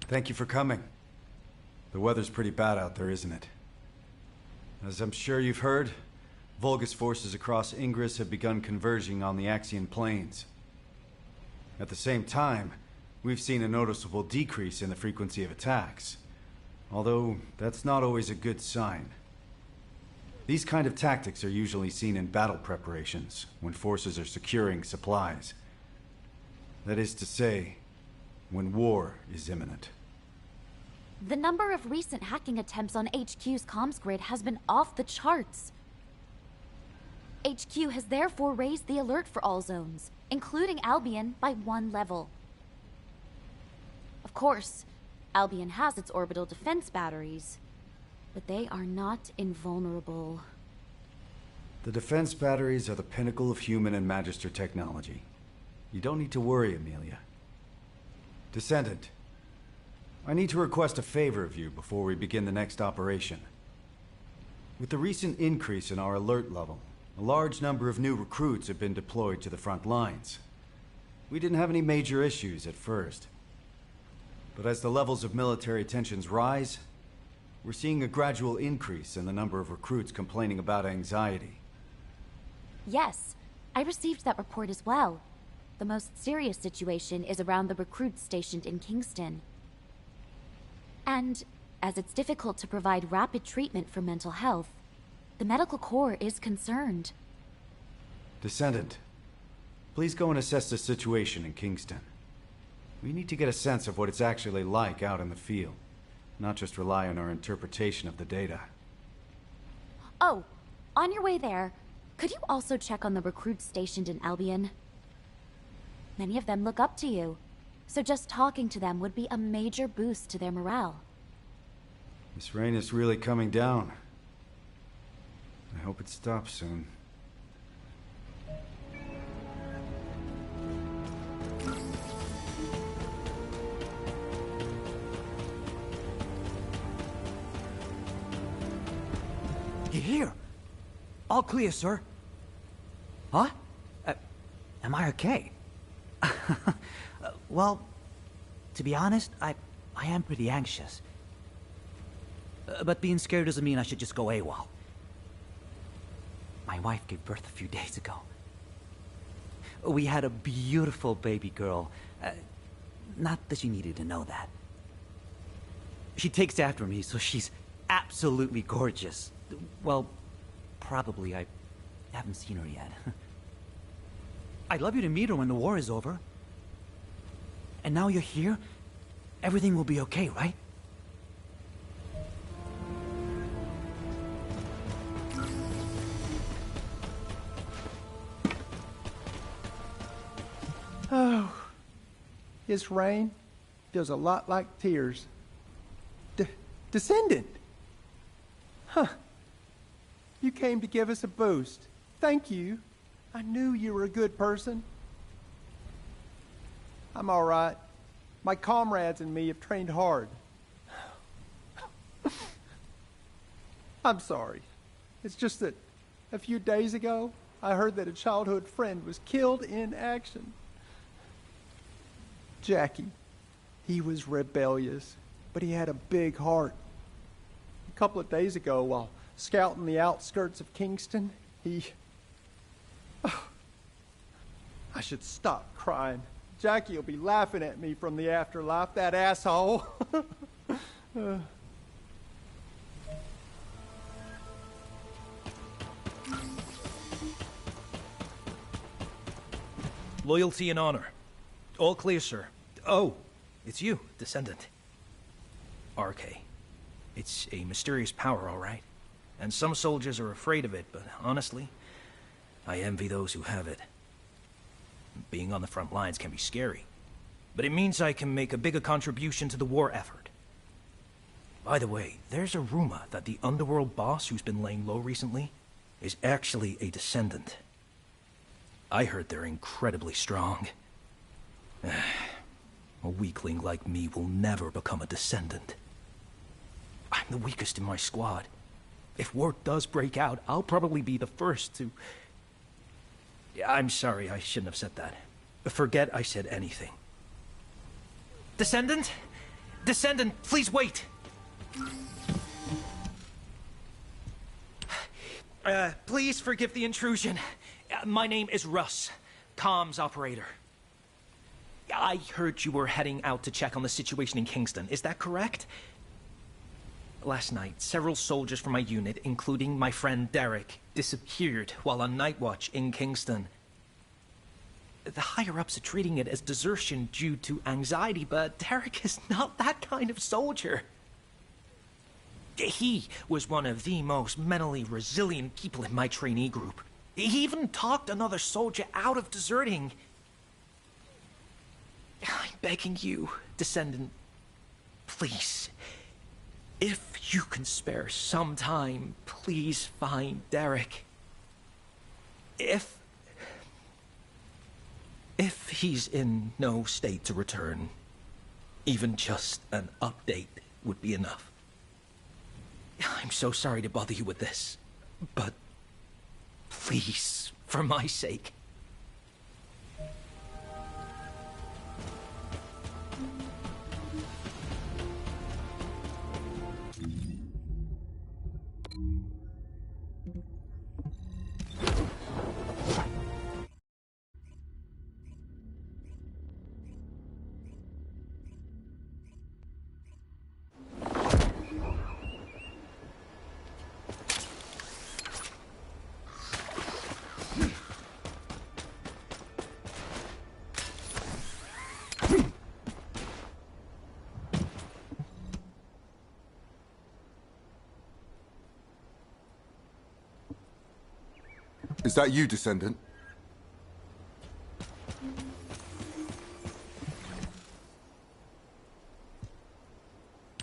Thank you for coming. The weather's pretty bad out there, isn't it? As I'm sure you've heard, Vulgus forces across Ingress have begun converging on the Axian plains. At the same time, we've seen a noticeable decrease in the frequency of attacks, although that's not always a good sign. These kind of tactics are usually seen in battle preparations, when forces are securing supplies. That is to say, when war is imminent. The number of recent hacking attempts on HQ's comms grid has been off the charts. HQ has therefore raised the alert for all zones, including Albion, by 1 level. Of course, Albion has its orbital defense batteries, but they are not invulnerable. The defense batteries are the pinnacle of human and Magister technology. You don't need to worry, Amelia. Descendant, I need to request a favor of you before we begin the next operation. With the recent increase in our alert level, a large number of new recruits have been deployed to the front lines. We didn't have any major issues at first. But as the levels of military tensions rise, we're seeing a gradual increase in the number of recruits complaining about anxiety. Yes, I received that report as well. The most serious situation is around the recruits stationed in Kingston. And as it's difficult to provide rapid treatment for mental health, the medical corps is concerned. Descendant, please go and assess the situation in Kingston. We need to get a sense of what it's actually like out in the field, not just rely on our interpretation of the data. Oh, on your way there, could you also check on the recruits stationed in Albion? Many of them look up to you, so just talking to them would be a major boost to their morale. This rain is really coming down. I hope it stops soon. You're here. All clear, sir. Huh? Am I okay? Well, to be honest, I am pretty anxious. But being scared doesn't mean I should just go AWOL. My wife gave birth a few days ago. We had a beautiful baby girl. Not that she needed to know that. She takes after me, so she's absolutely gorgeous. Well, probably. I haven't seen her yet. I'd love you to meet her when the war is over. And now you're here, everything will be okay, right? Oh, this rain feels a lot like tears. Descendant! Huh. You came to give us a boost. Thank you. I knew you were a good person. I'm all right. My comrades and me have trained hard. I'm sorry. It's just that a few days ago, I heard that a childhood friend was killed in action. Jackie. He was rebellious, but he had a big heart. A couple of days ago, while scouting the outskirts of Kingston, he... I should stop crying. Jackie will be laughing at me from the afterlife, that asshole. Loyalty and honor. All clear, sir. Oh, it's you, Descendant. RK. It's a mysterious power, all right. And some soldiers are afraid of it, but honestly, I envy those who have it. Being on the front lines can be scary, but it means I can make a bigger contribution to the war effort. By the way, there's a rumor that the underworld boss who's been laying low recently is actually a Descendant. I heard they're incredibly strong. A weakling like me will never become a Descendant. I'm the weakest in my squad. If war does break out, I'll probably be the first to... I'm sorry, I shouldn't have said that. Forget I said anything. Descendant? Descendant, please wait! Please forgive the intrusion. My name is Russ, comms operator. I heard you were heading out to check on the situation in Kingston. Is that correct? Last night, several soldiers from my unit, including my friend Derek, disappeared while on night watch in Kingston. The higher-ups are treating it as desertion due to anxiety, but Derek is not that kind of soldier. He was one of the most mentally resilient people in my trainee group. He even talked another soldier out of deserting. I'm begging you, Descendant, please. If you can spare some time, please find Derek. If he's in no state to return, even just an update would be enough. I'm so sorry to bother you with this, but please, for my sake. Is that you, Descendant?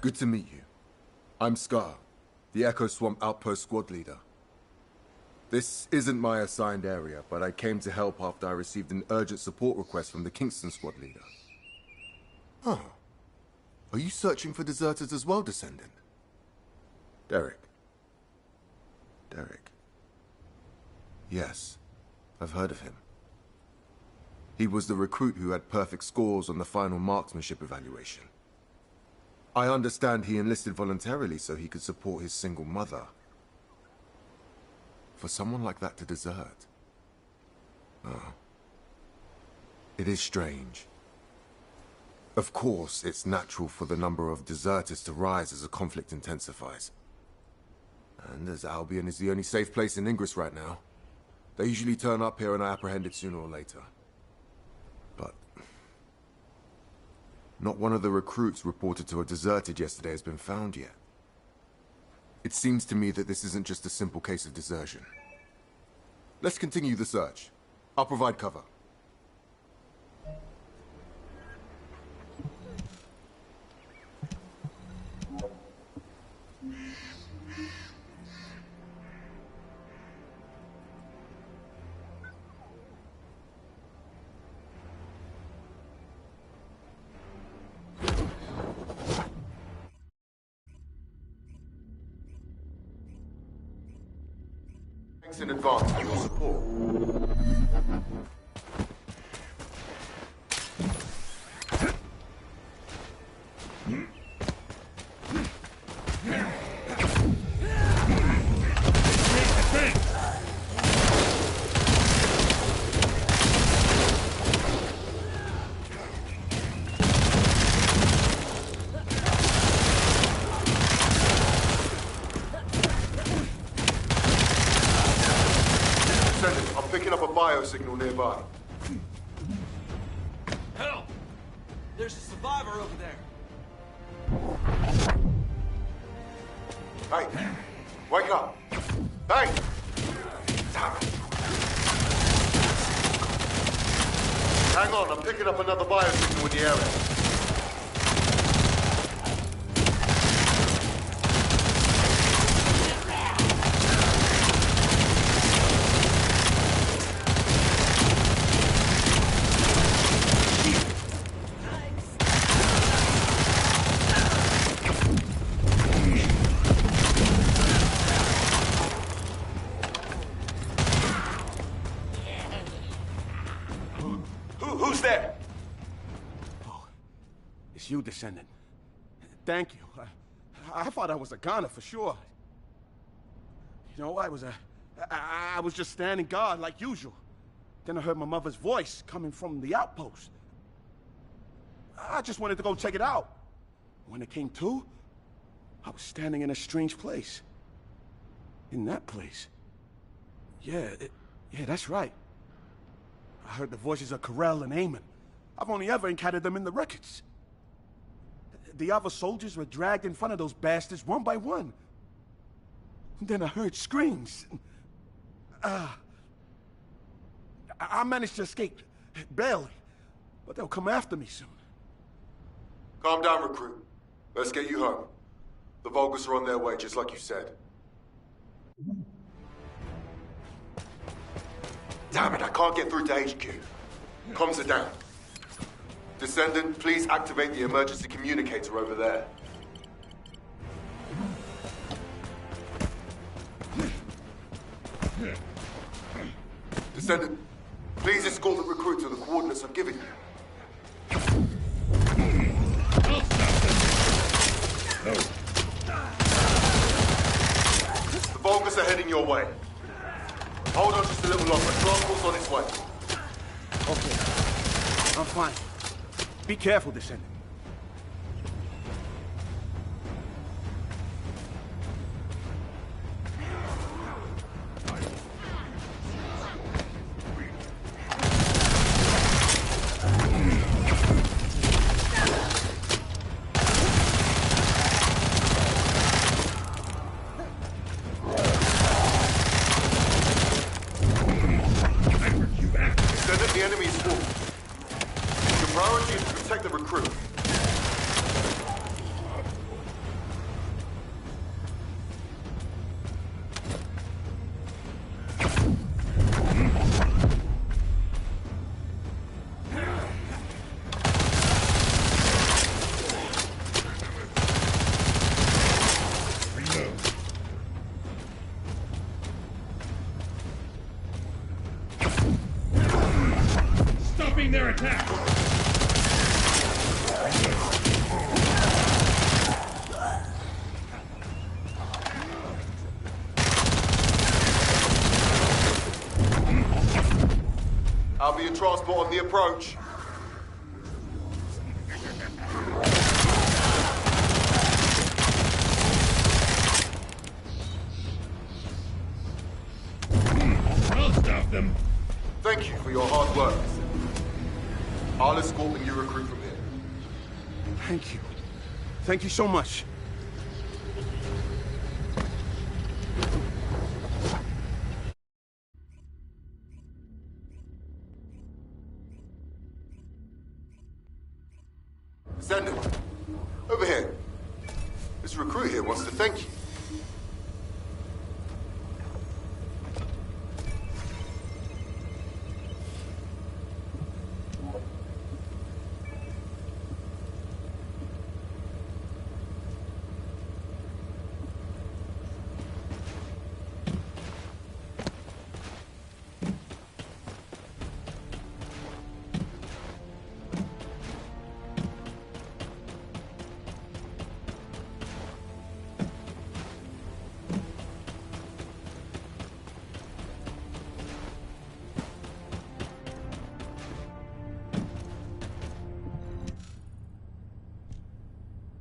Good to meet you. I'm Scar, the Echo Swamp Outpost Squad Leader. This isn't my assigned area, but I came to help after I received an urgent support request from the Kingston Squad Leader. Huh. Are you searching for deserters as well, Descendant? Derek. Yes, I've heard of him. He was the recruit who had perfect scores on the final marksmanship evaluation. I understand he enlisted voluntarily so he could support his single mother. For someone like that to desert... Oh. It is strange. Of course, it's natural for the number of deserters to rise as the conflict intensifies. And as Albion is the only safe place in Ingress right now, they usually turn up here and are apprehended sooner or later. But... not one of the recruits reported to have deserted yesterday has been found yet. It seems to me that this isn't just a simple case of desertion. Let's continue the search. I'll provide cover. Thanks in advance for your support. biosignal nearby. Help! There's a survivor over there. Hey, wake up. Hey! Hang on, I'm picking up another biosignal in the area. Who's there? Oh, it's you, Descendant. Thank you. I thought I was a goner for sure. You know, I was just standing guard like usual. Then I heard my mother's voice coming from the outpost. I just wanted to go check it out. When it came to, I was standing in a strange place. In that place. Yeah, that's right. I heard the voices of Corell and Eamon. I've only ever encountered them in the records. The other soldiers were dragged in front of those bastards one by one. Then I heard screams. I managed to escape, barely. But they'll come after me soon. Calm down, recruit. Let's get you home. The Vulgus are on their way, just like you said. Damn it, I can't get through to HQ. Comms are down. Descendant, please activate the emergency communicator over there. Descendant, please escort the recruit to the coordinates I've given you. The Vulgus are heading your way. Hold on just a little longer. Transport's on its way. Okay. I'm fine. Be careful, Descendant. The enemy is full. Your priority is to protect the recruit. Their attack. I'll be in transport on the approach. I'll stop them. Thank you for your hard work. I'll escort the new recruit from here. Thank you. Thank you so much. Descendant, over here. This recruit here wants to thank you.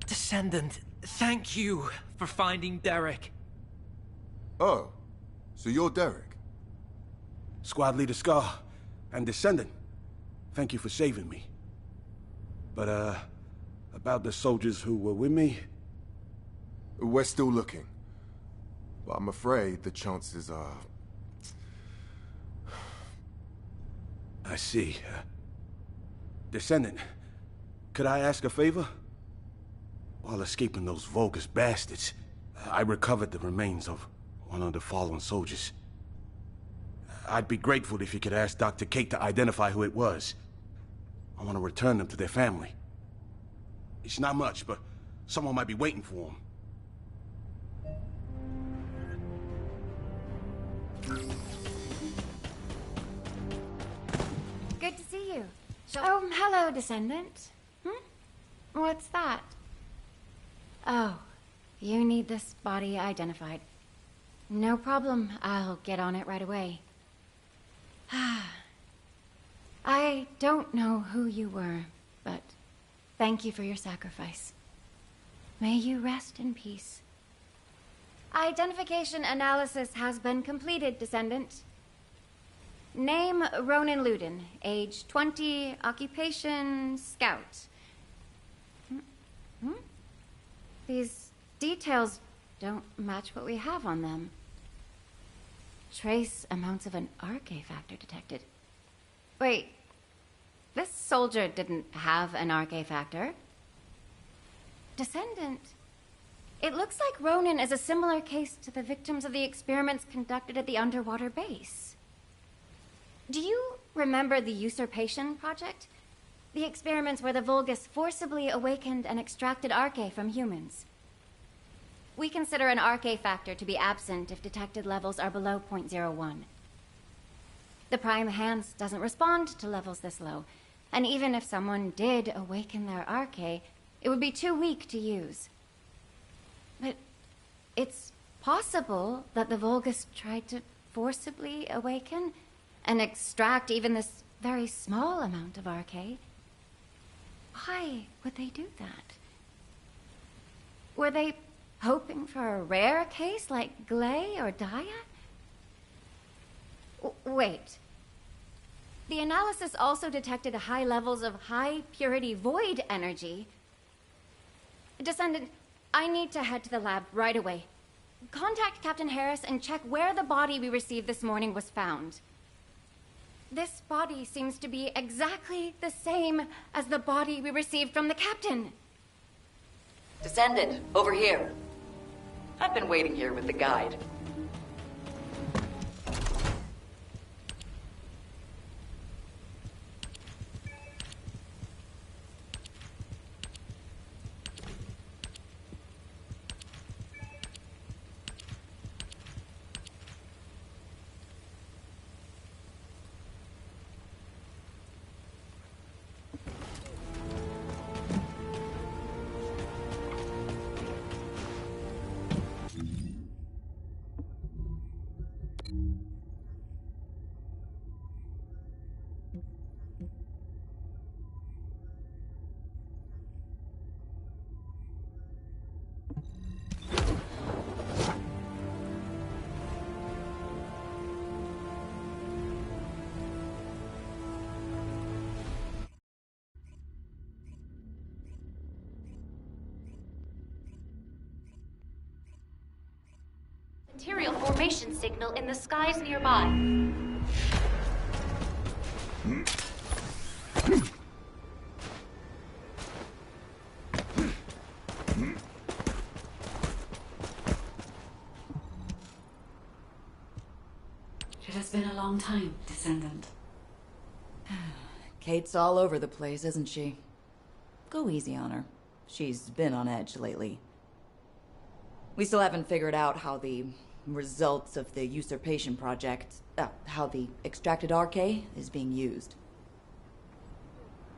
Descendant, thank you for finding Derek. Oh, so you're Derek? Squad Leader Scar, And Descendant, thank you for saving me. But, about the soldiers who were with me? We're still looking. But I'm afraid the chances are... I see. Descendant, could I ask a favor? While escaping those Vulgus bastards, I recovered the remains of one of the fallen soldiers. I'd be grateful if you could ask Dr. Kate to identify who it was. I want to return them to their family. It's not much, but someone might be waiting for them. Good to see you. Oh, hello, Descendant. What's that? Oh, you need this body identified. No problem. I'll get on it right away. I don't know who you were, but thank you for your sacrifice. May you rest in peace. Identification analysis has been completed, Descendant. Name Ronan Luden, age 20, occupation scout. These details don't match what we have on them. Trace amounts of an RK factor detected. Wait, this soldier didn't have an RK factor. Descendant, it looks like Ronan is a similar case to the victims of the experiments conducted at the underwater base. Do you remember the Usurpation Project? The experiments where the Vulgus forcibly awakened and extracted RK from humans. We consider an RK factor to be absent if detected levels are below 0.01. The Prime Hands doesn't respond to levels this low, and even if someone did awaken their RK, it would be too weak to use. But it's possible that the Vulgus tried to forcibly awaken and extract even this very small amount of RK. Why would they do that? Were they hoping for a rare case like Glay or Daya? Wait. The analysis also detected high levels of high-purity void energy. Descendant, I need to head to the lab right away. Contact Captain Harris and check where the body we received this morning was found. This body seems to be exactly the same as the body we received from the captain. Descendant, over here. I've been waiting here with the guide. Material formation signal in the skies nearby. It has been a long time, Descendant. Kate's all over the place, isn't she? Go easy on her. She's been on edge lately. We still haven't figured out how the results of the Usurpation Project, how the extracted RK is being used.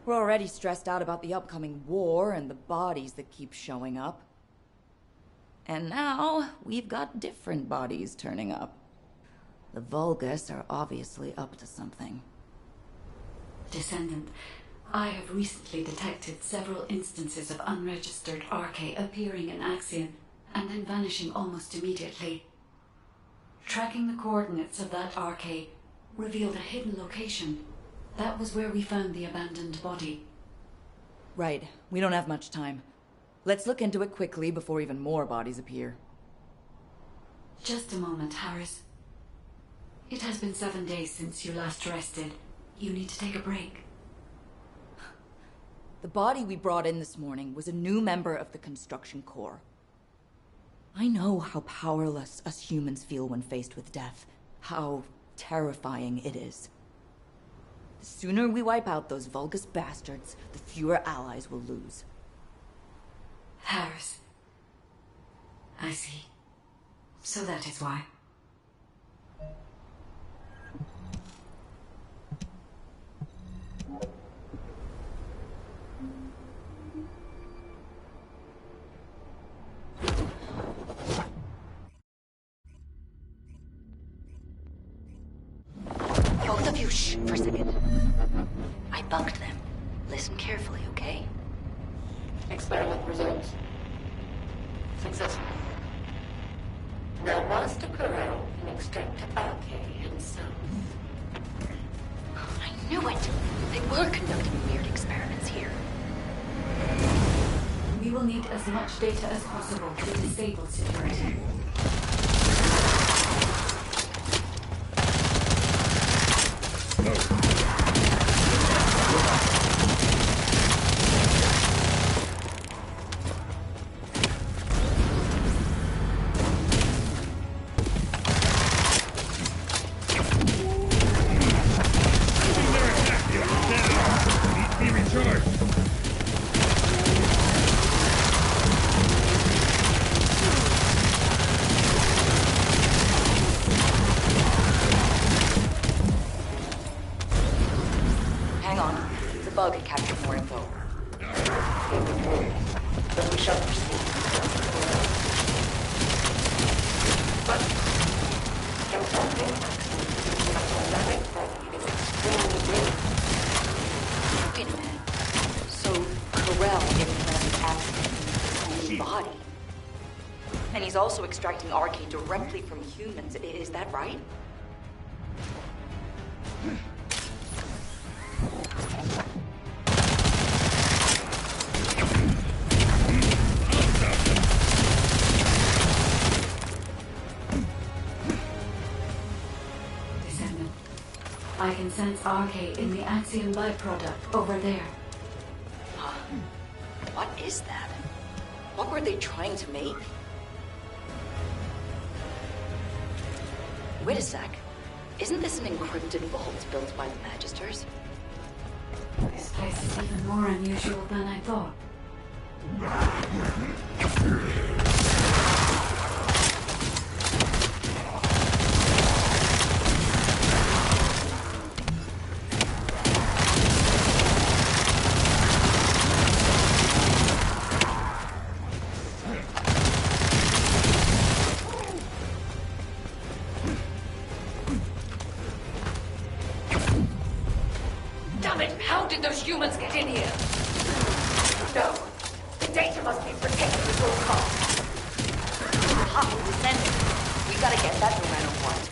We're already stressed out about the upcoming war and the bodies that keep showing up. And now, we've got different bodies turning up. The Vulgus are obviously up to something. Descendant, I have recently detected several instances of unregistered RK appearing in Axion and then vanishing almost immediately. Tracking the coordinates of that RK revealed a hidden location That was where we found the abandoned body. Right. We don't have much time. Let's look into it quickly before even more bodies appear. Just a moment, Harris. It has been 7 days since you last rested. You need to take a break. The body we brought in this morning was a new member of the Construction Corps. I know how powerless us humans feel when faced with death. How terrifying it is. The sooner we wipe out those Vulgus bastards, the fewer allies we'll lose. Harris. I see. So that is why. Both of you, shh, for a second. I bugged them. Listen carefully, okay? Experiment results. Successful. Now, Master Corral can extract RK himself. I knew it! They were conducting weird experiments here. We will need as much data as possible to disable security. Hang on. The bug captured more info. But we shall proceed. But can something dynamic body is extremely big. Wait a minute. So, Corell implanted access in his own body. And he's also extracting RK directly from humans. Is that right? Descendant. I can sense RK in the Axiom byproduct over there. Huh. What is that? What were they trying to make? Wait a sec. Isn't this an encrypted vault built by the Magisters? This place is even more unusual than I thought. Damn it! How did those humans get in here? No. The data must be protected at all costs. Ha! Descendant! We gotta get that no matter what.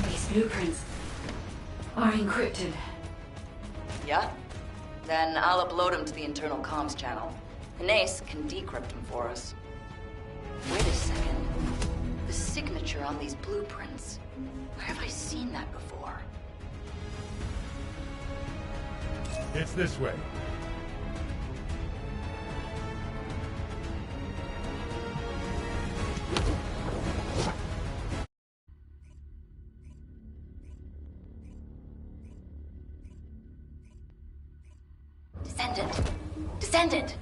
These blueprints are encrypted. Yeah? Then I'll upload them to the internal comms channel. Anais can decrypt them for us. Wait a second. The signature on these blueprints. Where have I seen that before? It's this way. Descendant! Descendant!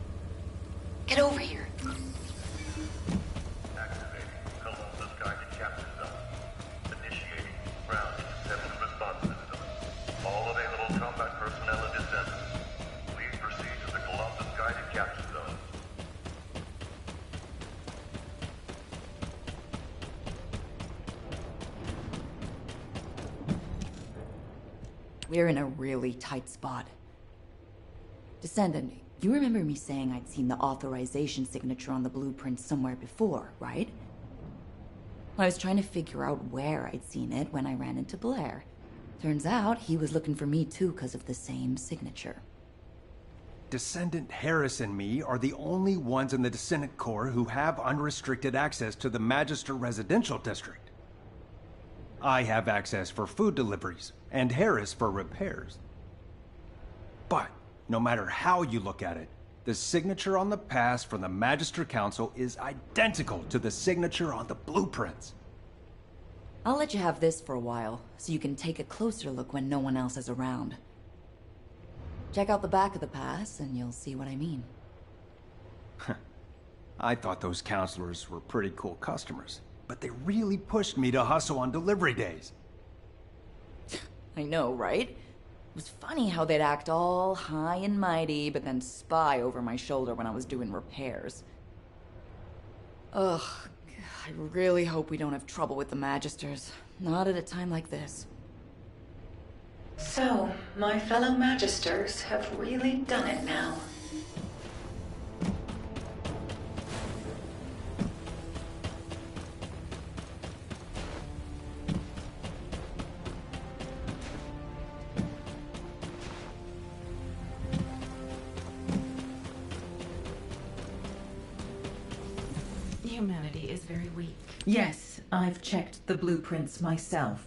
Get over here. Activating Columbus guided capture zone. Initiating ground interception response system. All available combat personnel and descendants. Please proceed to the Columbus guided capture zone. We're in a really tight spot. Descendant, you remember me saying I'd seen the authorization signature on the blueprint somewhere before, right? I was trying to figure out where I'd seen it when I ran into Blair. Turns out he was looking for me too because of the same signature. Descendant Harris and me are the only ones in the Descendant Corps who have unrestricted access to the Magister Residential District. I have access for food deliveries, and Harris for repairs. But, no matter how you look at it, the signature on the pass from the Magister Council is identical to the signature on the blueprints. I'll let you have this for a while, so you can take a closer look when no one else is around. Check out the back of the pass, and you'll see what I mean. I thought those counselors were pretty cool customers, but they really pushed me to hustle on delivery days. I know, right? It was funny how they'd act all high and mighty, but then spy over my shoulder when I was doing repairs. Ugh, I really hope we don't have trouble with the Magisters. Not at a time like this. So, my fellow Magisters have really done it now. Humanity is very weak. Yes, I've checked the blueprints myself.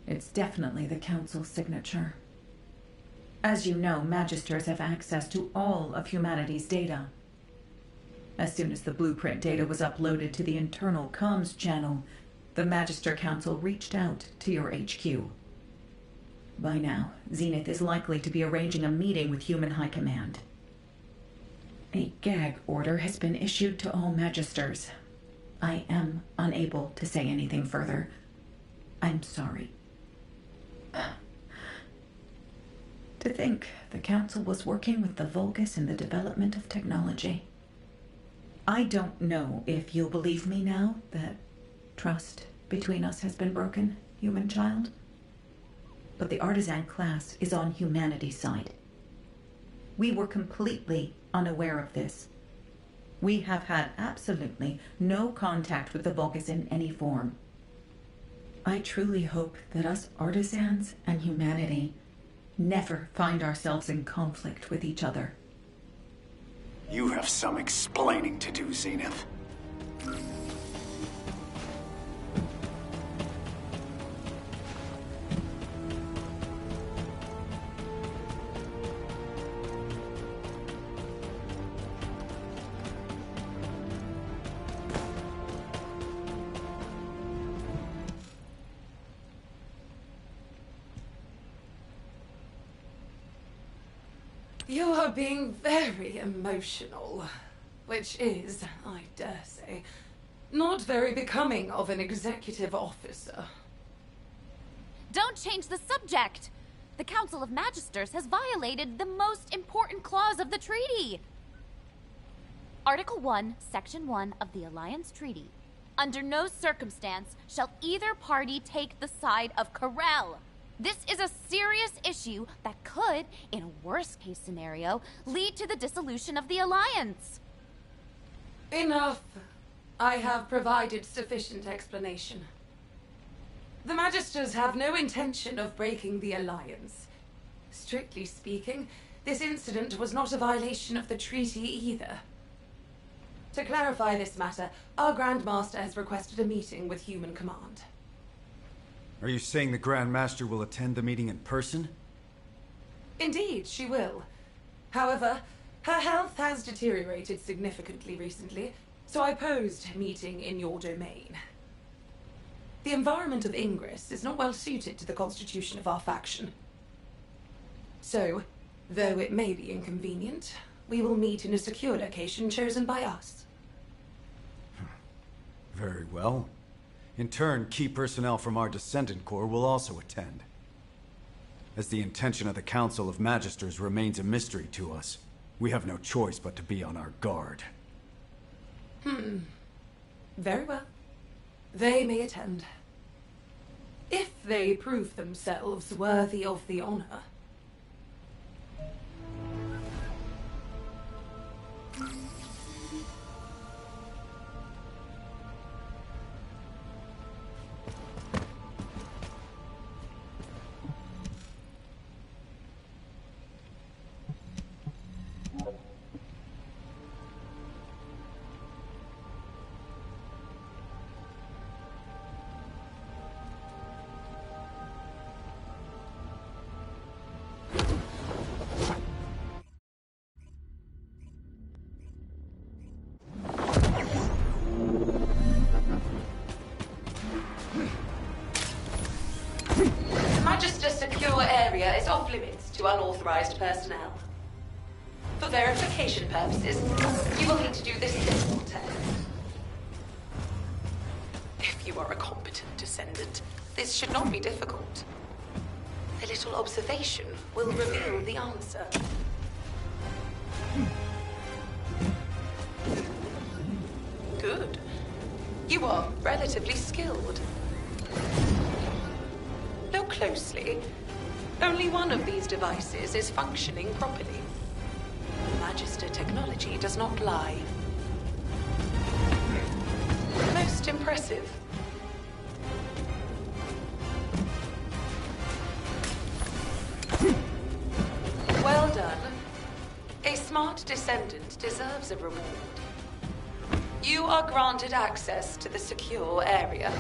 It's definitely the Council's signature. As you know, Magisters have access to all of humanity's data. As soon as the blueprint data was uploaded to the internal comms channel, the Magister Council reached out to your HQ. By now, Zenith is likely to be arranging a meeting with Human High Command. A gag order has been issued to all Magisters. I am unable to say anything further. I'm sorry. To think the Council was working with the Vulgus in the development of technology. I don't know if you'll believe me now that trust between us has been broken, human child. But the artisan class is on humanity's side. We were completely unaware of this. We have had absolutely no contact with the Vulgus in any form. I truly hope that us artisans and humanity never find ourselves in conflict with each other. You have some explaining to do, Zenith. You are being very emotional, which is, I dare say, not very becoming of an executive officer. Don't change the subject! The Council of Magisters has violated the most important clause of the treaty! Article 1, Section 1 of the Alliance Treaty. Under no circumstance shall either party take the side of Corel. This is a serious issue that could, in a worst-case scenario, lead to the dissolution of the Alliance. Enough. I have provided sufficient explanation. The Magisters have no intention of breaking the Alliance. Strictly speaking, this incident was not a violation of the treaty either. To clarify this matter, our Grand Master has requested a meeting with Human Command. Are you saying the Grand Master will attend the meeting in person? Indeed, she will. However, her health has deteriorated significantly recently, so I posed meeting in your domain. The environment of Ingress is not well suited to the constitution of our faction. So, Though it may be inconvenient, we will meet in a secure location chosen by us. Very well. In turn, key personnel from our Descendant Corps will also attend. As the intention of the Council of Magisters remains a mystery to us, we have no choice but to be on our guard. Very well. They may attend. If they prove themselves worthy of the honor. Magister's secure area is off limits to unauthorized personnel. For verification purposes, you will need to do this simple test. If you are a competent descendant, this should not be difficult. A little observation will reveal the answer. Good. You are relatively skilled. Look closely. Only one of these devices is functioning properly. Magister technology does not lie. Most impressive. Well done. A smart descendant deserves a reward. You are granted access to the secure area.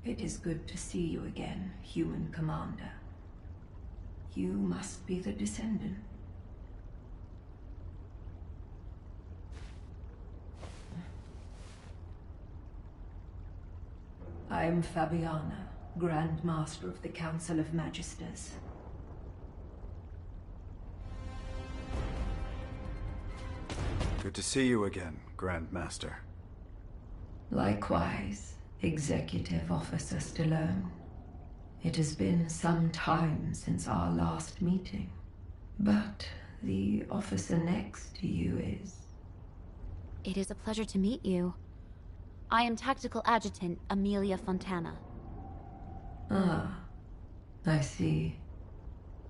It is good to see you again, human commander. You must be the Descendant. I am Fabiana, Grand Master of the Council of Magisters. Good to see you again, Grand Master. Likewise, Executive Officer Stallone. It has been some time since our last meeting, but the officer next to you is... It is a pleasure to meet you. I am Tactical Adjutant Amelia Fontana. Ah, I see.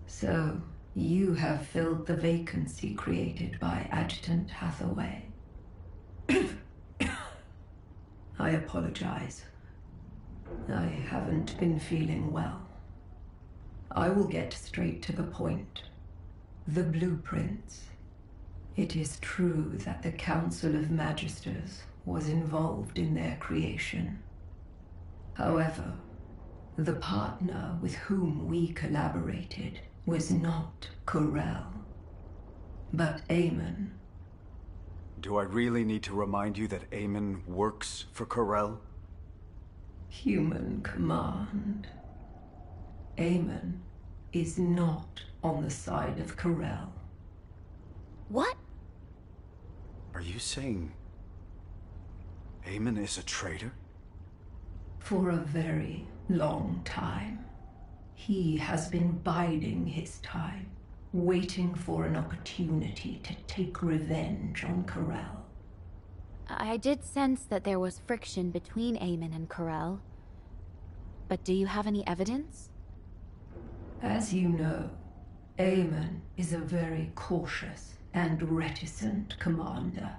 So, you have filled the vacancy created by Adjutant Hathaway. I apologize. I haven't been feeling well. I will get straight to the point. The blueprints. It is true that the Council of Magisters was involved in their creation. However, the partner with whom we collaborated was not Corel, but Eamon. Do I really need to remind you that Eamon works for Corel? Human command. Eamon is not on the side of Corel. What? Are you saying Eamon is a traitor? For a very long time. He has been biding his time, waiting for an opportunity to take revenge on Corel. I did sense that there was friction between Eamon and Corel. But do you have any evidence? As you know, Eamon is a very cautious and reticent, Commander.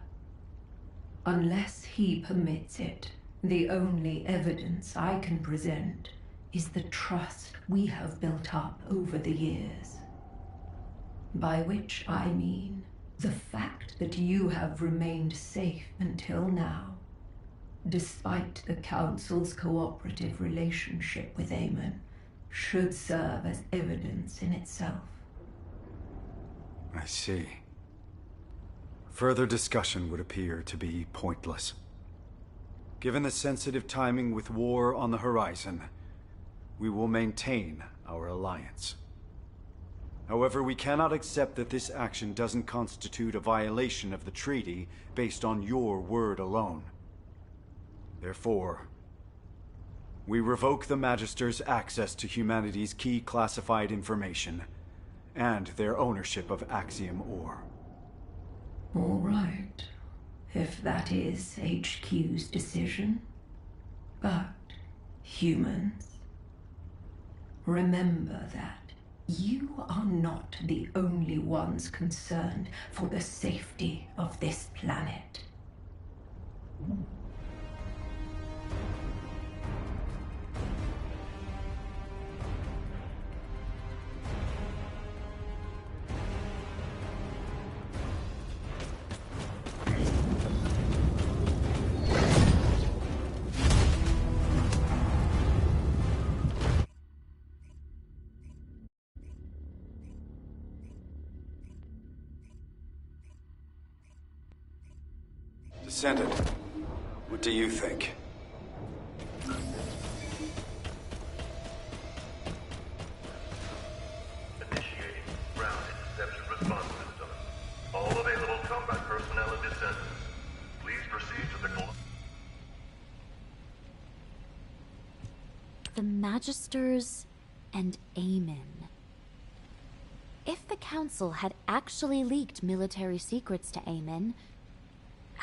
Unless he permits it, the only evidence I can present is the trust we have built up over the years. By which I mean the fact that you have remained safe until now, despite the Council's cooperative relationship with Amon, should serve as evidence in itself. I see. Further discussion would appear to be pointless. Given the sensitive timing with war on the horizon, we will maintain our alliance. However, we cannot accept that this action doesn't constitute a violation of the treaty based on your word alone. Therefore, we revoke the Magister's access to humanity's key classified information and their ownership of Axiom ore. All right, if that is HQ's decision. But, humans, remember that you are not the only ones concerned for the safety of this planet. Descendant, what do you think? Initiating ground interception response system. All available combat personnel and descendants, please proceed to the The Magisters and Amon. If the Council had actually leaked military secrets to Amon,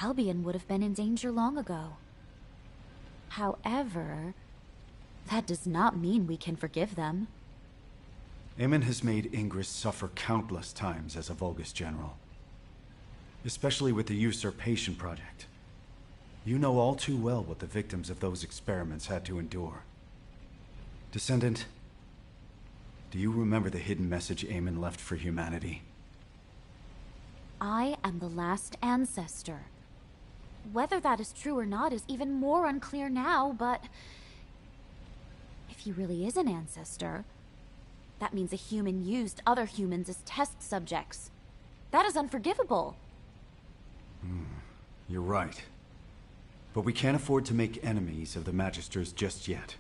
Albion would have been in danger long ago. However, that does not mean we can forgive them. Amon has made Ingress suffer countless times as a Vulgus general. Especially with the Usurpation Project. You know all too well what the victims of those experiments had to endure. Descendant, do you remember the hidden message Amon left for humanity? I am the last ancestor. Whether that is true or not is even more unclear now, but if he really is an ancestor, that means a human used other humans as test subjects. That is unforgivable. You're right. But we can't afford to make enemies of the Magisters just yet.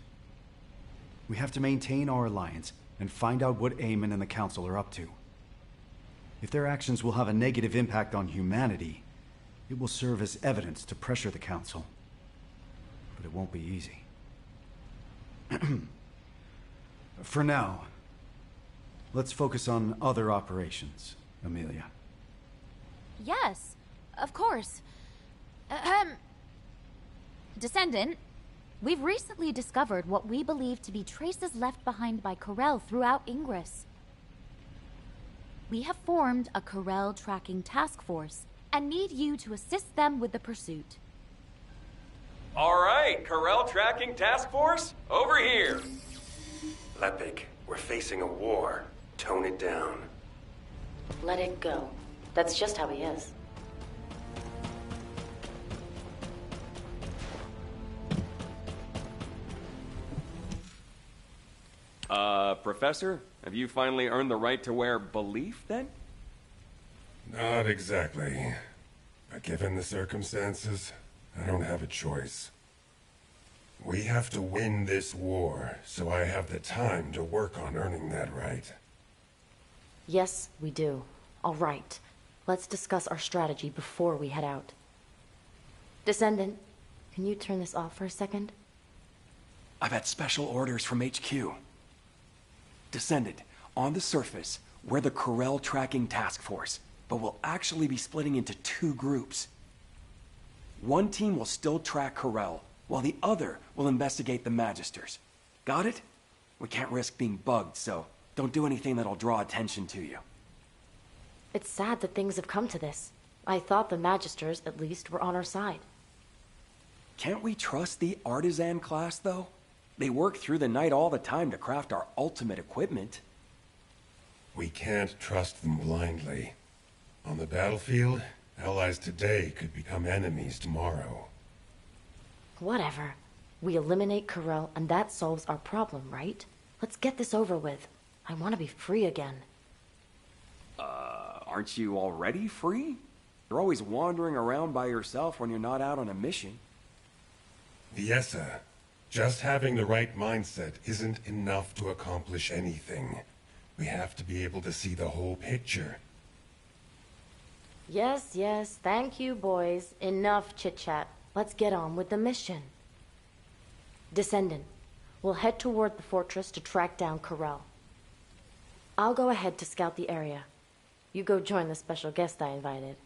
We have to maintain our alliance and find out what Amon and the Council are up to. If their actions will have a negative impact on humanity, it will serve as evidence to pressure the Council. But it won't be easy. For now, let's focus on other operations, Amelia. Yes, of course. Descendant, we've recently discovered what we believe to be traces left behind by Corel throughout Ingress. We have formed a Corel tracking task force and need you to assist them with the pursuit. All right, Corel Tracking Task Force, over here. Lepik, we're facing a war. Tone it down. Let it go. That's just how he is. Professor, have you finally earned the right to wear belief, then? Not exactly. But given the circumstances, I don't have a choice. We have to win this war, so I have the time to work on earning that right. Yes, we do. All right. Let's discuss our strategy before we head out. Descendant, can you turn this off for a second? I've had special orders from HQ. Descendant, on the surface, we're the Corel Tracking Task Force, but we'll actually be splitting into 2 groups. One team will still track Corel, while the other will investigate the Magisters. Got it? We can't risk being bugged, so don't do anything that'll draw attention to you. It's sad that things have come to this. I thought the Magisters, at least, were on our side. Can't we trust the artisan class, though? They work through the night all the time to craft our ultimate equipment. We can't trust them blindly. On the battlefield, allies today could become enemies tomorrow. Whatever. We eliminate Corel, and that solves our problem, right? Let's get this over with. I want to be free again. Aren't you already free? You're always wandering around by yourself when you're not out on a mission. Viessa, just having the right mindset isn't enough to accomplish anything. We have to be able to see the whole picture. Yes, thank you, boys. Enough chit-chat. Let's get on with the mission. Descendant, we'll head toward the fortress to track down Corel. I'll go ahead to scout the area. You go join the special guest I invited.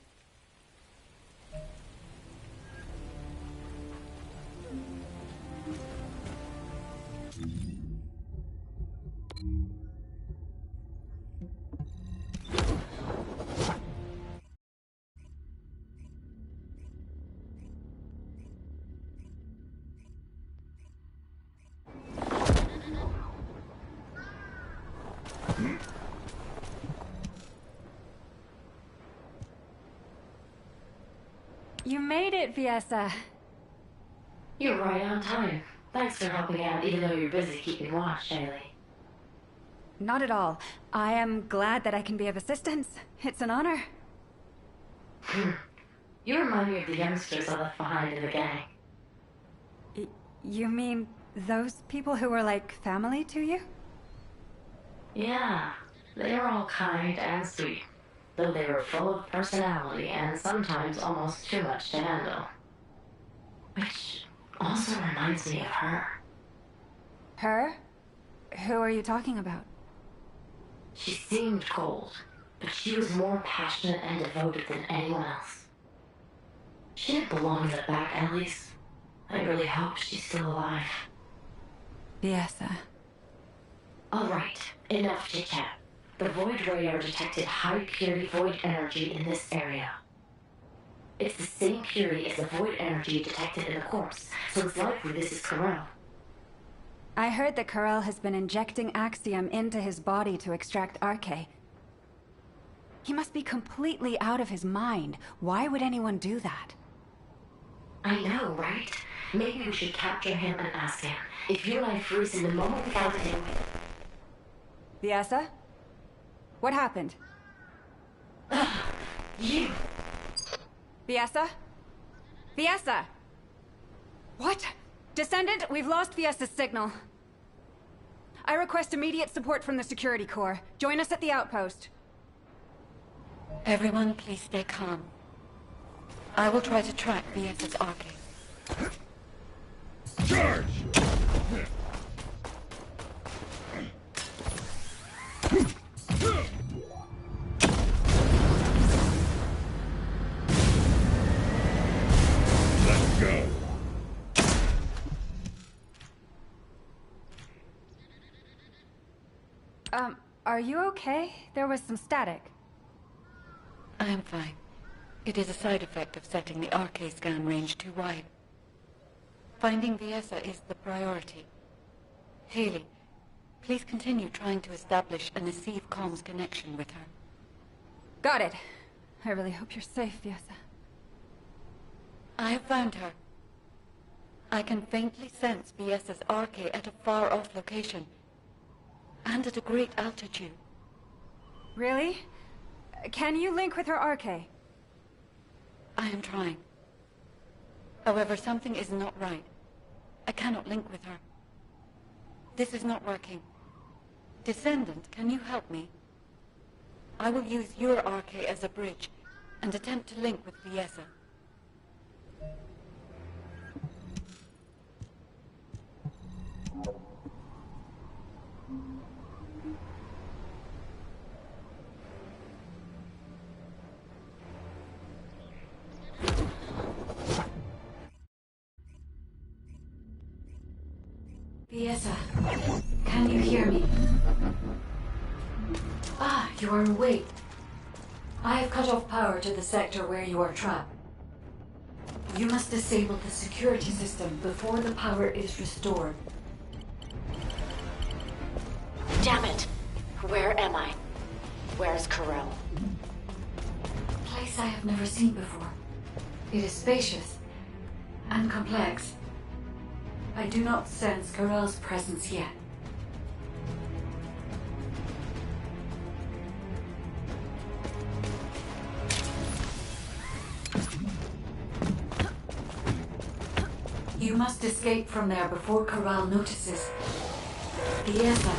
You made it, Viessa. You're right on time. Thanks for helping out, even though you're busy keeping watch, Shaylee. Not at all. I am glad that I can be of assistance. It's an honor. You remind me of the youngsters I left behind in the gang. You mean those people who were like family to you? Yeah, they were all kind and sweet, though they were full of personality and sometimes almost too much to handle. Which also reminds me of her. Her? Who are you talking about? She seemed cold, but she was more passionate and devoted than anyone else. She didn't belong in the back alleys. I really hope she's still alive. Viessa. All right, enough chit-chat. The Void radar detected high-purity void energy in this area. It's the same purity as the void energy detected in the corpse, so it's likely this is Corel. I heard that Corel has been injecting Axiom into his body to extract Arche. He must be completely out of his mind. Why would anyone do that? I know, right? Maybe we should capture him and ask him. If you and I freeze him the moment we found him... Viessa? What happened? You! Viessa? Viessa! What? Descendant, we've lost Viessa's signal. I request immediate support from the Security Corps. Join us at the outpost. Everyone, please stay calm. I will try to track Viessa's Arche. Charge! Let's go. Are you okay? There was some static. I am fine. It is a side effect of setting the Arche scan range too wide. Finding Viessa is the priority. Haley, please continue trying to establish a Nasiv comms connection with her. Got it. I really hope you're safe, Viessa. I have found her. I can faintly sense Viessa's Arche at a far-off location. And at a great altitude. Really? Can you link with her Arche? I am trying. However, something is not right. I cannot link with her. This is not working. Descendant, can you help me? I will use your Arche as a bridge and attempt to link with Viessa. Viessa, can you hear me? Ah, you are awake. I have cut off power to the sector where you are trapped. You must disable the security system before the power is restored. Damn it! Where am I? Where's Corel? A place I have never seen before. It is spacious and complex. I do not sense Corel's presence yet. You must escape from there before Corel notices. Fiesta,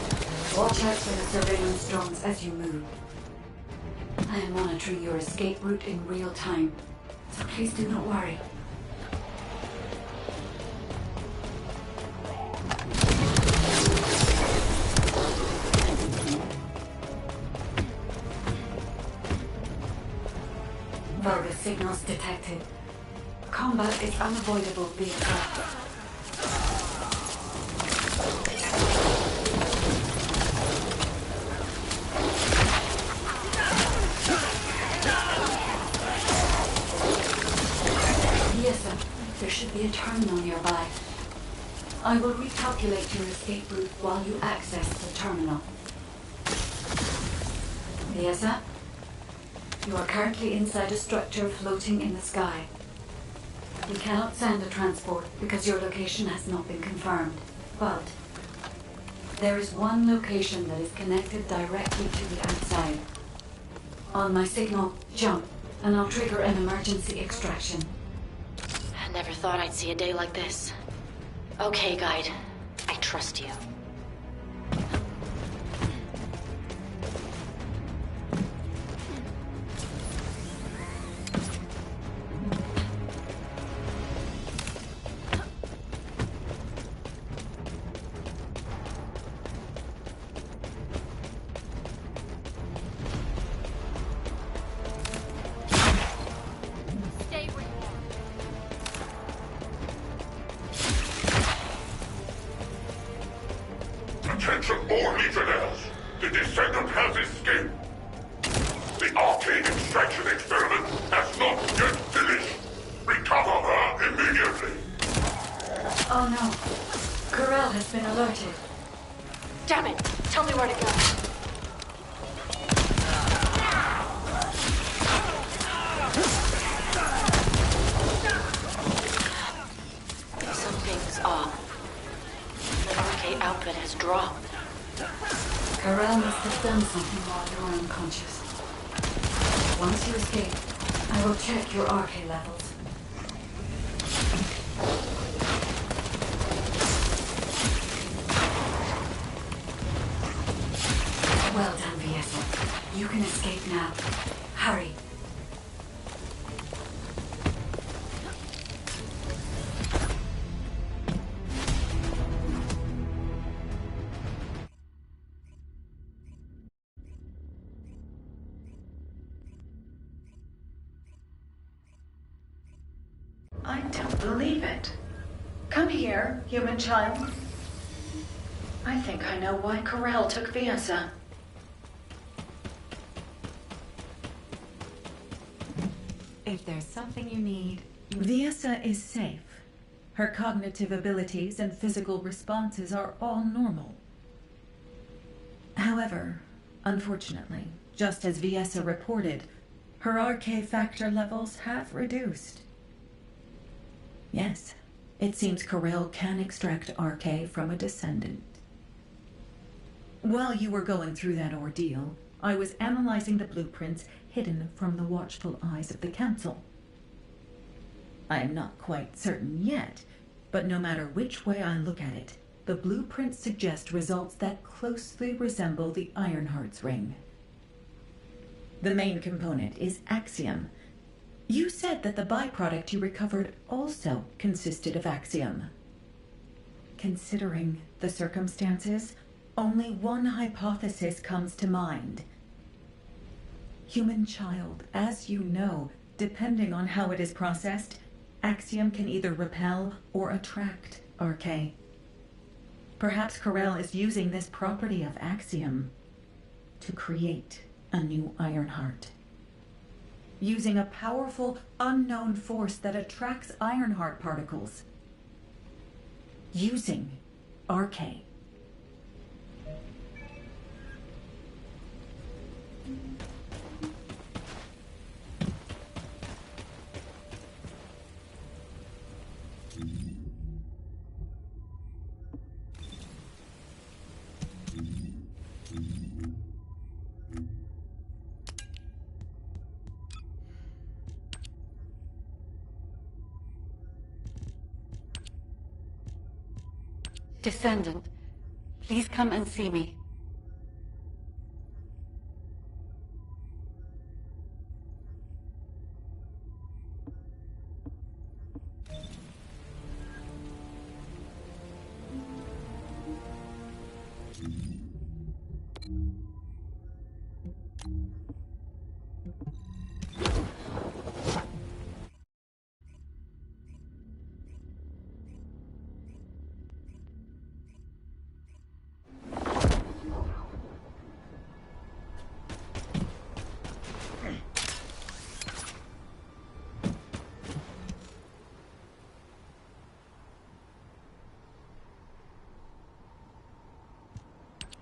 watch out for the surveillance drones as you move. I am monitoring your escape route in real time, so please do not worry. Vulgar signals detected. Combat is unavoidable, be advised. Yes, sir. There should be a terminal nearby. I will recalculate your escape route while you access the terminal. Yes, sir. You are currently inside a structure floating in the sky. We cannot send a transport because your location has not been confirmed. But there is one location that is connected directly to the outside. On my signal, jump, and I'll trigger an emergency extraction. I never thought I'd see a day like this. Okay, guide. I trust you. Attention all Legionnaires! The Descendant has escaped! The arcane extraction experiment has not yet finished! Recover her immediately! Oh no. Corel has been alerted. Damn it! Tell me where to go. Something's off. The arcade output has dropped. Corel must have done something while you were unconscious. Once you escape, I will check your RK levels. Well done, Viesa. You can escape now. Hurry. I don't believe it. Come here, human child. I think I know why Corel took Viesa. If there's something you need... Viesa is safe. Her cognitive abilities and physical responses are all normal. However, unfortunately, just as Viesa reported, her RK factor levels have reduced. Yes, it seems Corel can extract RK from a descendant. While you were going through that ordeal, I was analyzing the blueprints hidden from the watchful eyes of the Council. I am not quite certain yet, but no matter which way I look at it, the blueprints suggest results that closely resemble the Ironheart's ring. The main component is Axiom. You said that the byproduct you recovered also consisted of Axiom. Considering the circumstances, only one hypothesis comes to mind. Human child, as you know, depending on how it is processed, Axiom can either repel or attract RK. Perhaps Corel is using this property of Axiom to create a new Ironheart. using a powerful, unknown force that attracts Ironheart particles. Using RK. Descendant, please come and see me.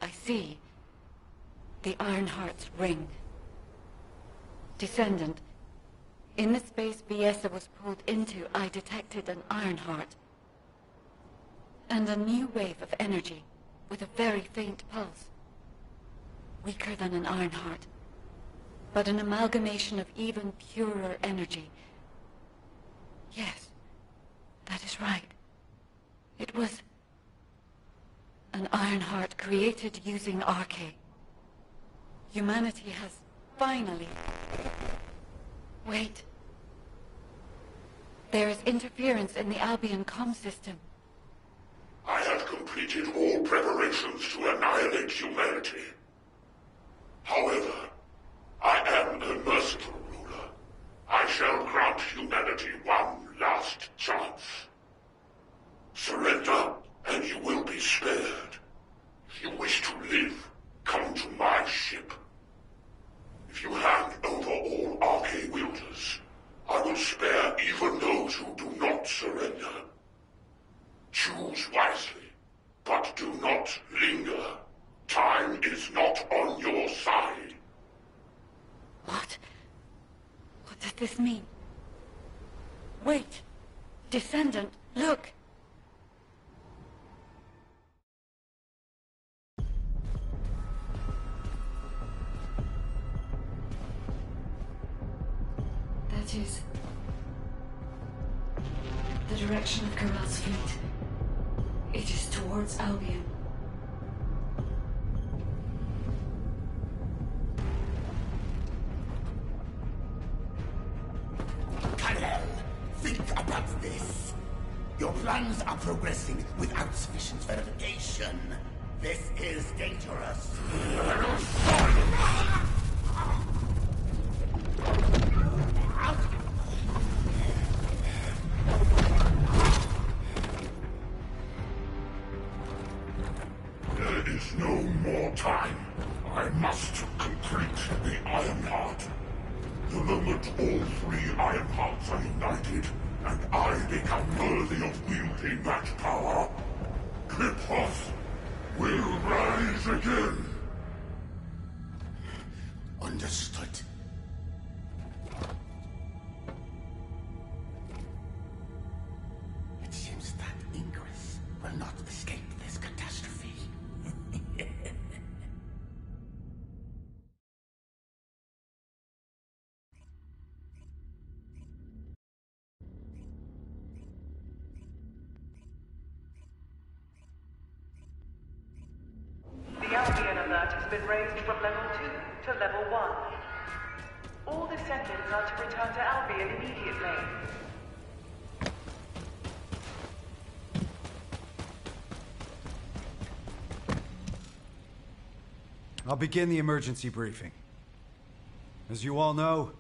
I see. The Ironheart's ring. Descendant, in the space Biesa was pulled into, I detected an Ironheart. And a new wave of energy, with a very faint pulse. Weaker than an Ironheart, but an amalgamation of even purer energy. Yes, that is right. It was an Ironheart created using RK. Humanity has finally... Wait. There is interference in the Albion comm system. I have completed all preparations to annihilate humanity. However, I am a merciful ruler. I shall grant humanity one last chance. Surrender, and you will be spared. If you wish to live, come to my ship. If you hand over all RK wielders, I will spare even those who do not surrender. Choose wisely, but do not linger. Time is not on your side. What? What does this mean? Wait! Descendant, look! That is... the direction of Corell's fleet. It is towards Albion. Corell, think about this. Your plans are progressing without sufficient verification. This is dangerous. There is no more time. I must complete the Ironheart. The moment all three Ironhearts are united, and I become worthy of wielding that power, Cliphoth will rise again. Understood. It seems that Ingress will not escape this catastrophe. The Albion alert has been raised from level 2 to level 1. All descendants are to return to Albion immediately. I'll begin the emergency briefing. As you all know,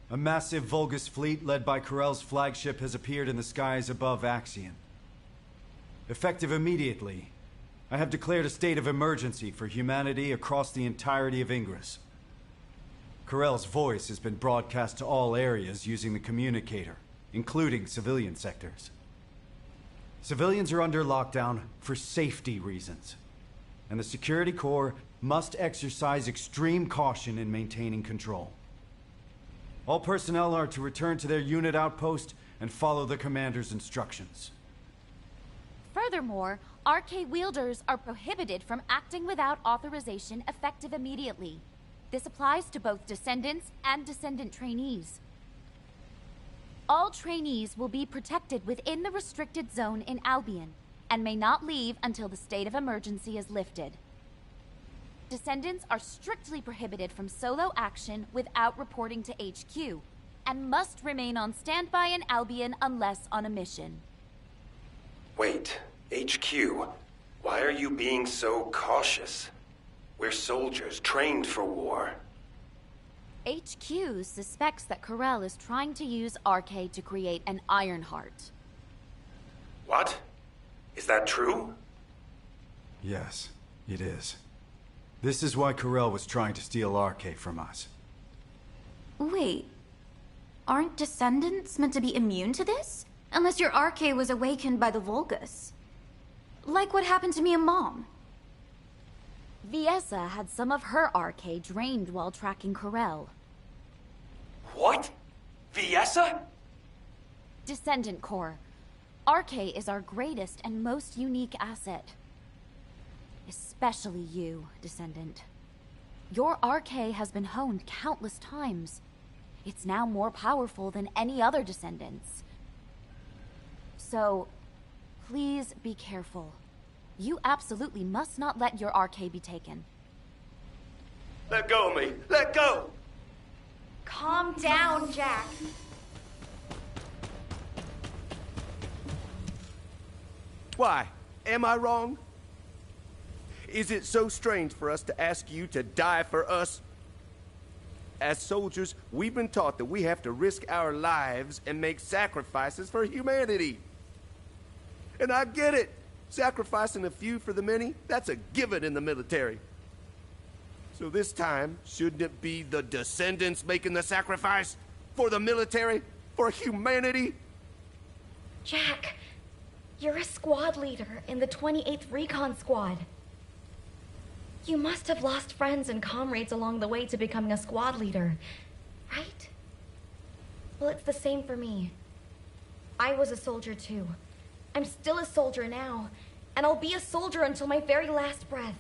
a massive Vulgus fleet led by Corell's flagship has appeared in the skies above Axion. Effective immediately, I have declared a state of emergency for humanity across the entirety of Ingress. Corell's voice has been broadcast to all areas using the communicator, including civilian sectors. Civilians are under lockdown for safety reasons, and the Security Corps must exercise extreme caution in maintaining control. All personnel are to return to their unit outpost and follow the commander's instructions. Furthermore, RK wielders are prohibited from acting without authorization effective immediately. This applies to both Descendants and Descendant trainees. All trainees will be protected within the restricted zone in Albion and may not leave until the state of emergency is lifted. Descendants are strictly prohibited from solo action without reporting to HQ, and must remain on standby in Albion unless on a mission. Wait, HQ, why are you being so cautious? We're soldiers trained for war. HQ suspects that Corell is trying to use RK to create an Ironheart. What? Is that true? Yes, it is. This is why Corell was trying to steal RK from us. Wait, aren't Descendants meant to be immune to this? Unless your RK was awakened by the Vulgus. Like what happened to me and Mom. Viessa had some of her RK drained while tracking Corell. What? Viessa? Descendant Corps. RK is our greatest and most unique asset. Especially you, Descendant. Your RK has been honed countless times. It's now more powerful than any other Descendants. So, please be careful. You absolutely must not let your RK be taken. Let go of me! Let go! Calm down, Jack. Why? Am I wrong? Is it so strange for us to ask you to die for us? As soldiers, we've been taught that we have to risk our lives and make sacrifices for humanity. And I get it. Sacrificing a few for the many, that's a given in the military. So this time, shouldn't it be the Descendants making the sacrifice? For the military? For humanity? Jack, you're a squad leader in the 28th Recon Squad. You must have lost friends and comrades along the way to becoming a squad leader, right? Well, it's the same for me. I was a soldier too. I'm still a soldier now, and I'll be a soldier until my very last breath.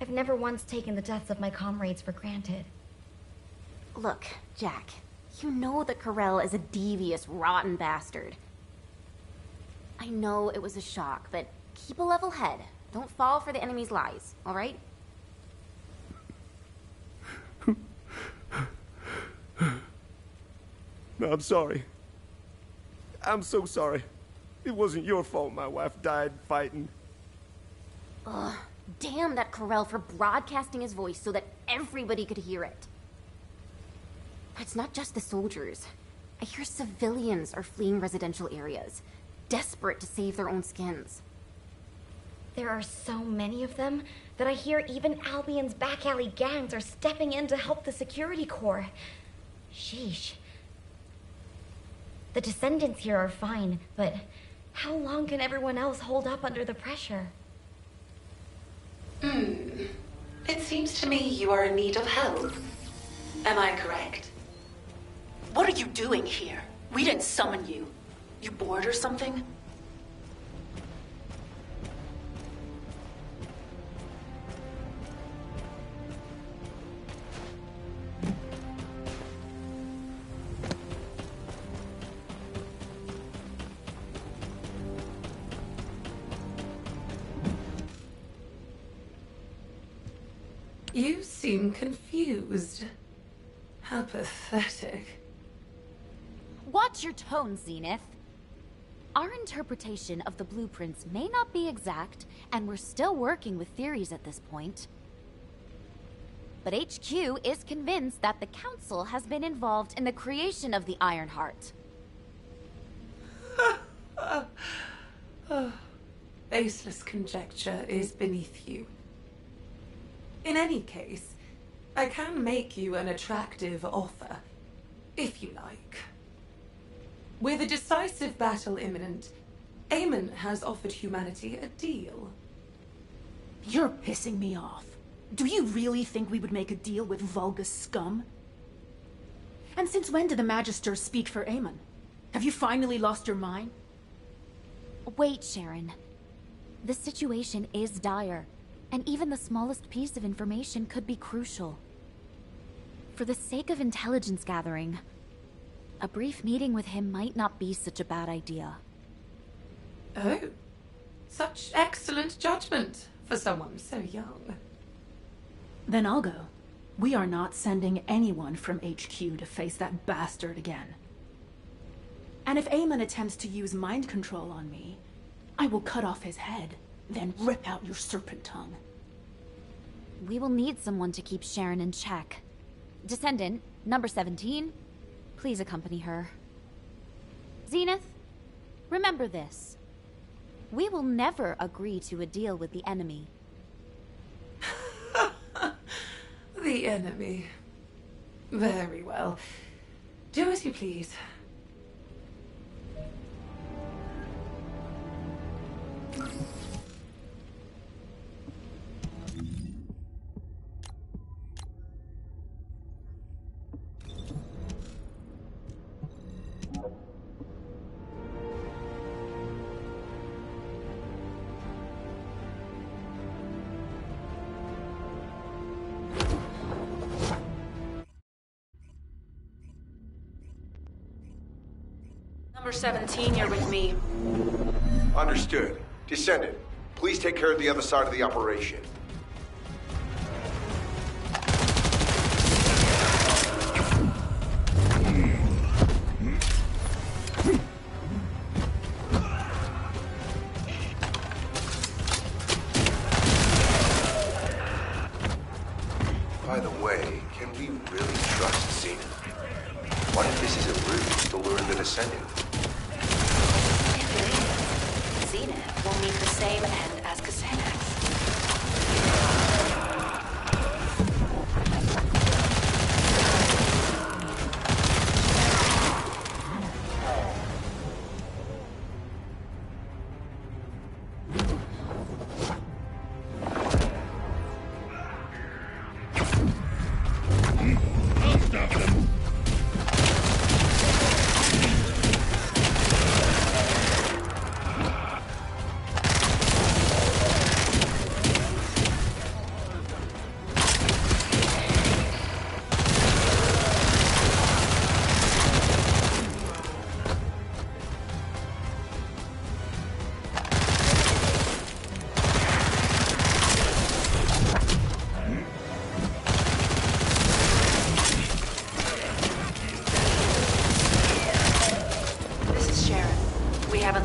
I've never once taken the deaths of my comrades for granted. Look, Jack, you know that Corell is a devious, rotten bastard. I know it was a shock, but keep a level head. Don't fall for the enemy's lies, all right? No, I'm sorry. I'm so sorry. It wasn't your fault my wife died fighting. Ugh, damn that Corell for broadcasting his voice so that everybody could hear it. But it's not just the soldiers. I hear civilians are fleeing residential areas, desperate to save their own skins. There are so many of them that I hear even Albion's back alley gangs are stepping in to help the Security Corps. Sheesh. The Descendants here are fine, but how long can everyone else hold up under the pressure? It seems to me you are in need of help. Am I correct? What are you doing here? We didn't summon you. You bored or something? You seem confused. How pathetic. Watch your tone, Zenith. Our interpretation of the blueprints may not be exact, and we're still working with theories at this point. But HQ is convinced that the Council has been involved in the creation of the Ironheart. Baseless conjecture is beneath you. In any case, I can make you an attractive offer, if you like. With a decisive battle imminent, Amon has offered humanity a deal. You're pissing me off. Do you really think we would make a deal with vulgus scum? And since when do the Magisters speak for Amon? Have you finally lost your mind? Wait, Sharon. The situation is dire, and even the smallest piece of information could be crucial. For the sake of intelligence gathering, a brief meeting with him might not be such a bad idea. Oh, such excellent judgment for someone so young. Then I'll go. We are not sending anyone from HQ to face that bastard again. And if Amon attempts to use mind control on me, I will cut off his head, then rip out your serpent tongue. We will need someone to keep Sharon in check. Descendant, number 17, please accompany her. Zenith, remember this. We will never agree to a deal with the enemy. The enemy. Very well. Do as you please. Number 17, you're with me. Understood. Descendant, please take care of the other side of the operation. By the way, can we really trust Zenith? What if this is a ruse to lure the Descendant? If it is, Zenith will meet the same end as Cassanax.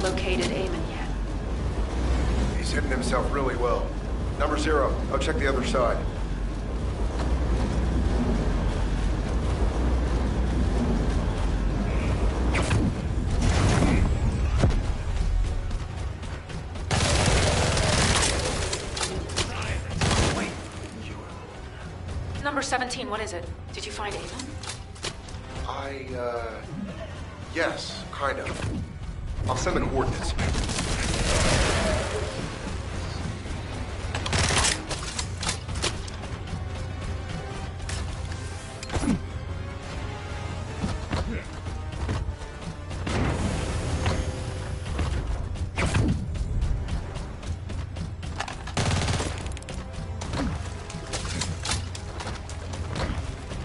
Located Amon yet. He's hidden himself really well. Number 0, I'll check the other side. Number 17, what is it? Did you find Amon? Yes, kind of. I'll send the coordinates.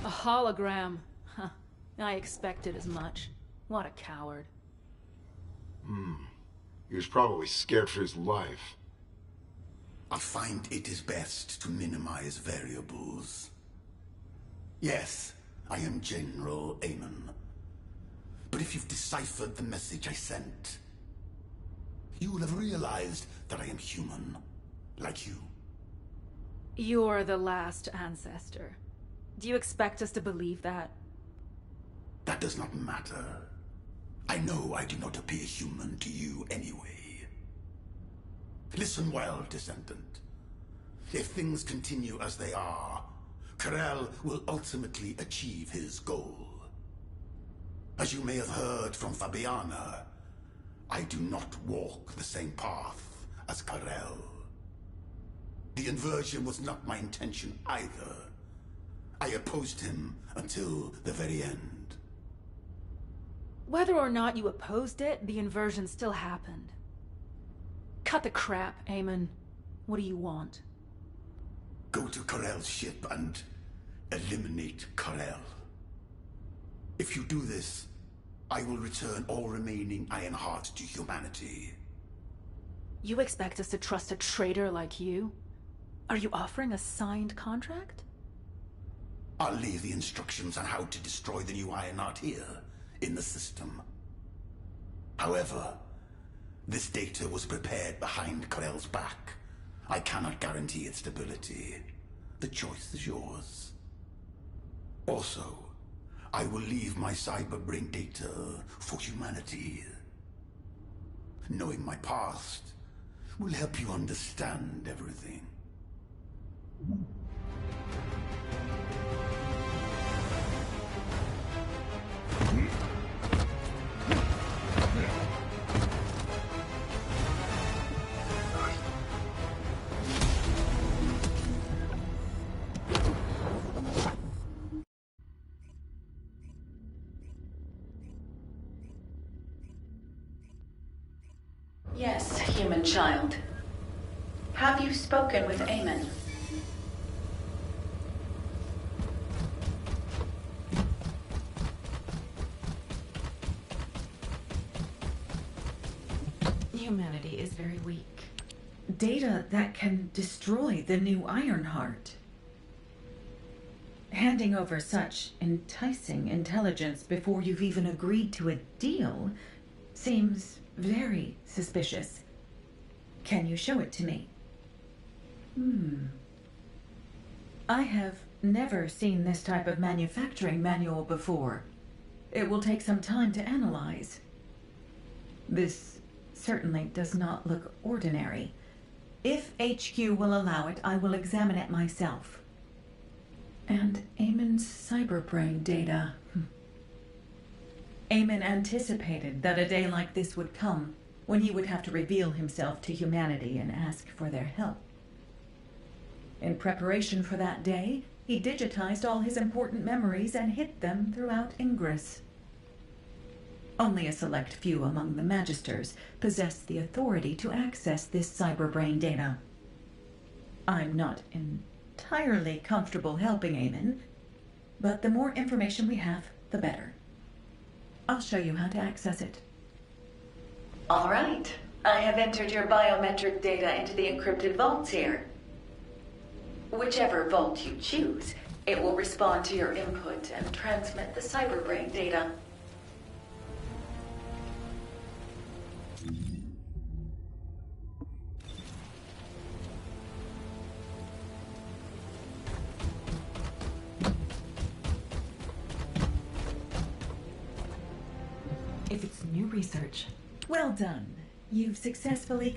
A hologram. Huh. I expected as much. What a coward. He was probably scared for his life. I find it is best to minimize variables. Yes, I am General Amon. But if you've deciphered the message I sent, you will have realized that I am human, like you. You're the last ancestor. Do you expect us to believe that? That does not matter. I know I do not appear human to you anyway. Listen well, Descendant. If things continue as they are, Karel will ultimately achieve his goal. As you may have heard from Fabiana, I do not walk the same path as Karel. The inversion was not my intention either. I opposed him until the very end. Whether or not you opposed it, the inversion still happened. Cut the crap, Eamon. What do you want? Go to Karel's ship and eliminate Karel. If you do this, I will return all remaining Ironheart to humanity. You expect us to trust a traitor like you? Are you offering a signed contract? I'll leave the instructions on how to destroy the new Ironheart here, in the system. However, this data was prepared behind Karel's back. I cannot guarantee its stability. The choice is yours. Also, I will leave my cyberbrain data for humanity. Knowing my past will help you understand everything. Yes, human child. Have you spoken with Eamon? Humanity is very weak. Data that can destroy the new Ironheart. Handing over such enticing intelligence before you've even agreed to a deal seems very suspicious. Can you show it to me? I have never seen this type of manufacturing manual before. It will take some time to analyze. This certainly does not look ordinary. If HQ will allow it, I will examine it myself. And Eamon's cyberbrain data. Eamon anticipated that a day like this would come, when he would have to reveal himself to humanity and ask for their help. In preparation for that day, he digitized all his important memories and hid them throughout Ingress. Only a select few among the Magisters possess the authority to access this cyberbrain data. I'm not entirely comfortable helping Eamon, but the more information we have, the better. I'll show you how to access it. All right. I have entered your biometric data into the encrypted vaults here. Whichever vault you choose, it will respond to your input and transmit the cyberbrain data. If it's new research, well done. You've successfully...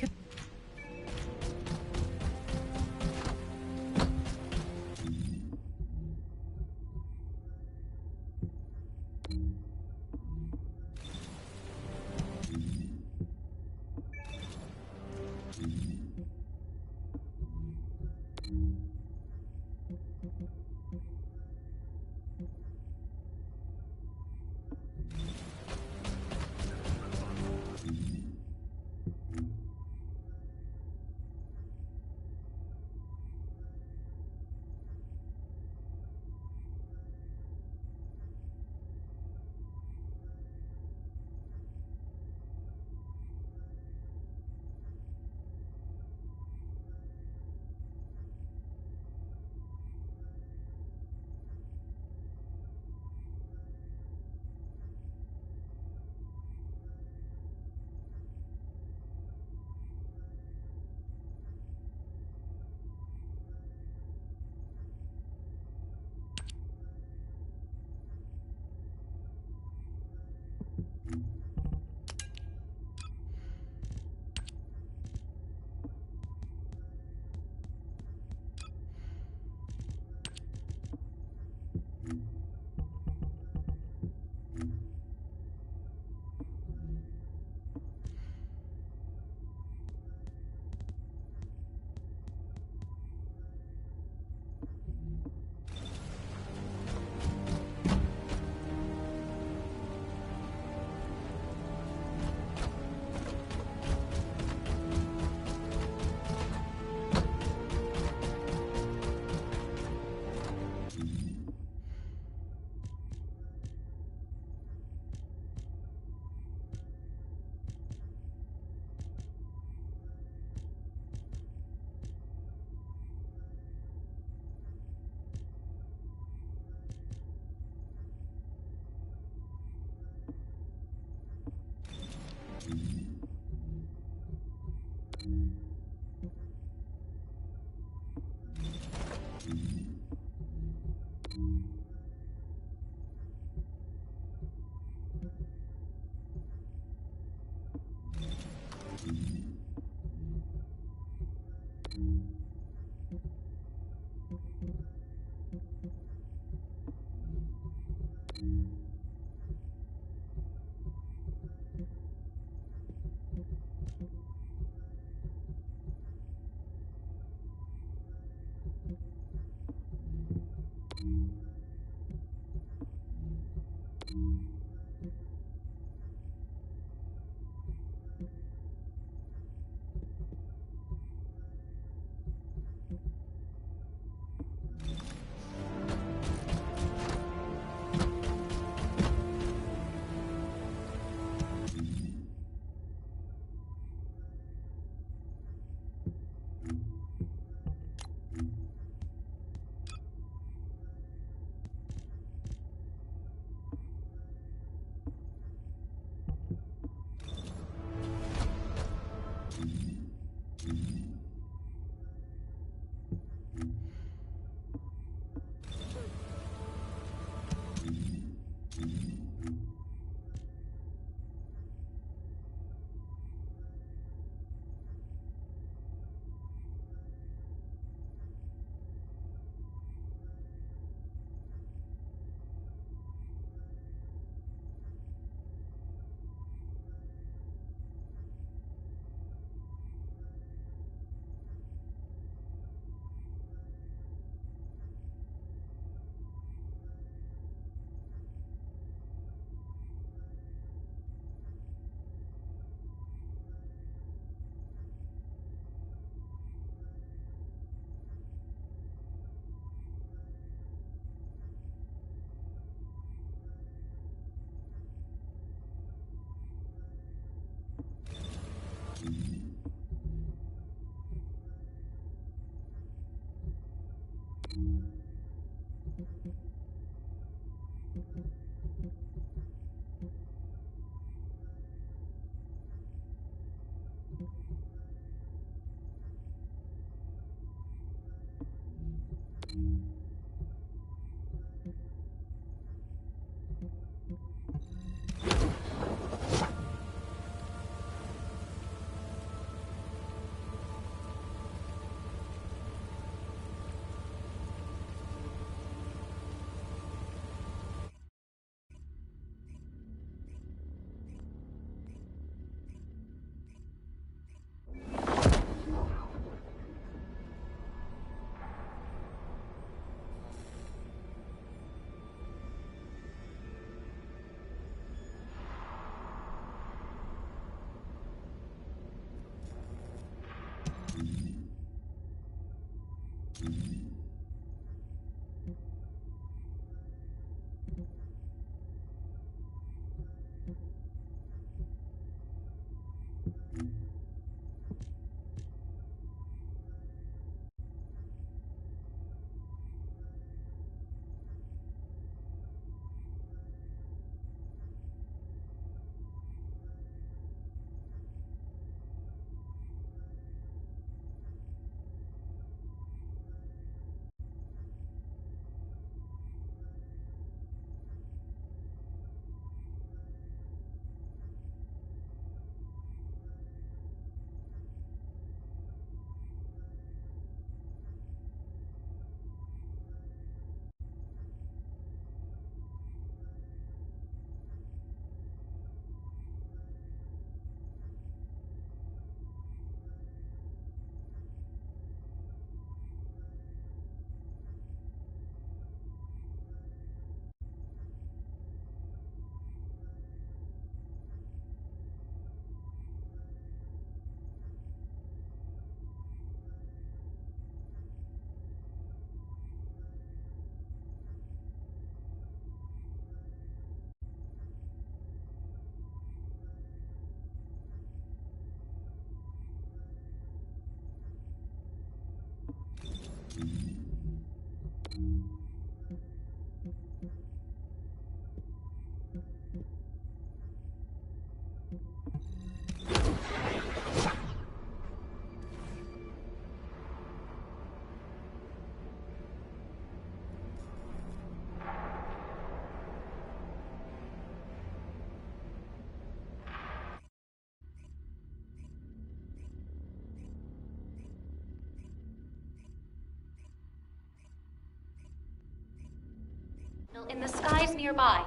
material in the skies nearby.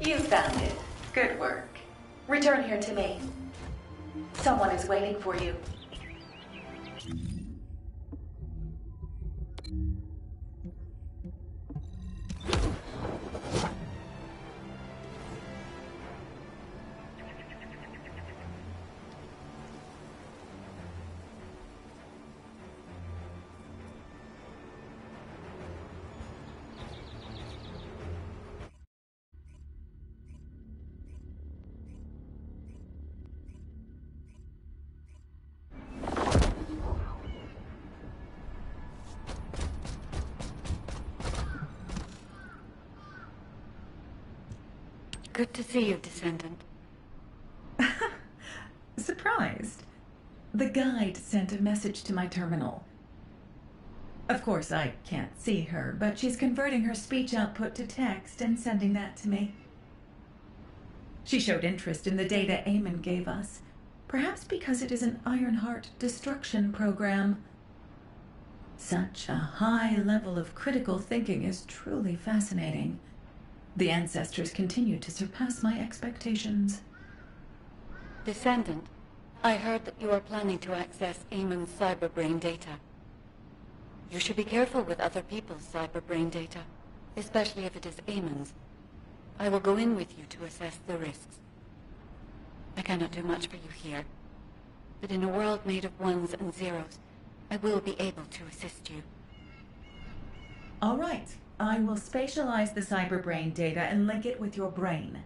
You found it. Good work. Return here to me. Someone is waiting for you. Good to see you, Descendant. Surprised. The guide sent a message to my terminal. Of course, I can't see her, but she's converting her speech output to text and sending that to me. She showed interest in the data Eamon gave us, perhaps because it is an Ironheart destruction program. Such a high level of critical thinking is truly fascinating. The ancestors continue to surpass my expectations. Descendant, I heard that you are planning to access Eamon's cyberbrain data. You should be careful with other people's cyberbrain data. especially if it is Amon's. I will go in with you to assess the risks. I cannot do much for you here, but in a world made of ones and zeros, I will be able to assist you. All right. I will spatialize the cyberbrain data and link it with your brain.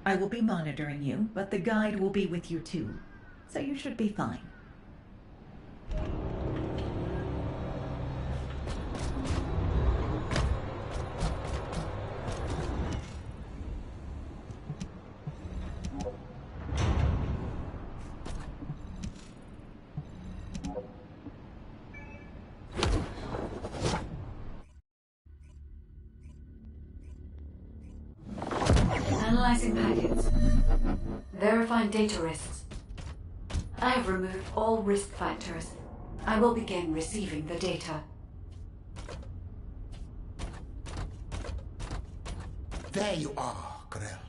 I will be monitoring you, but the guide will be with you too, so you should be fine. Analyzing packets. Verifying data risks. I have removed all risk factors. I will begin receiving the data. There you are, Grell.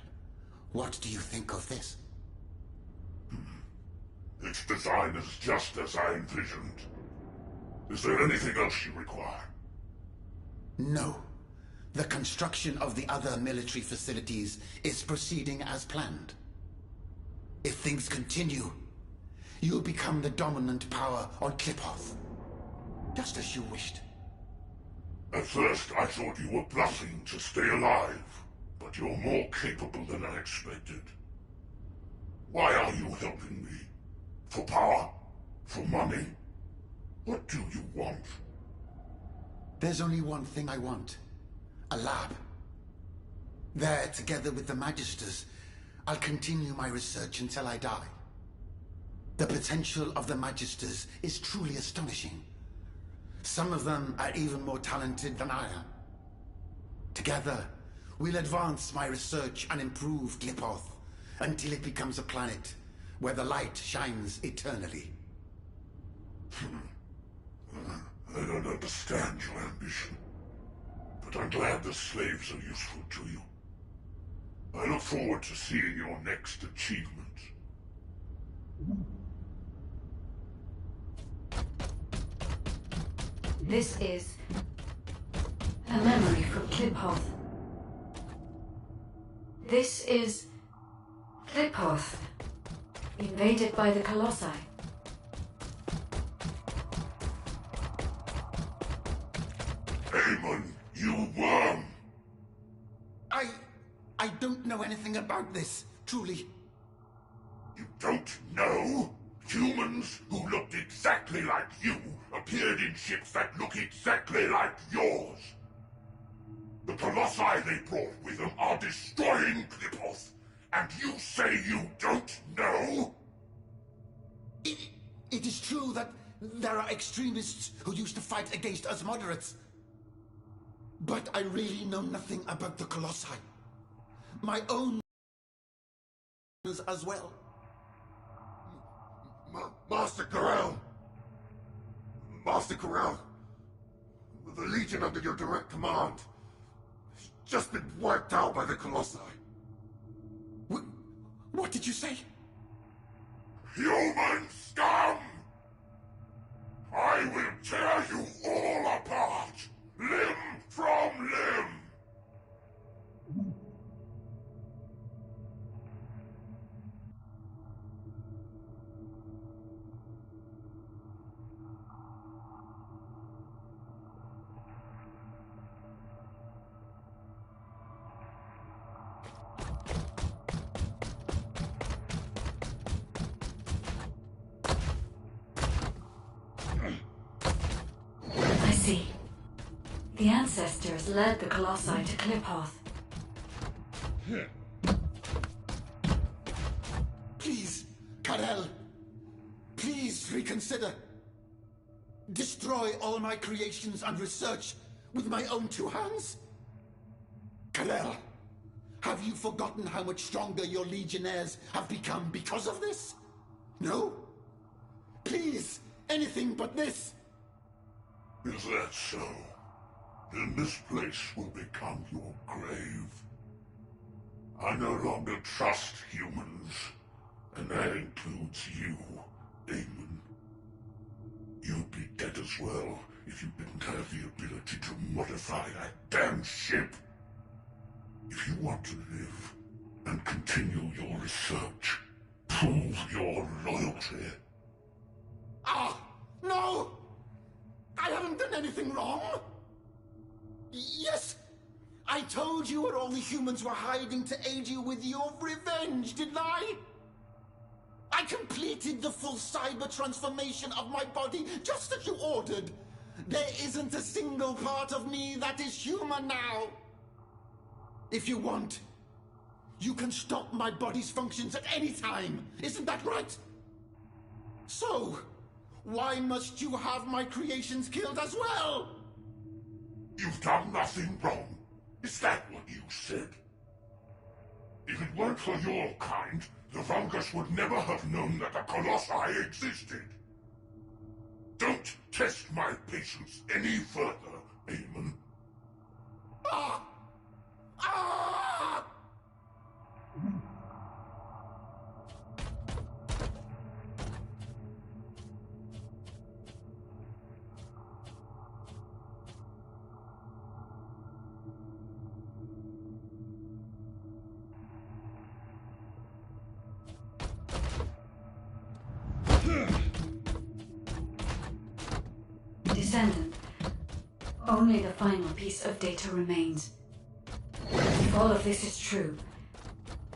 What do you think of this? Its design is just as I envisioned. Is there anything else you require? No. The construction of the other military facilities is proceeding as planned. If things continue, you'll become the dominant power on Kliphoth. Just as you wished. At first, I thought you were bluffing to stay alive, but you're more capable than I expected. Why are you helping me? For power? For money? What do you want? There's only one thing I want. A lab. There, together with the Magisters, I'll continue my research until I die. The potential of the Magisters is truly astonishing. Some of them are even more talented than I am. Together, we'll advance my research and improve Kliphoth until it becomes a planet where the light shines eternally. I don't understand your ambition, but I'm glad the slaves are useful to you. I look forward to seeing your next achievement. This is a memory from Kliphoth. This is Kliphoth, invaded by the Colossi. Amon, you worm! I don't know anything about this, truly. You don't know? Humans who looked exactly like you appeared in ships that look exactly like yours. The Colossi they brought with them are destroying Kliphoth, and you say you don't know? It is true that there are extremists who used to fight against us moderates. But I really know nothing about the Colossi. My own as well. Master Corral! Master Corral! The Legion under your direct command has just been wiped out by the Colossi. What did you say? Human scum! I will tear you all apart, limb from limb! I see. The ancestors led the Colossi to Kliphoth. Please, Karel. Please reconsider. Destroy all my creations and research with my own two hands? Karel, have you forgotten how much stronger your legionnaires have become because of this? No? Please, anything but this. Is that so? Then this place will become your grave. I no longer trust humans, and that includes you, Amon. You'd be dead as well if you didn't have the ability to modify that damn ship. If you want to live and continue your research, prove your loyalty. Ah! No! I haven't done anything wrong! Yes! I told you where all the humans were hiding to aid you with your revenge, didn't I? I completed the full cyber transformation of my body just as you ordered. There isn't a single part of me that is human now. If you want, you can stop my body's functions at any time. Isn't that right? So, why must you have my creations killed as well? You've done nothing wrong. Is that what you said? If it weren't for your kind, the Vulgus would never have known that the Colossi existed. Don't test my patience any further, Eamon. Ah! Ah! Descendant, only the final piece of data remains. If all of this is true,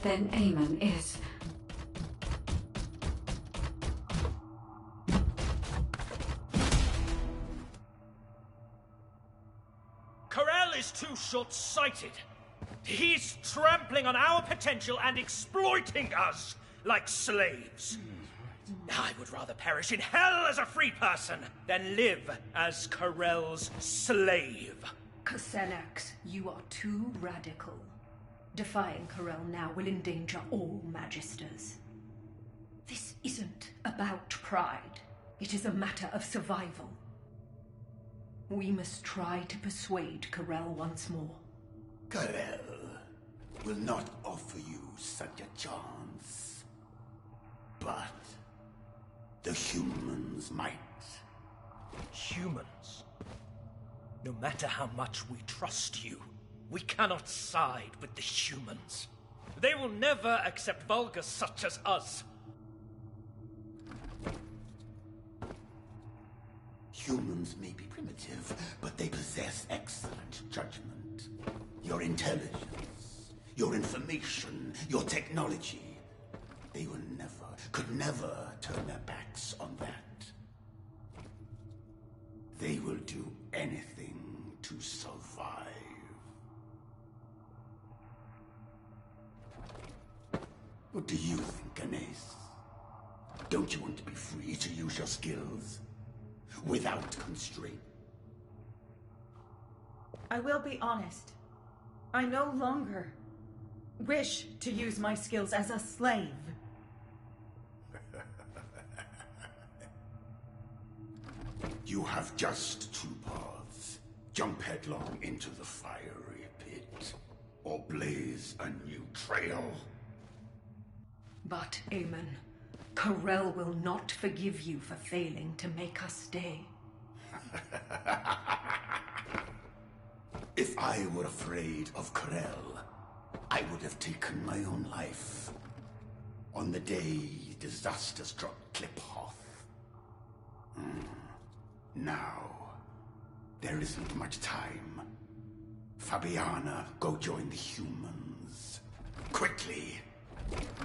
then Eamon is... Corel is too short-sighted. He's trampling on our potential and exploiting us like slaves. I would rather perish in hell as a free person than live as Corel's slave. Xenax, you are too radical. Defying Corel now will endanger all Magisters. This isn't about pride. It is a matter of survival. We must try to persuade Corel once more. Corel will not offer you such a chance. But the humans might. Humans? No matter how much we trust you, we cannot side with the humans. They will never accept Vulgus such as us. Humans may be primitive, but they possess excellent judgment. Your intelligence, your information, your technology. They will never, could never turn their backs on that. They will do anything to survive. What do you think, Anais? Don't you want to be free to use your skills? Without constraint? I will be honest. I no longer wish to use my skills as a slave. You have just two paths. Jump headlong into the fiery pit, or blaze a new trail. But, Eamon, Corel will not forgive you for failing to make us stay. If I were afraid of Corel, I would have taken my own life. On the day disaster struck Kliphoth. Now, there isn't much time. Fabiana, go join the humans. Quickly!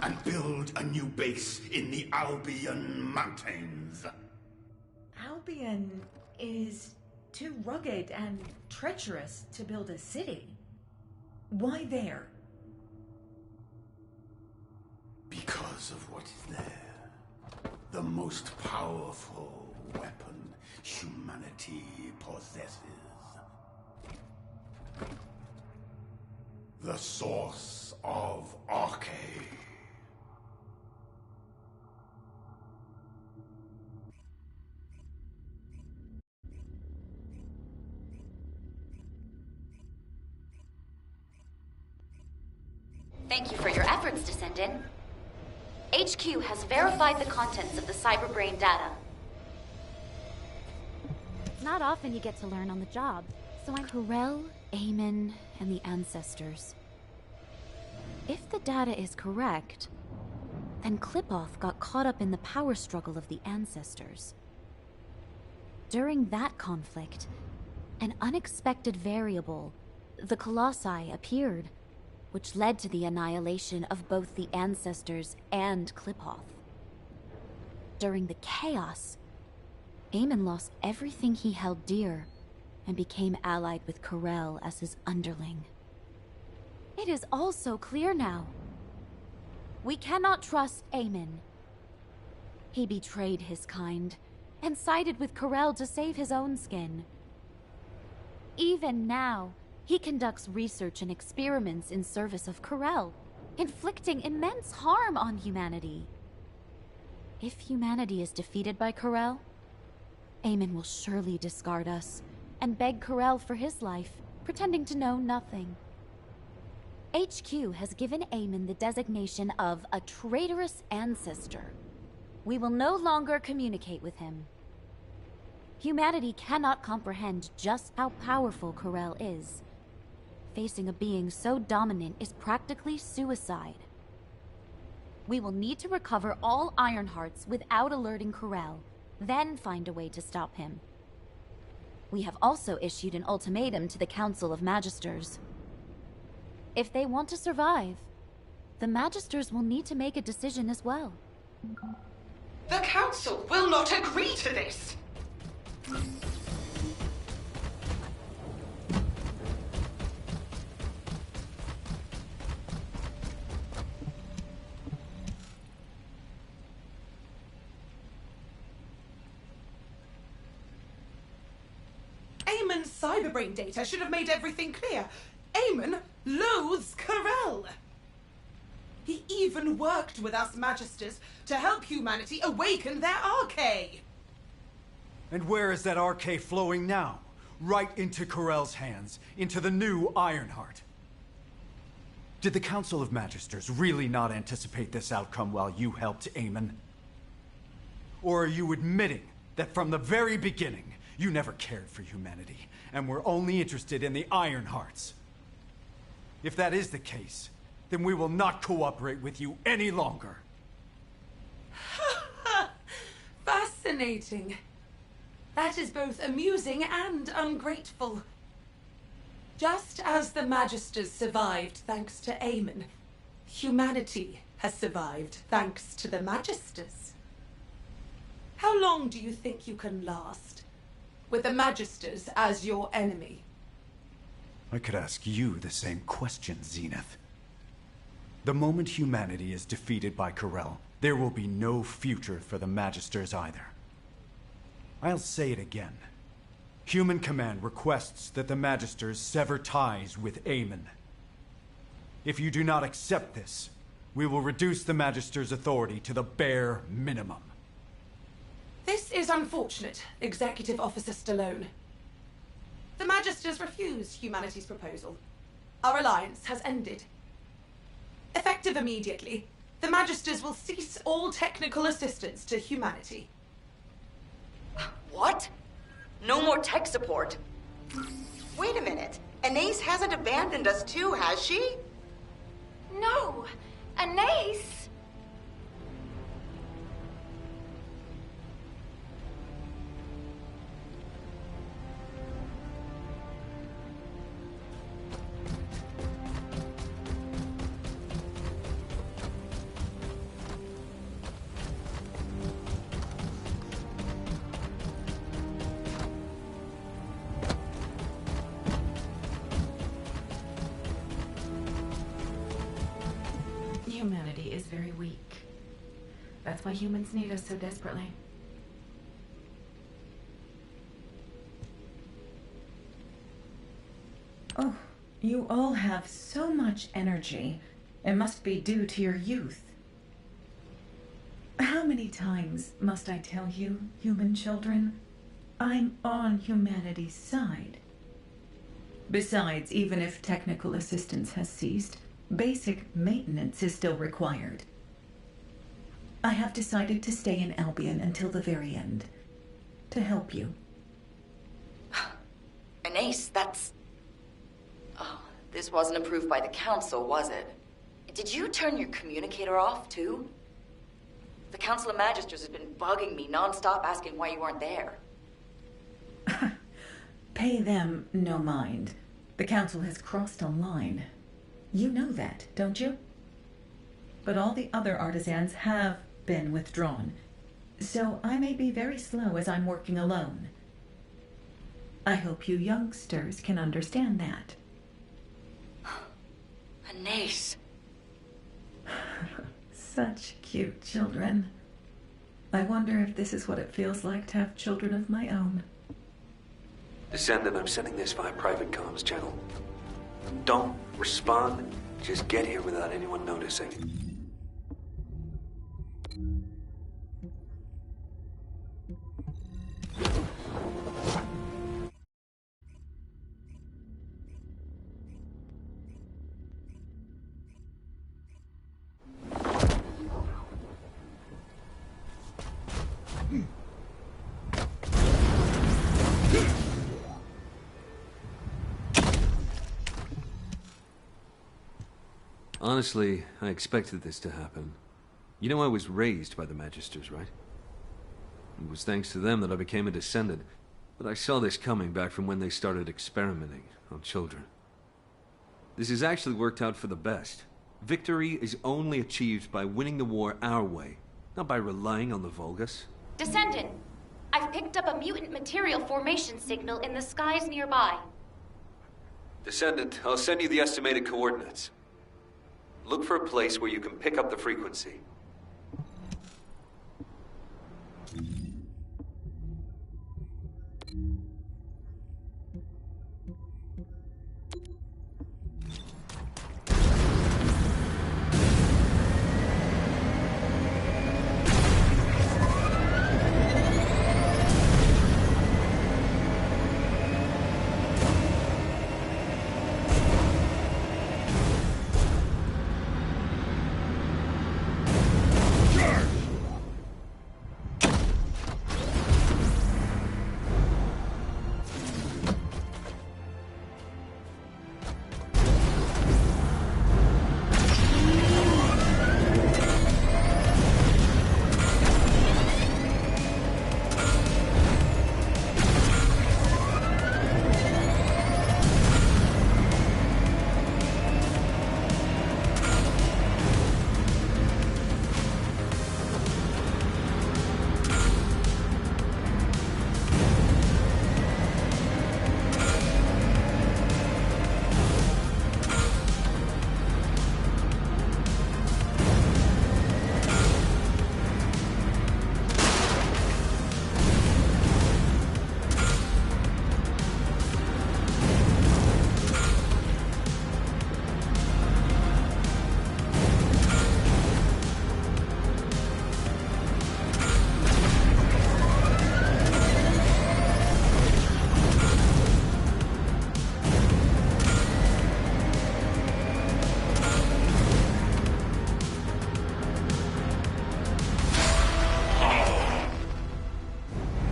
And build a new base in the Albion Mountains. Albion is too rugged and treacherous to build a city. Why there? Because of what is there. The most powerful weapon humanity possesses. The source of Arche. Thank you for your efforts, Descendant. HQ has verified the contents of the cyberbrain data. It's not often you get to learn on the job, So I'm Corel, Eamon, and the Ancestors. If the data is correct, then Klipoth got caught up in the power struggle of the Ancestors. During that conflict, an unexpected variable, the Colossi, appeared, which led to the annihilation of both the Ancestors and Klipoth. During the chaos, Eamon lost everything he held dear and became allied with Corel as his underling. It is all so clear now. We cannot trust Eamon. He betrayed his kind and sided with Corel to save his own skin. Even now, he conducts research and experiments in service of Corel, inflicting immense harm on humanity. If humanity is defeated by Corel, Eamon will surely discard us and beg Corel for his life, pretending to know nothing. HQ has given Eamon the designation of a traitorous ancestor. We will no longer communicate with him. Humanity cannot comprehend just how powerful Corel is. Facing a being so dominant is practically suicide. We will need to recover all Ironhearts without alerting Corel, then find a way to stop him. We have also issued an ultimatum to the Council of Magisters. If they want to survive, the Magisters will need to make a decision as well. The Council will not agree to this! Eamon's cyberbrain data should have made everything clear. Eamon loathes Corel. He even worked with us Magisters to help humanity awaken their arcade. And where is that arcade flowing now? Right into Corel's hands, into the new Ironheart. Did the Council of Magisters really not anticipate this outcome while you helped Eamon? Or are you admitting that from the very beginning, you never cared for humanity, and were only interested in the Ironhearts? If that is the case, then we will not cooperate with you any longer. Fascinating. That is both amusing and ungrateful. Just as the Magisters survived thanks to Eamon, humanity has survived thanks to the Magisters. How long do you think you can last, with the Magisters as your enemy? I could ask you the same question, Zenith. The moment humanity is defeated by Corel, there will be no future for the Magisters either. I'll say it again. Human Command requests that the Magisters sever ties with Eamon. If you do not accept this, we will reduce the Magisters' authority to the bare minimum. This is unfortunate, Executive Officer Stallone. The Magisters refuse humanity's proposal. Our alliance has ended. Effective immediately, the Magisters will cease all technical assistance to humanity. What? No more tech support? Wait a minute. Anais hasn't abandoned us too, has she? No! Anais! Humanity is very weak. That's why humans need us so desperately. Oh, you all have so much energy. It must be due to your youth. How many times must I tell you, human children? I'm on humanity's side. Besides, even if technical assistance has ceased, basic maintenance is still required. I have decided to stay in Albion until the very end, to help you. Anais, that's This wasn't approved by the Council, was it? Did you turn your communicator off, too? The Council of Magisters has been bugging me non-stop asking why you weren't there. Pay them no mind. The Council has crossed a line. You know that, don't you? But all the other artisans have been withdrawn, so I may be very slow as I'm working alone. I hope you youngsters can understand that. Anais. Such cute children. I wonder if this is what it feels like to have children of my own. Descendant, I'm sending this via private comms channel. Don't respond. Just get here without anyone noticing. Honestly, I expected this to happen. You know I was raised by the Magisters, right? It was thanks to them that I became a Descendant, but I saw this coming back from when they started experimenting on children. This has actually worked out for the best. Victory is only achieved by winning the war our way, not by relying on the Vulgus. Descendant, I've picked up a mutant material formation signal in the skies nearby. Descendant, I'll send you the estimated coordinates. Look for a place where you can pick up the frequency.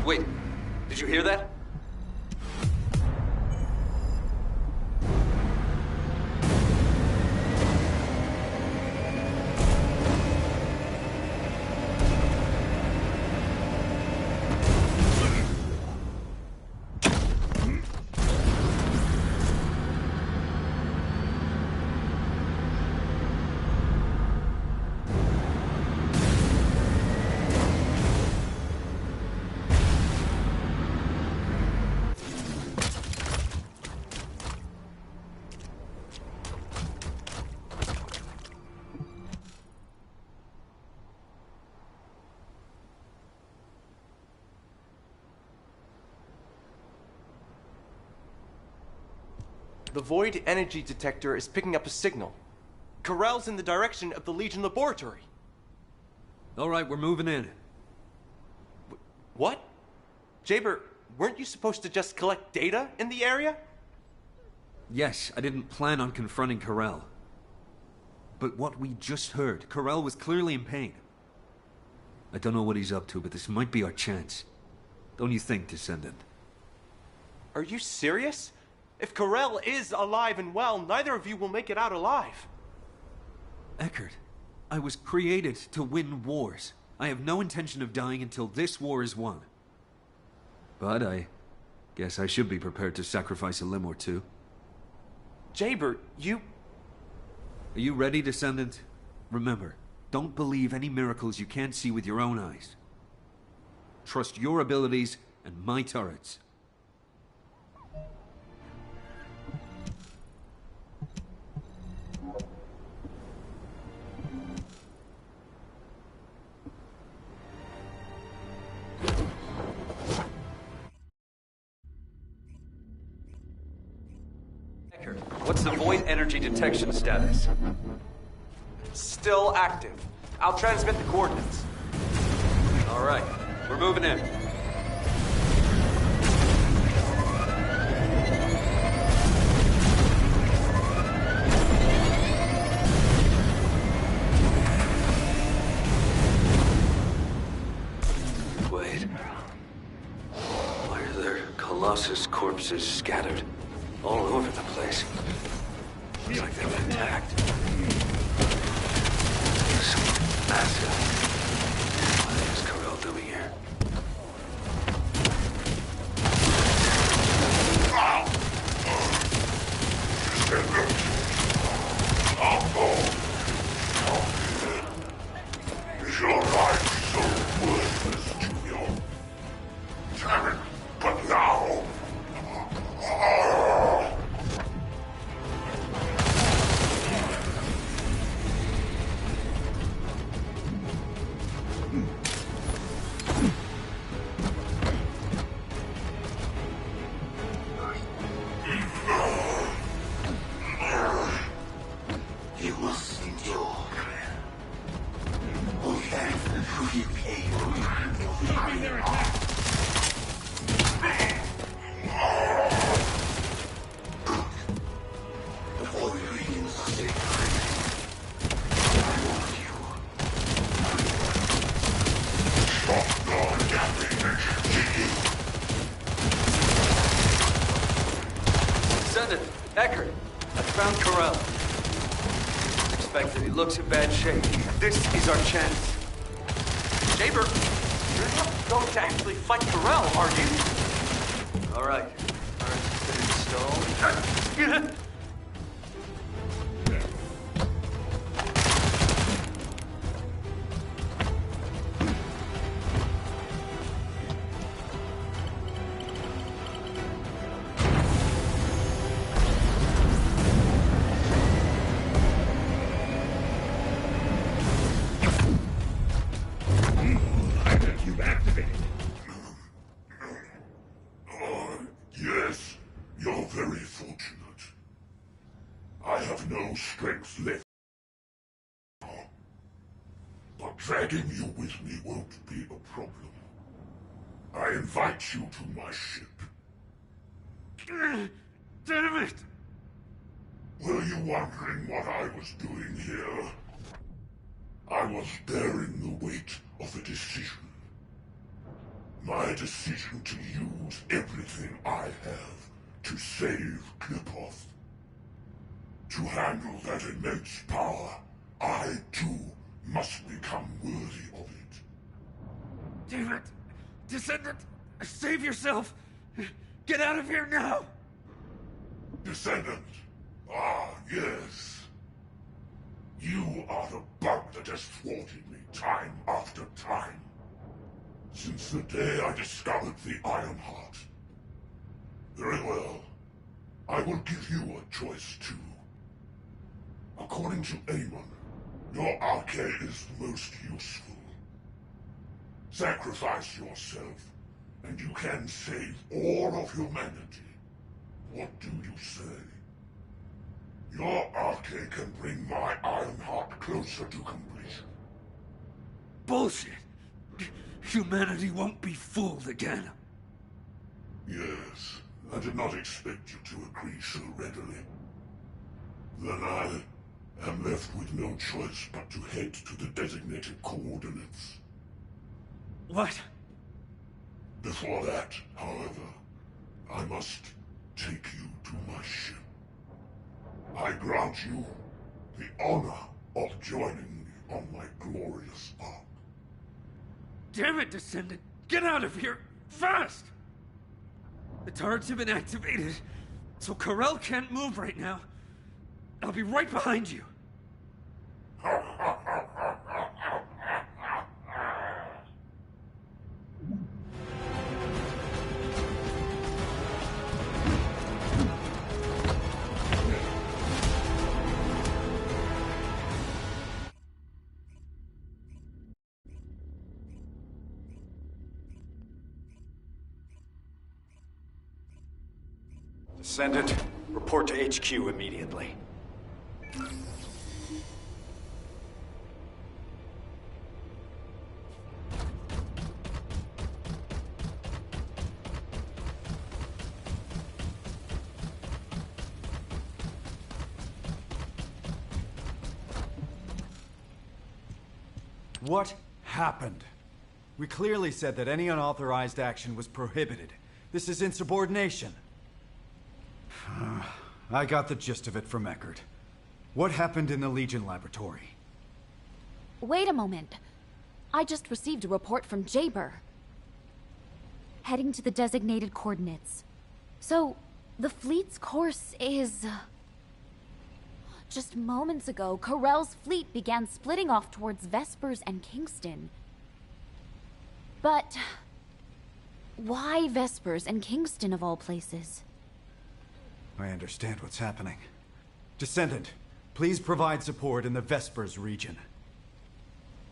Wait, did you hear that? The void energy detector is picking up a signal. Corral's in the direction of the Legion laboratory. All right, we're moving in. What? Jaber, weren't you supposed to just collect data in the area? Yes, I didn't plan on confronting Corral. But what we just heard, Corral was clearly in pain. I don't know what he's up to, but this might be our chance. Don't you think, Descendant? Are you serious? If Corell is alive and well, neither of you will make it out alive. Eckert, I was created to win wars. I have no intention of dying until this war is won. But I guess I should be prepared to sacrifice a limb or two. Jaber, you... Are you ready, Descendant? Remember, don't believe any miracles you can't see with your own eyes. Trust your abilities and my turrets. What's the void energy detection status? Still active. I'll transmit the coordinates. All right, we're moving in. Wait. Why are there Colossus corpses scattered all over the place? Looks like they've been attacked. Something massive. What is Corell doing here? Is your life so worthless to you? Damn it, but now... You must endure. Only that who you came the void begins to stay I want you. Stop non-gapping. Descendant, Eckert, I found Corell. Expected he looks in bad shape. This is our chance. Jaber, you're not going to actually fight Corell, are you? All right. Installed. Yes, you're very fortunate. I have no strength left. But dragging you with me won't be a problem. I invite you to my ship. Damn it! Were you wondering what I was doing here? I was bearing the weight of a decision. My decision to use everything I have to save Klipoth. To handle that immense power, I too must become worthy of it. Damn it! Descendant, save yourself! Get out of here now! Descendant. Ah, yes. You are the bug that has thwarted me time after time. Since the day I discovered the Iron Heart. Very well. I will give you a choice too. According to Amon, your arcade is the most useful. Sacrifice yourself, and you can save all of humanity. What do you say? Your arcade can bring my Iron Heart closer to completion. Bullshit! Humanity won't be fooled again. Yes, I did not expect you to agree so readily. Then I am left with no choice but to head to the designated coordinates. What? Before that, however, I must take you to my ship. I grant you the honor of joining me on my glorious ark. Damn it, Descendant! Get out of here! Fast! The turrets have been activated, so Corel can't move right now. I'll be right behind you. Descendant, report to HQ immediately. What happened? We clearly said that any unauthorized action was prohibited. This is insubordination. I got the gist of it from Eckert. What happened in the Legion laboratory? Wait a moment. I just received a report from Jaber. Heading to the designated coordinates. So, the fleet's course is... Just moments ago, Corel's fleet began splitting off towards Vespers and Kingston. But... why Vespers and Kingston of all places? I understand what's happening. Descendant, please provide support in the Vespers region.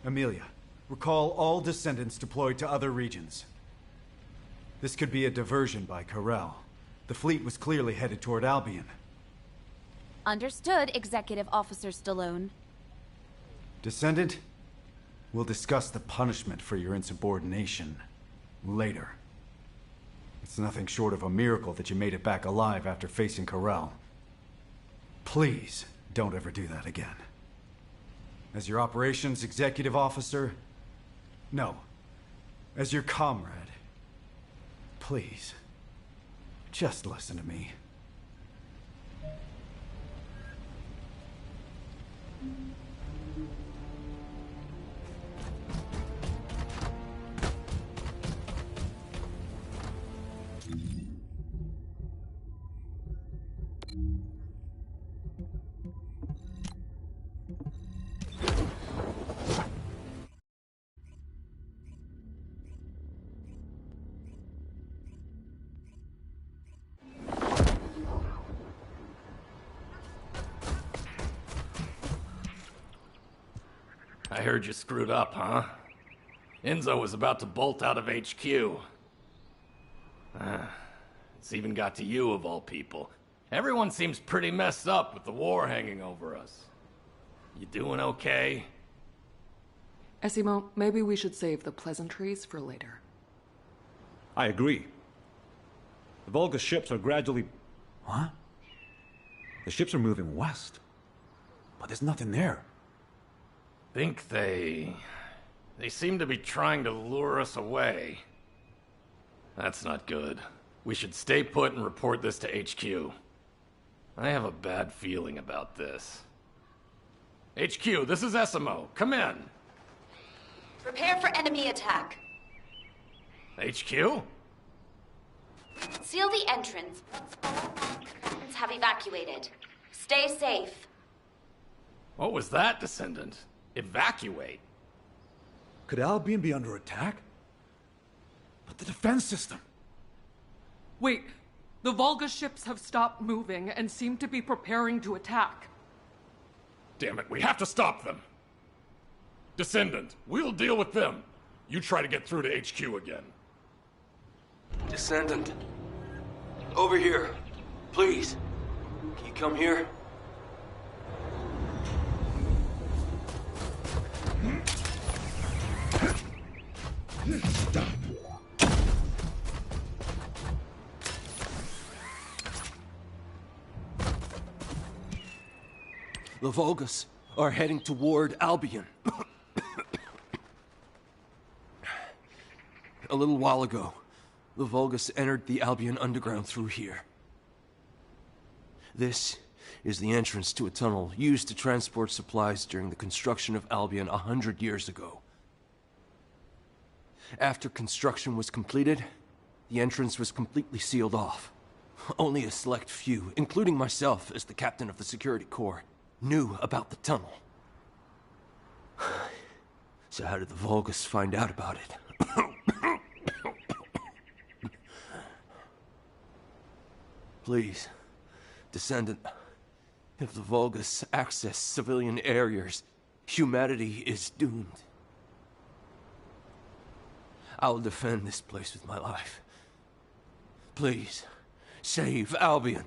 Amelia, recall all Descendants deployed to other regions. This could be a diversion by Corel. The fleet was clearly headed toward Albion. Understood, Executive Officer Stallone. Descendant, we'll discuss the punishment for your insubordination later. It's nothing short of a miracle that you made it back alive after facing Corel. Please, don't ever do that again. As your operations executive officer, no. As your comrade, please, just listen to me. I heard you screwed up, huh? Enzo was about to bolt out of HQ. It's even got to you, of all people. Everyone seems pretty messed up with the war hanging over us. You doing okay? Esimo, maybe we should save the pleasantries for later. I agree. The Volga ships are gradually... What? The ships are moving west. But there's nothing there. Think they seem to be trying to lure us away. That's not good. We should stay put and report this to HQ. I have a bad feeling about this. HQ, this is Esimo. Come in. Prepare for enemy attack. HQ? Seal the entrance once all non-combatants have evacuated. Stay safe. What was that, Descendant? Evacuate? Could Albion be under attack? But the defense system... Wait, the Volga ships have stopped moving and seem to be preparing to attack. Damn it, we have to stop them. Descendant, we'll deal with them. You try to get through to HQ again. Descendant. Over here. Please. Can you come here? The Volgas are heading toward Albion. A little while ago, the Volgas entered the Albion underground through here. This is the entrance to a tunnel used to transport supplies during the construction of Albion 100 years ago. After construction was completed, the entrance was completely sealed off. Only a select few, including myself as the captain of the security corps, knew about the tunnel. So how did the Vulgus find out about it? Please, Descendant, if the Vulgus access civilian areas, humanity is doomed. I will defend this place with my life. Please, save Albion.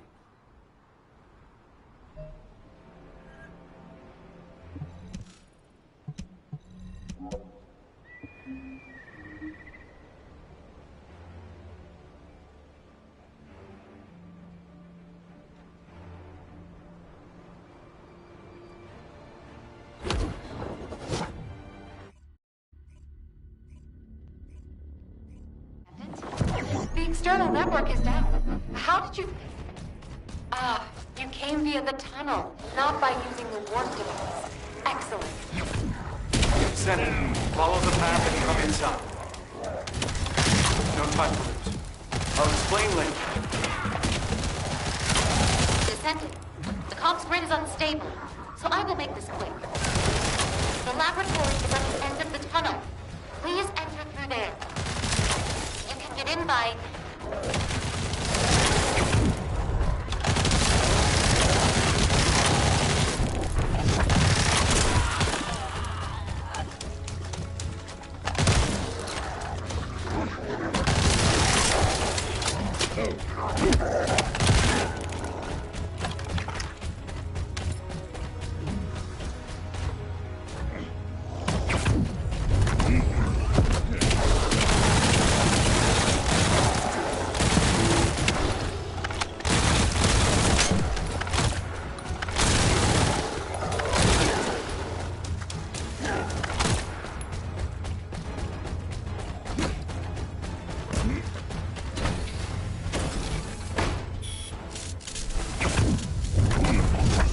The external network is down. How did you... Ah, you came via the tunnel, not by using the warp device. Excellent. Descendant, follow the path and come inside. No time to lose. I'll explain later. Descendant, the comms grid is unstable, so I will make this quick. The laboratory is at the end of the tunnel. Please enter through there. You can get in by...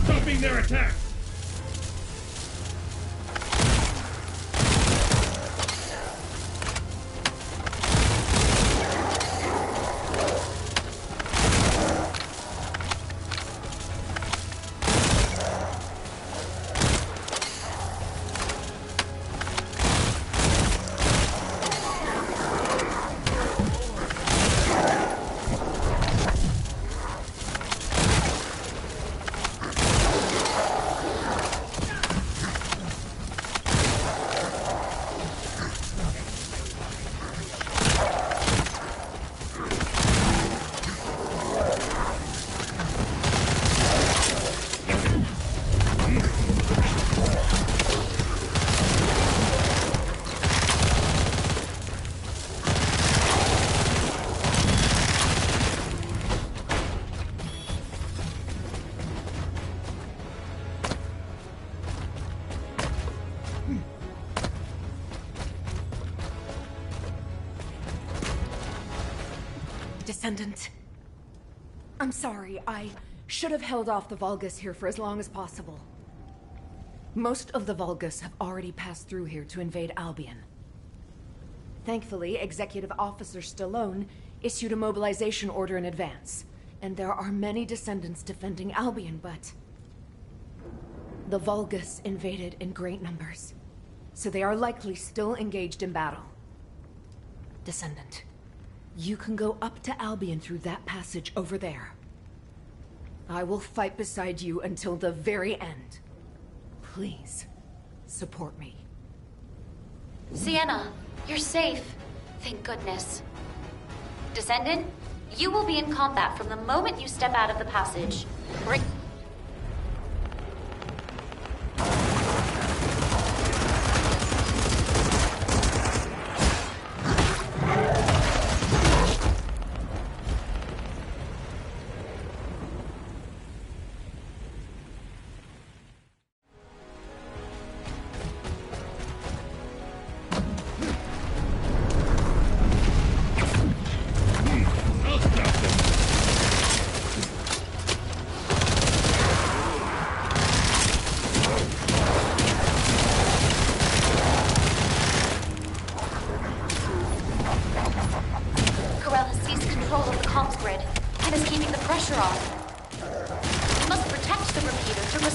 Stopping their attack! Descendant. I'm sorry, I should have held off the Vulgus here for as long as possible. Most of the Vulgus have already passed through here to invade Albion. Thankfully, Executive Officer Stallone issued a mobilization order in advance, and there are many Descendants defending Albion, but... the Vulgus invaded in great numbers, so they are likely still engaged in battle. Descendant, you can go up to Albion through that passage over there. I will fight beside you until the very end. Please, support me. Sienna, you're safe. Thank goodness. Descendant, you will be in combat from the moment you step out of the passage.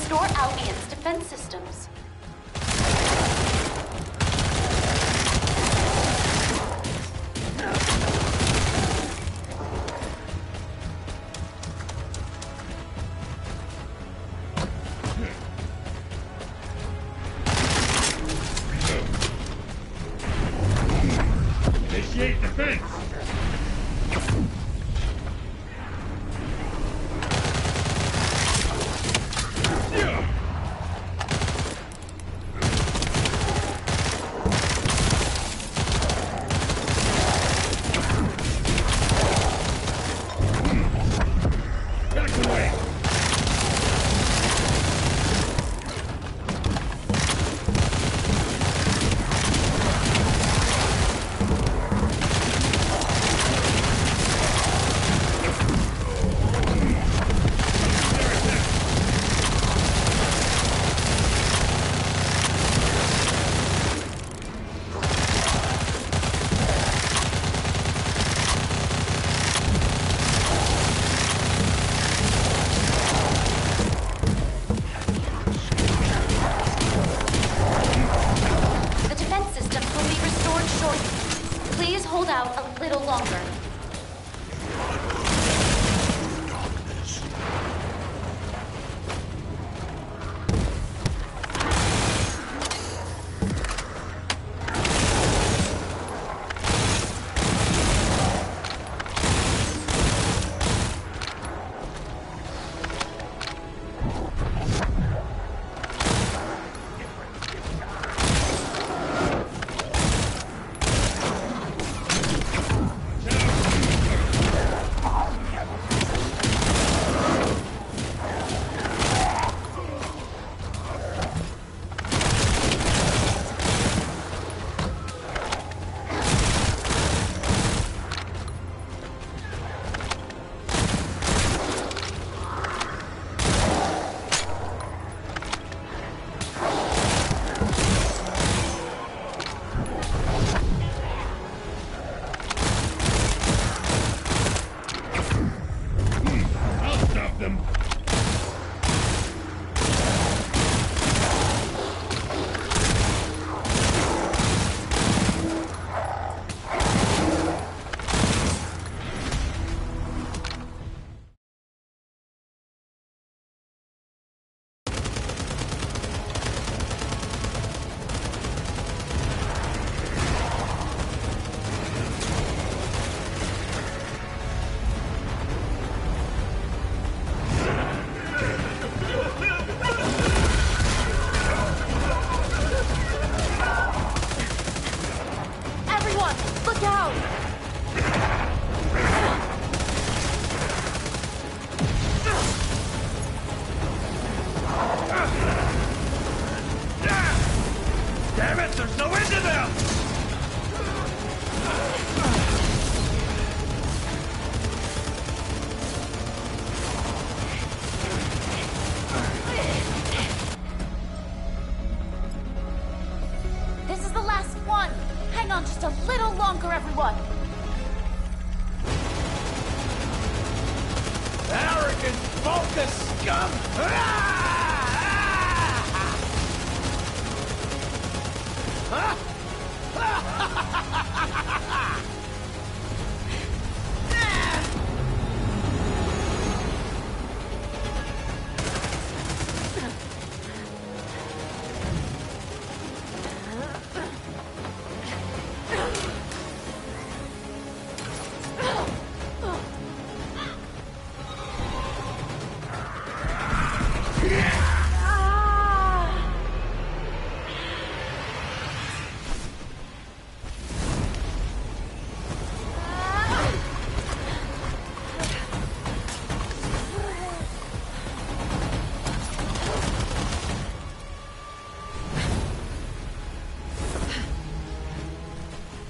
restore Albion's defense systems. Initiate defense!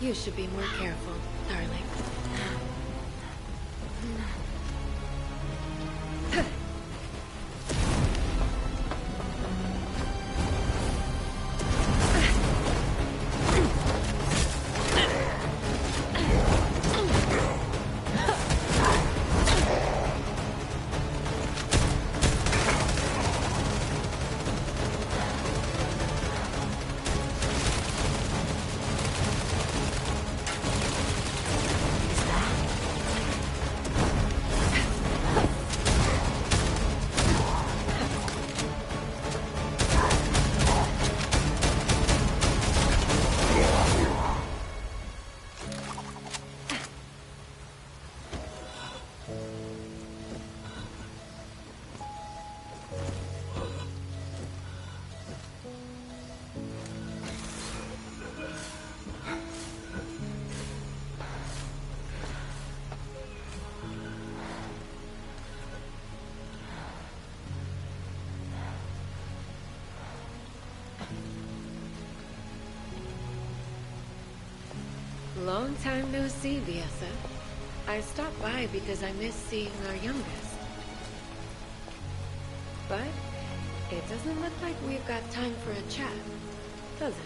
You should be more careful, darling. Long time no see, Viessa. I stopped by because I miss seeing our youngest. But it doesn't look like we've got time for a chat, does it?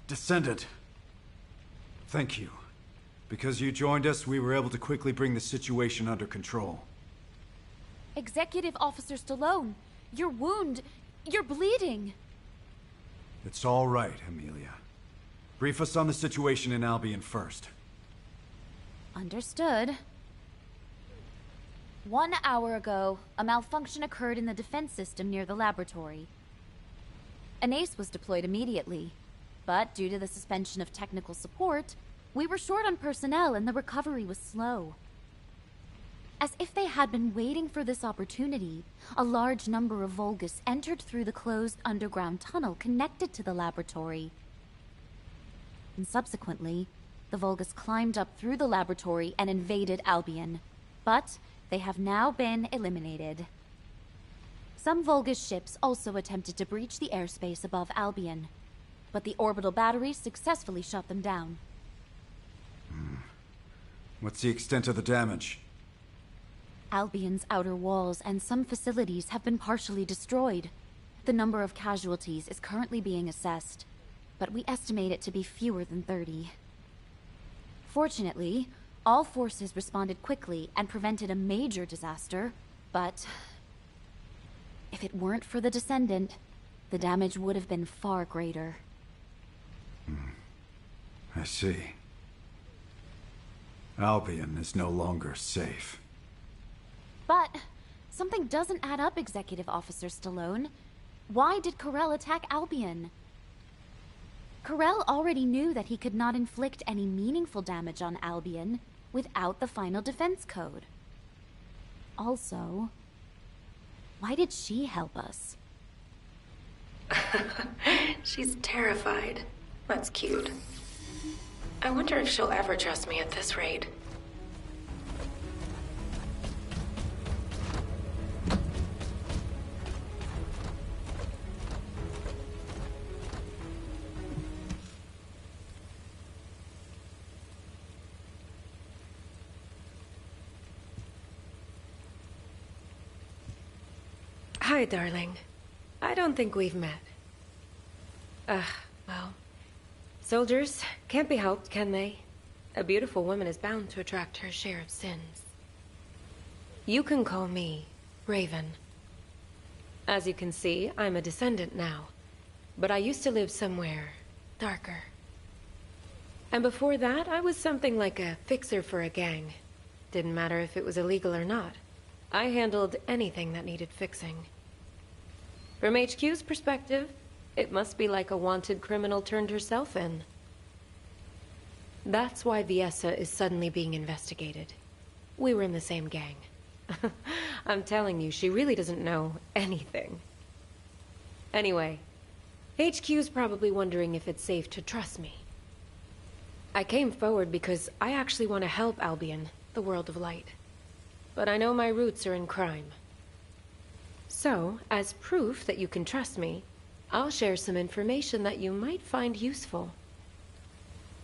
Descendant, thank you. Because you joined us, we were able to quickly bring the situation under control. Executive Officer Stallone, your wound, you're bleeding. It's all right, Amelia. Brief us on the situation in Albion first. Understood. 1 hour ago, a malfunction occurred in the defense system near the laboratory. An ace was deployed immediately, but due to the suspension of technical support, we were short on personnel and the recovery was slow. As if they had been waiting for this opportunity, a large number of Vulgus entered through the closed underground tunnel connected to the laboratory. And subsequently, the Vulgus climbed up through the laboratory and invaded Albion. But they have now been eliminated. Some Vulgus ships also attempted to breach the airspace above Albion, but the orbital batteries successfully shut them down. What's the extent of the damage? Albion's outer walls and some facilities have been partially destroyed. The number of casualties is currently being assessed, but we estimate it to be fewer than 30. Fortunately, all forces responded quickly and prevented a major disaster, but if it weren't for the Descendant, the damage would have been far greater. I see. Albion is no longer safe. But something doesn't add up, Executive Officer Stallone. Why did Karel attack Albion? Karel already knew that he could not inflict any meaningful damage on Albion without the final defense code. Also, why did she help us? She's terrified. That's cute. I wonder if she'll ever trust me at this rate. Hi, darling. I don't think we've met. Well... Soldiers can't be helped, can they? A beautiful woman is bound to attract her share of sins. You can call me Raven. As you can see, I'm a descendant now. But I used to live somewhere darker. And before that, I was something like a fixer for a gang. Didn't matter if it was illegal or not. I handled anything that needed fixing. From HQ's perspective, it must be like a wanted criminal turned herself in. That's why Viessa is suddenly being investigated. We were in the same gang. I'm telling you, she really doesn't know anything. Anyway, HQ's probably wondering if it's safe to trust me. I came forward because I actually want to help Albion, the world of light. But I know my roots are in crime. So, as proof that you can trust me, I'll share some information that you might find useful.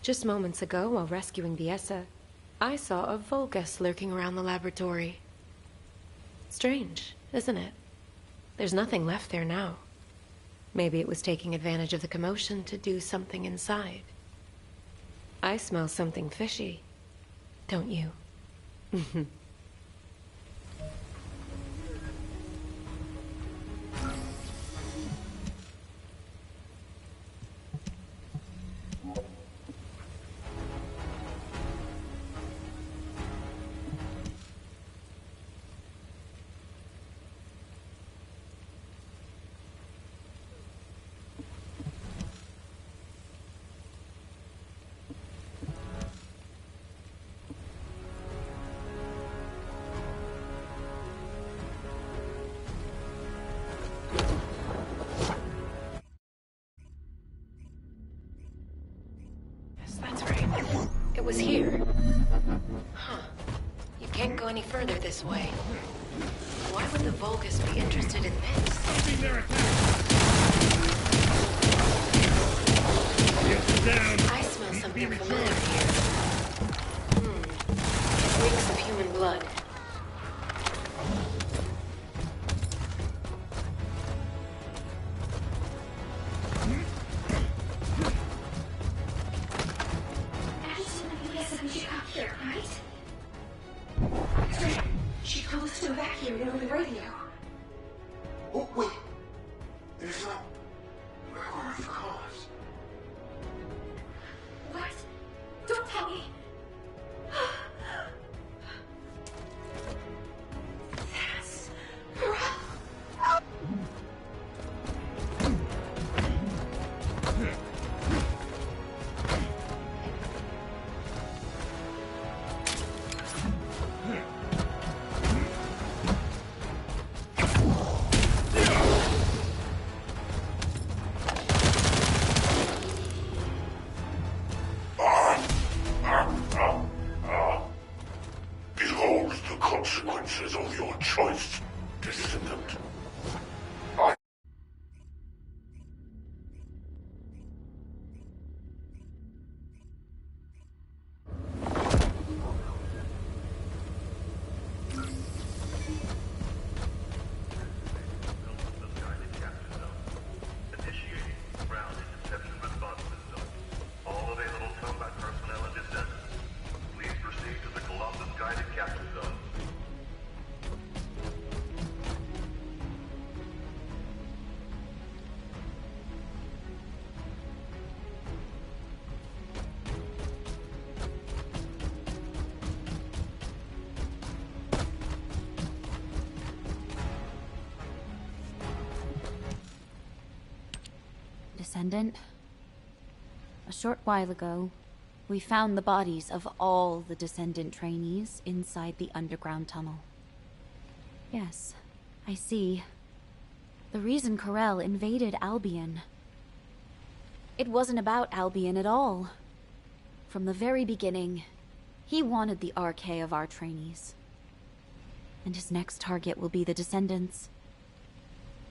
Just moments ago, while rescuing Viessa, I saw a Vulgus lurking around the laboratory. Strange, isn't it? There's nothing left there now. Maybe it was taking advantage of the commotion to do something inside. I smell something fishy, don't you? any further this way. Why would the Vulgus be interested in this? I smell something familiar here. Reeks of human blood. She told us to evacuate over the radio. Oh, wait. There's no record of the cause. What? Don't tell me. That's Behold the consequences of your choice, Descendant. Descendant, a short while ago, we found the bodies of all the Descendant trainees inside the underground tunnel. Yes, I see. The reason Corel invaded Albion. It wasn't about Albion at all. From the very beginning, he wanted the RK of our trainees. And his next target will be the Descendants.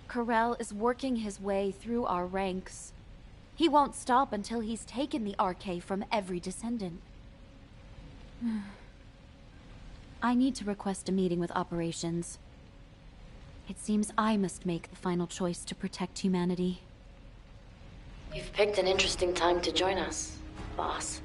Corel is working his way through our ranks. He won't stop until he's taken the RK from every Descendant. I need to request a meeting with operations. It seems I must make the final choice to protect humanity. You've picked an interesting time to join us, boss.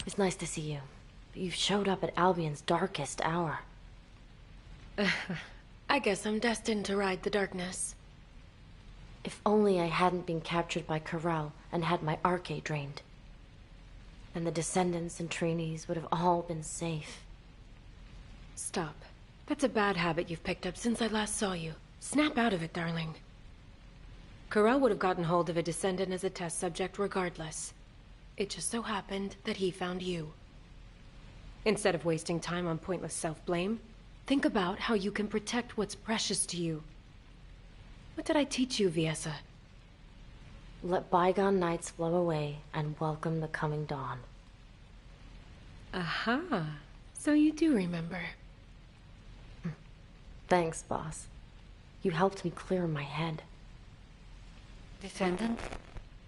It's nice to see you, but you've showed up at Albion's darkest hour. I guess I'm destined to ride the darkness. If only I hadn't been captured by Corel and had my RK drained. Then the Descendants and trainees would have all been safe. Stop. That's a bad habit you've picked up since I last saw you. Snap out of it, darling. Corel would have gotten hold of a Descendant as a test subject regardless. It just so happened that he found you. Instead of wasting time on pointless self-blame, think about how you can protect what's precious to you. What did I teach you, Viessa? Let bygone nights flow away and welcome the coming dawn. Aha. So you do remember. Thanks, boss. You helped me clear my head. Descendant,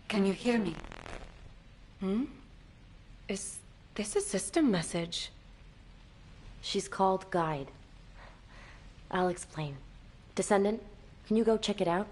can you hear me? Is this a system message? She's called Guide. I'll explain. Descendant, can you go check it out?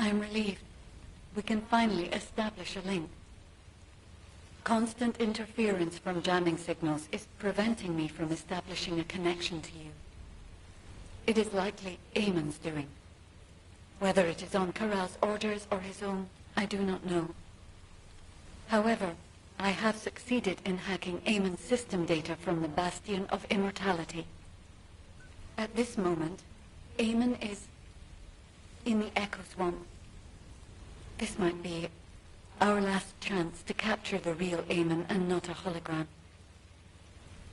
I'm relieved. We can finally establish a link. Constant interference from jamming signals is preventing me from establishing a connection to you. It is likely Eamon's doing. Whether it is on Corral's orders or his own, I do not know. However, I have succeeded in hacking Eamon's system data from the Bastion of Immortality. At this moment, Eamon is in the Echo Swamp. This might be our last chance to capture the real Eamon and not a hologram.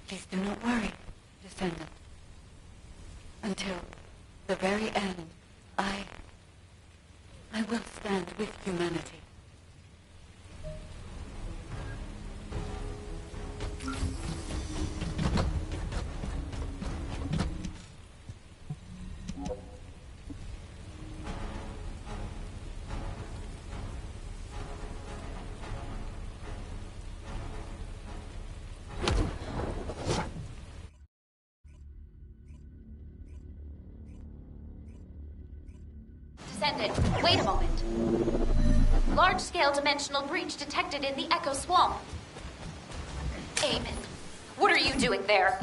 Please do not worry, Descendant. Until the very end, I will stand with humanity. Descendant, wait a moment. Large-scale dimensional breach detected in the Echo Swamp. Eamon, what are you doing there?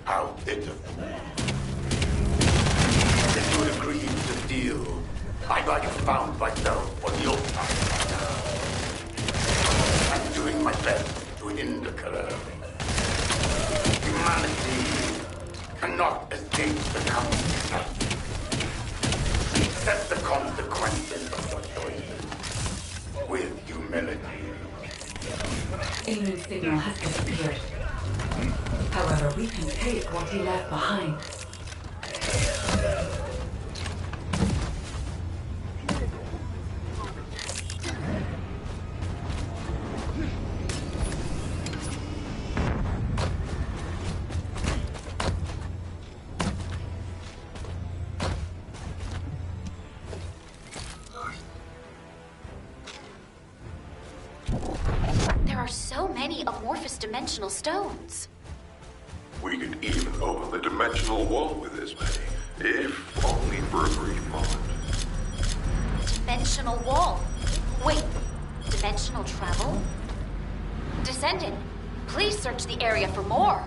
How pitiful. If you had agreed to deal, I might have found myself on your side. I'm doing my best to end the Corral. Humanity cannot escape the consequences. Accept the consequences of your choices with humility. Eamon's signal has disappeared. However, we can take what he left behind. There are so many amorphous dimensional stones. We could even open the dimensional wall with this many, if only for a brief moment. Dimensional wall. Wait, dimensional travel? Descendant, please search the area for more.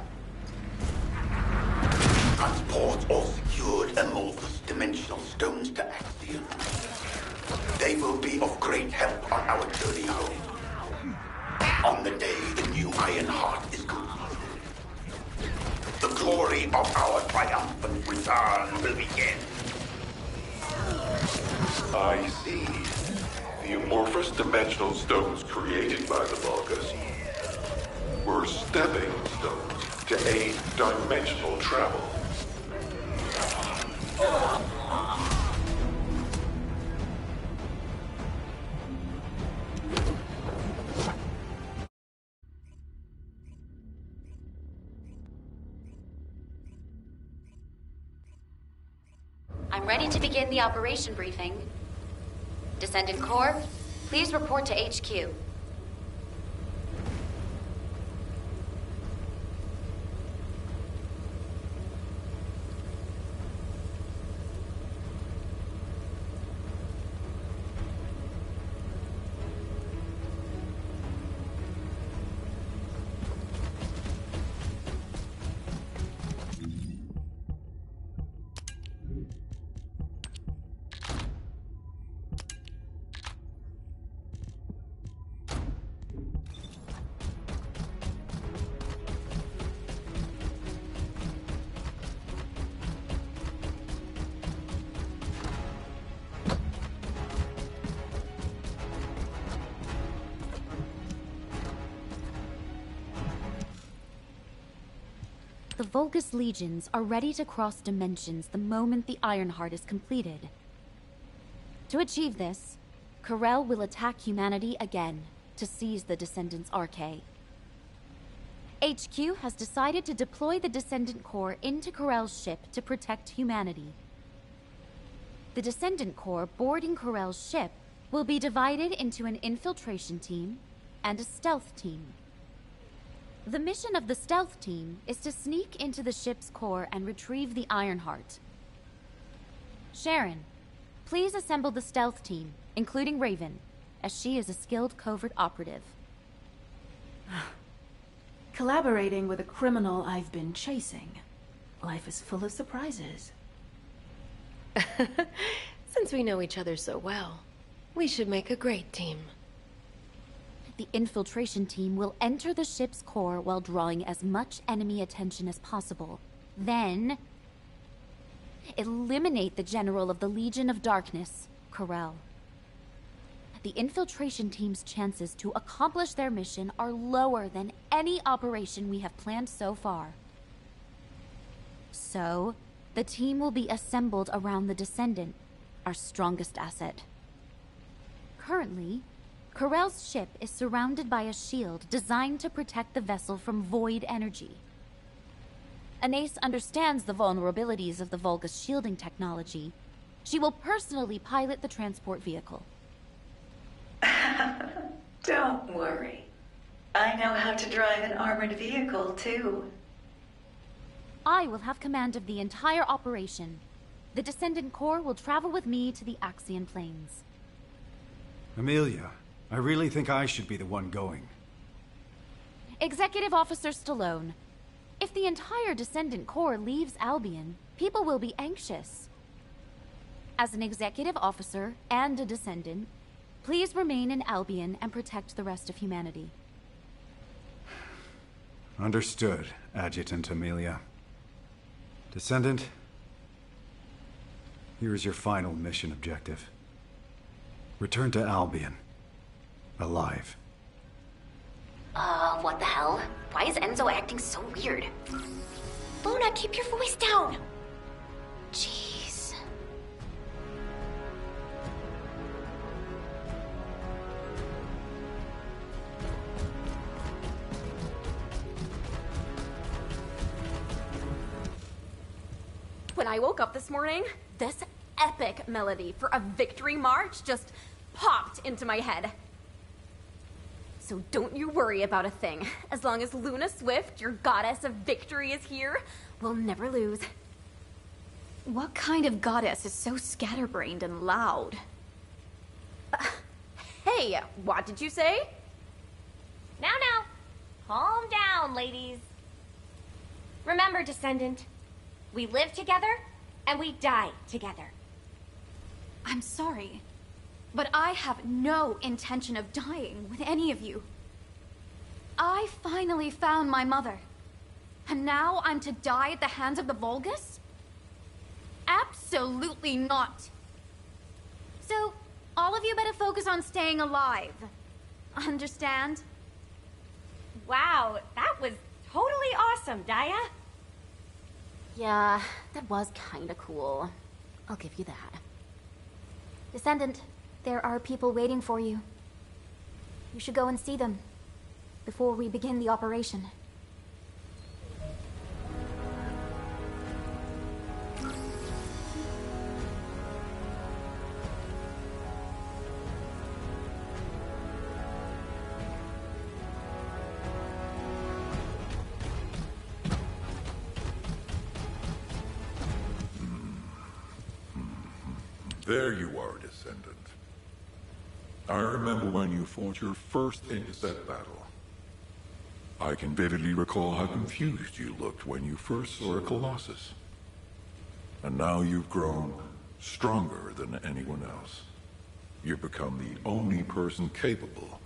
Transport or secured amorphous dimensional stones to Axiom. They will be of great help on our journey home. On the day the new Iron Heart is complete, the glory of our triumphant return will begin. I see. The amorphous dimensional stones created by the Vulgus were stepping stones to aid dimensional travel. I'm ready to begin the operation briefing. Descendant Corps, please report to HQ. The Vulgus legions are ready to cross dimensions the moment the Ironheart is completed. To achieve this, Corel will attack humanity again to seize the Descendants' Arche. HQ has decided to deploy the Descendant Corps into Corell's ship to protect humanity. The Descendant Corps boarding Corell's ship will be divided into an infiltration team and a stealth team. The mission of the stealth team is to sneak into the ship's core and retrieve the Ironheart. Sharon, please assemble the stealth team, including Raven, as she is a skilled covert operative. Collaborating with a criminal I've been chasing. Life is full of surprises. Since we know each other so well, we should make a great team. The infiltration team will enter the ship's core while drawing as much enemy attention as possible. Then, eliminate the General of the Legion of Darkness, Corell. The infiltration team's chances to accomplish their mission are lower than any operation we have planned so far. So, the team will be assembled around the Descendant, our strongest asset. Currently, Corell's ship is surrounded by a shield designed to protect the vessel from void energy. Anais understands the vulnerabilities of the Volga's shielding technology. She will personally pilot the transport vehicle. Don't worry. I know how to drive an armored vehicle, too. I will have command of the entire operation. The Descendant Corps will travel with me to the Axian Plains. Amelia, I really think I should be the one going. Executive Officer Stallone, if the entire Descendant Corps leaves Albion, people will be anxious. As an Executive Officer and a Descendant, please remain in Albion and protect the rest of humanity. Understood, Adjutant Amelia. Descendant, here is your final mission objective. Return to Albion. Alive. What the hell? Why is Enzo acting so weird? Luna, keep your voice down! Jeez. When I woke up this morning, this epic melody for a victory march just popped into my head. So don't you worry about a thing. As long as Luna Swift, your goddess of victory, is here, we'll never lose. What kind of goddess is so scatterbrained and loud? Hey, what did you say? Now, calm down, ladies. Remember, Descendant, we live together and we die together. I'm sorry, but I have no intention of dying with any of you. I finally found my mother, and now I'm to die at the hands of the Vulgus? Absolutely not. So, all of you better focus on staying alive. Understand? Wow, that was totally awesome, Daya. Yeah, that was kinda cool. I'll give you that. Descendant, there are people waiting for you. You should go and see them before we begin the operation. There you are, Descendant. I remember when you fought your first intercept battle. I can vividly recall how confused you looked when you first saw a Colossus. And now you've grown stronger than anyone else. You've become the only person capable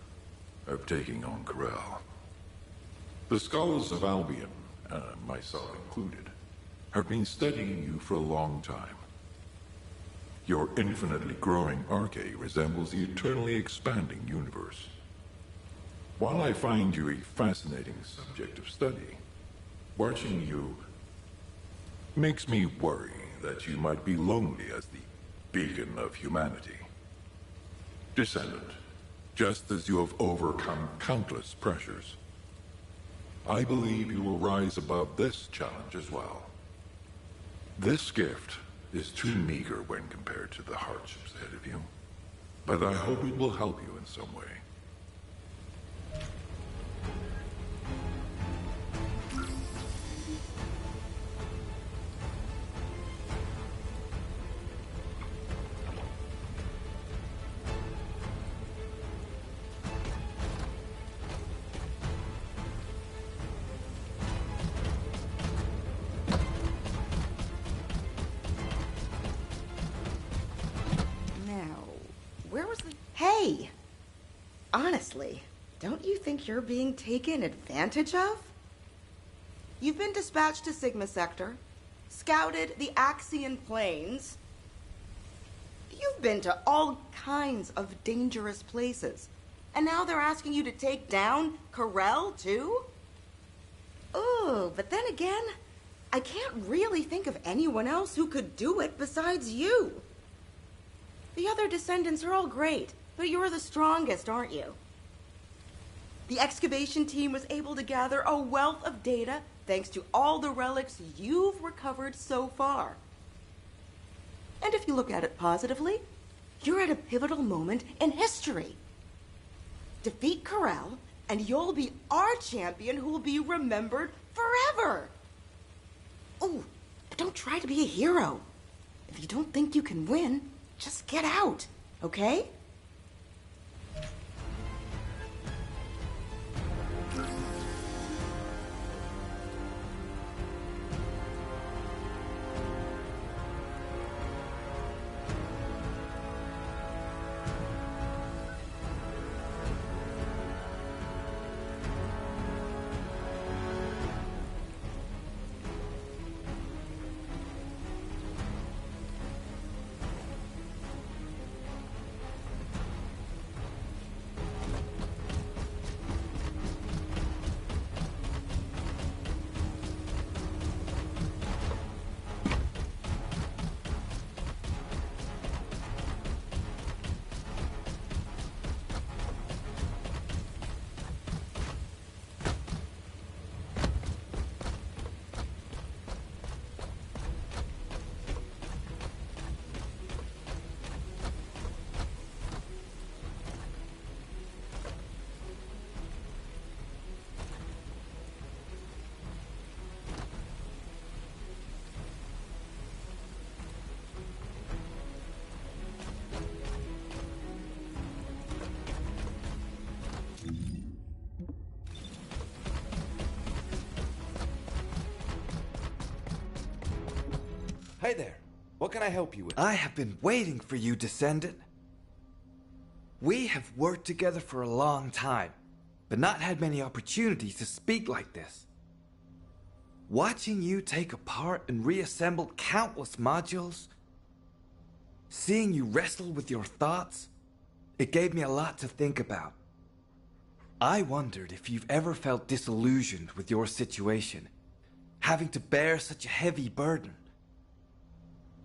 of taking on Corell. The scholars of Albion, myself included, have been studying you for a long time. Your infinitely growing arcade resembles the eternally expanding universe. While I find you a fascinating subject of study, watching you makes me worry that you might be lonely as the beacon of humanity. Descendant, just as you have overcome countless pressures, I believe you will rise above this challenge as well. This gift is too meager when compared to the hardships ahead of you, but I hope it will help you in some way. Hey! Honestly, don't you think you're being taken advantage of? You've been dispatched to Sigma Sector, scouted the Axian Plains. You've been to all kinds of dangerous places. And now they're asking you to take down Corel, too? Oh, but then again, I can't really think of anyone else who could do it besides you. The other descendants are all great, but you're the strongest, aren't you? The excavation team was able to gather a wealth of data thanks to all the relics you've recovered so far. And if you look at it positively, you're at a pivotal moment in history. Defeat Corel, and you'll be our champion who will be remembered forever. Oh, but don't try to be a hero. If you don't think you can win, just get out, okay? Hey there. What can I help you with? I have been waiting for you, Descendant. We have worked together for a long time, but not had many opportunities to speak like this. Watching you take apart and reassemble countless modules, seeing you wrestle with your thoughts, it gave me a lot to think about. I wondered if you've ever felt disillusioned with your situation, having to bear such a heavy burden.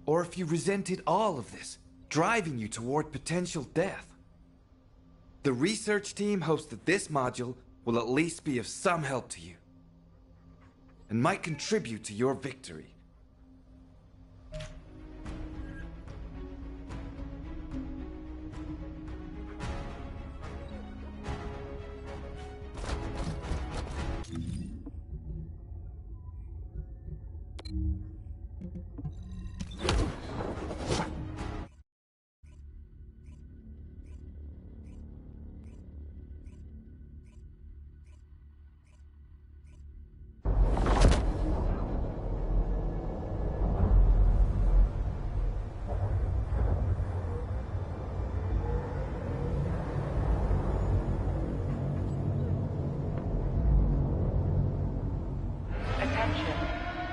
Or if you resented all of this, driving you toward potential death. The research team hopes that this module will at least be of some help to you, and might contribute to your victory.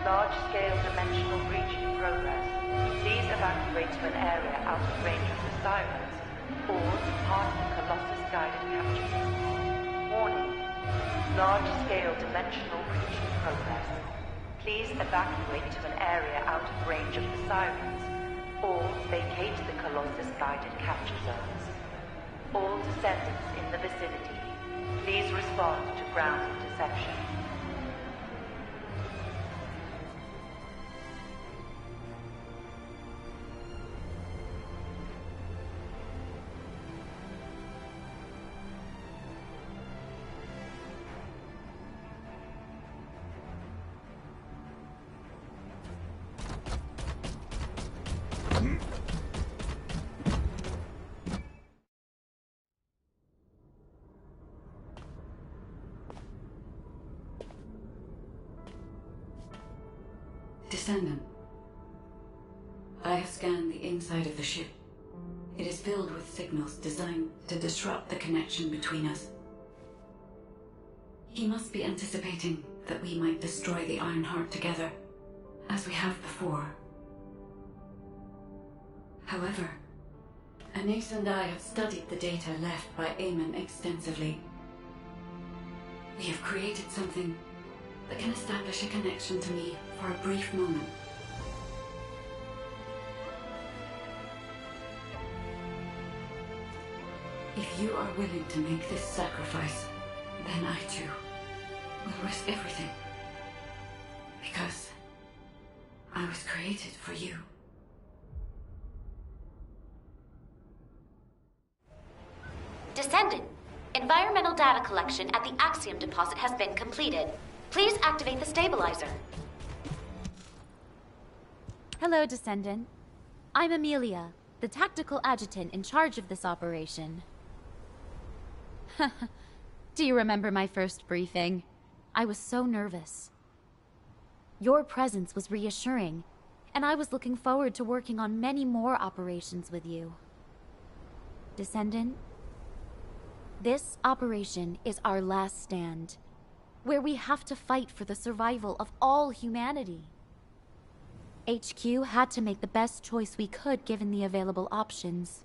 Large-scale dimensional breach in progress. Please evacuate to an area out of range of the sirens, or depart the Colossus-guided capture zone. Warning. Large-scale dimensional breach in progress. Please evacuate to an area out of range of the sirens, or vacate the Colossus-guided capture zones. All descendants in the vicinity, please respond to ground interception. Descendant, I have scanned the inside of the ship. It is filled with signals designed to disrupt the connection between us. He must be anticipating that we might destroy the Ironheart together, as we have before. However, Anais and I have studied the data left by Eamon extensively. We have created something that can establish a connection to me for a brief moment. If you are willing to make this sacrifice, then I too will risk everything. Because I was created for you. Descendant, environmental data collection at the Axiom deposit has been completed. Please activate the stabilizer. Hello, Descendant. I'm Amelia, the tactical adjutant in charge of this operation. Do you remember my first briefing? I was so nervous. Your presence was reassuring, and I was looking forward to working on many more operations with you. Descendant, this operation is our last stand, where we have to fight for the survival of all humanity. HQ had to make the best choice we could given the available options.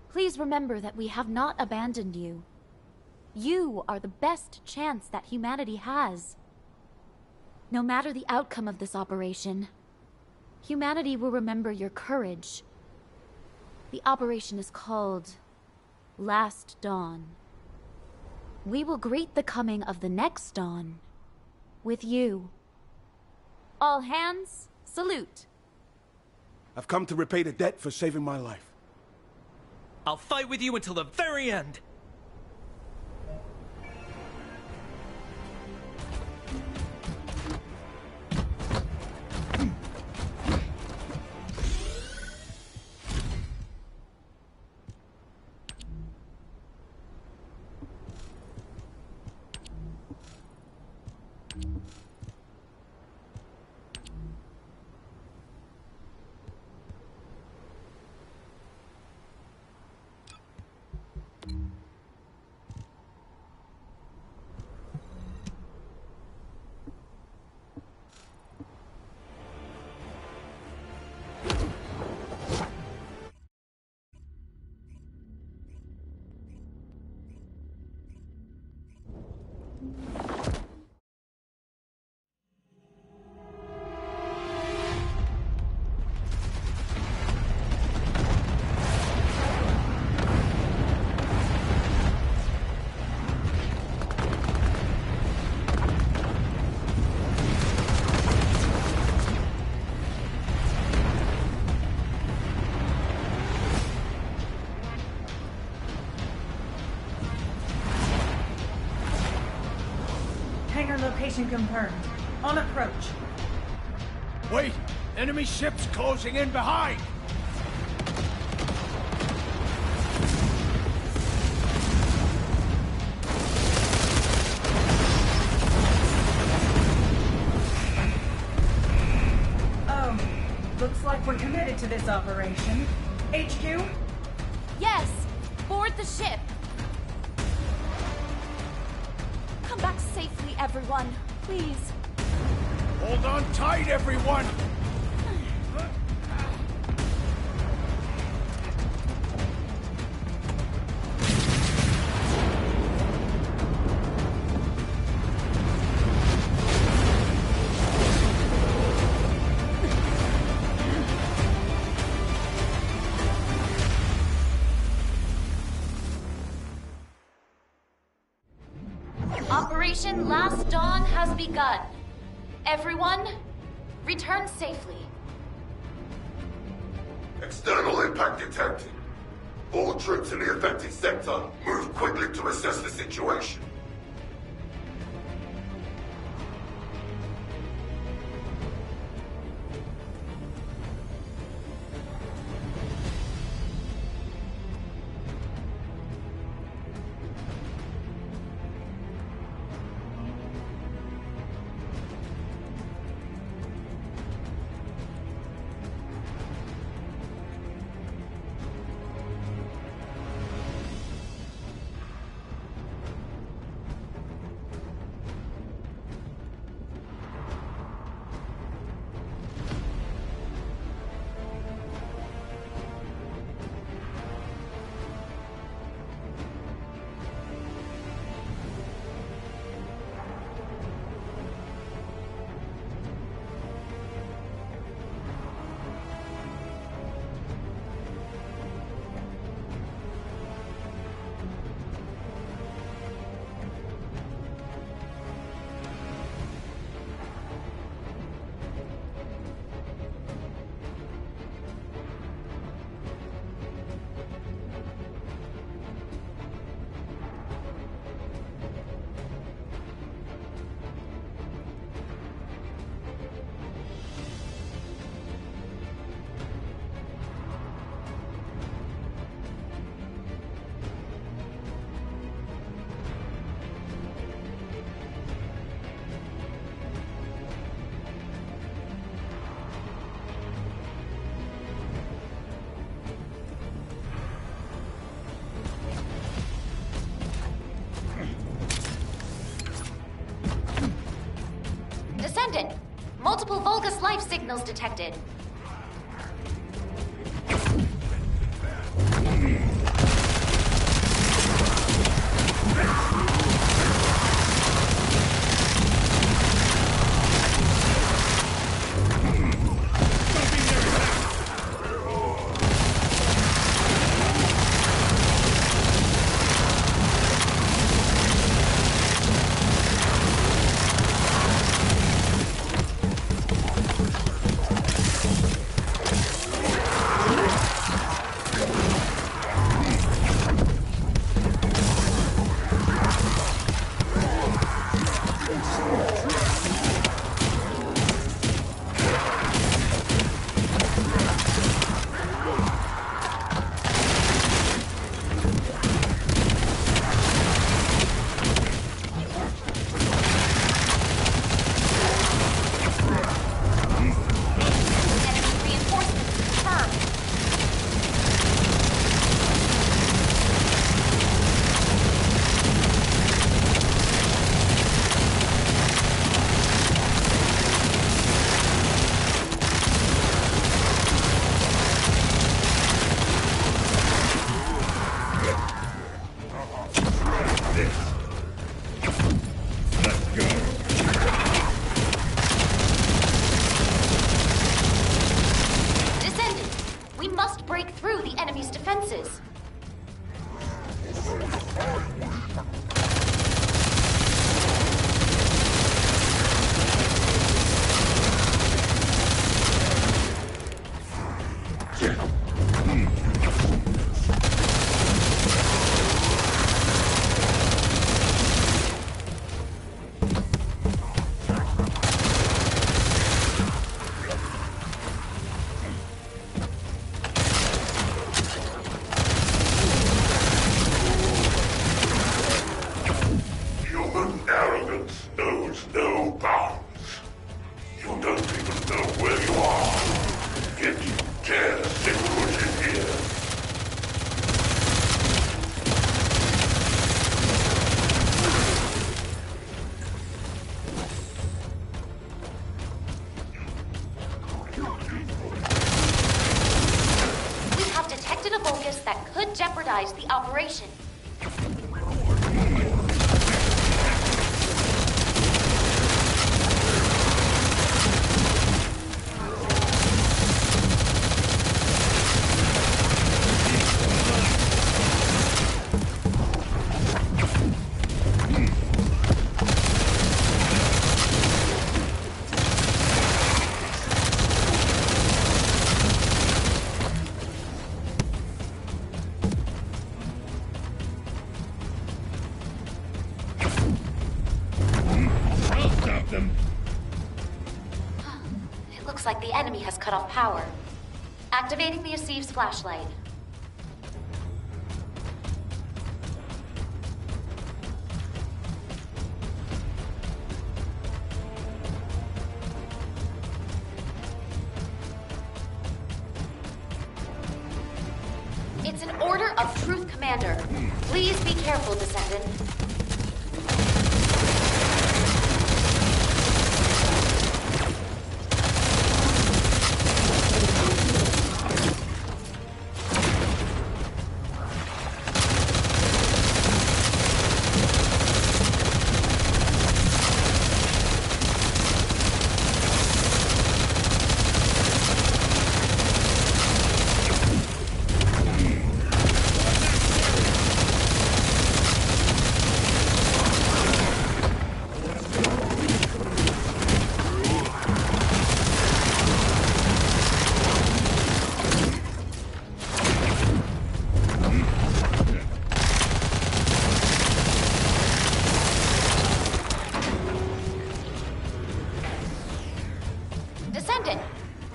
Please remember that we have not abandoned you. You are the best chance that humanity has. No matter the outcome of this operation, humanity will remember your courage. The operation is called Last Dawn. We will greet the coming of the next dawn with you. All hands, salute. I've come to repay the debt for saving my life. I'll fight with you until the very end. Location confirmed. On approach. Wait! Enemy ships closing in behind! Looks like we're committed to this operation. HQ? Yes! Board the ship! Come back safely, everyone. Please. Hold on tight, everyone! Operation Last Dawn has begun. Everyone, return safely. External impact detected. All troops in the affected sector, move quickly to assess the situation. Multiple Vulgus life signals detected. Jeopardize the operation. Like the enemy has cut off power. Activating the Asiv's flashlight. It's an order of truth, Commander. Please be careful, Descendant.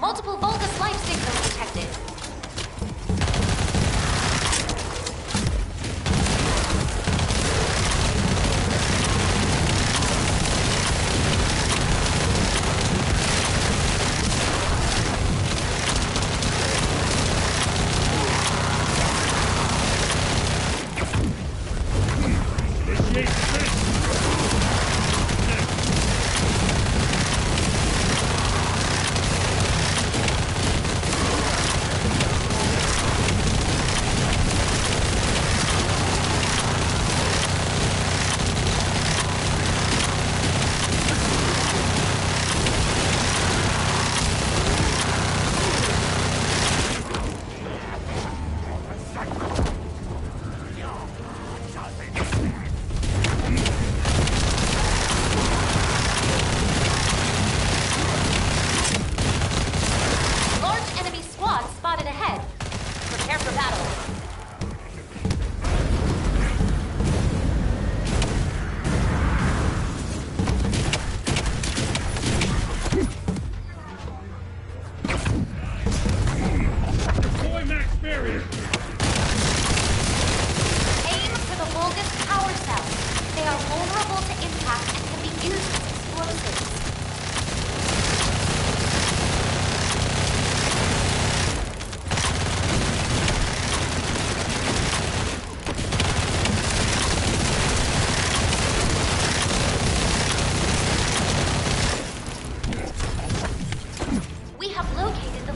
Multiple Vulgus life signals detected.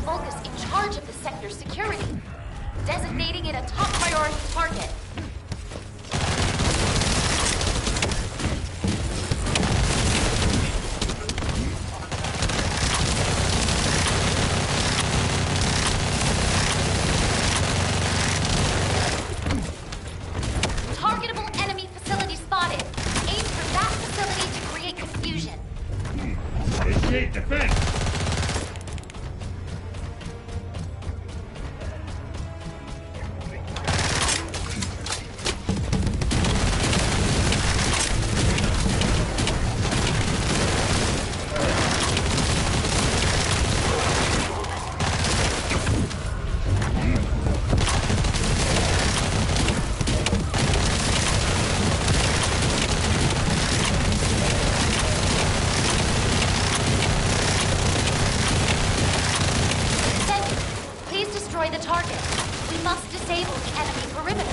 Vulgus in charge of the sector's security, designating it a top priority target. Targetable enemy facility spotted. Aim for that facility to create confusion. Initiate defense! Destroy the target. We must disable the enemy perimeter.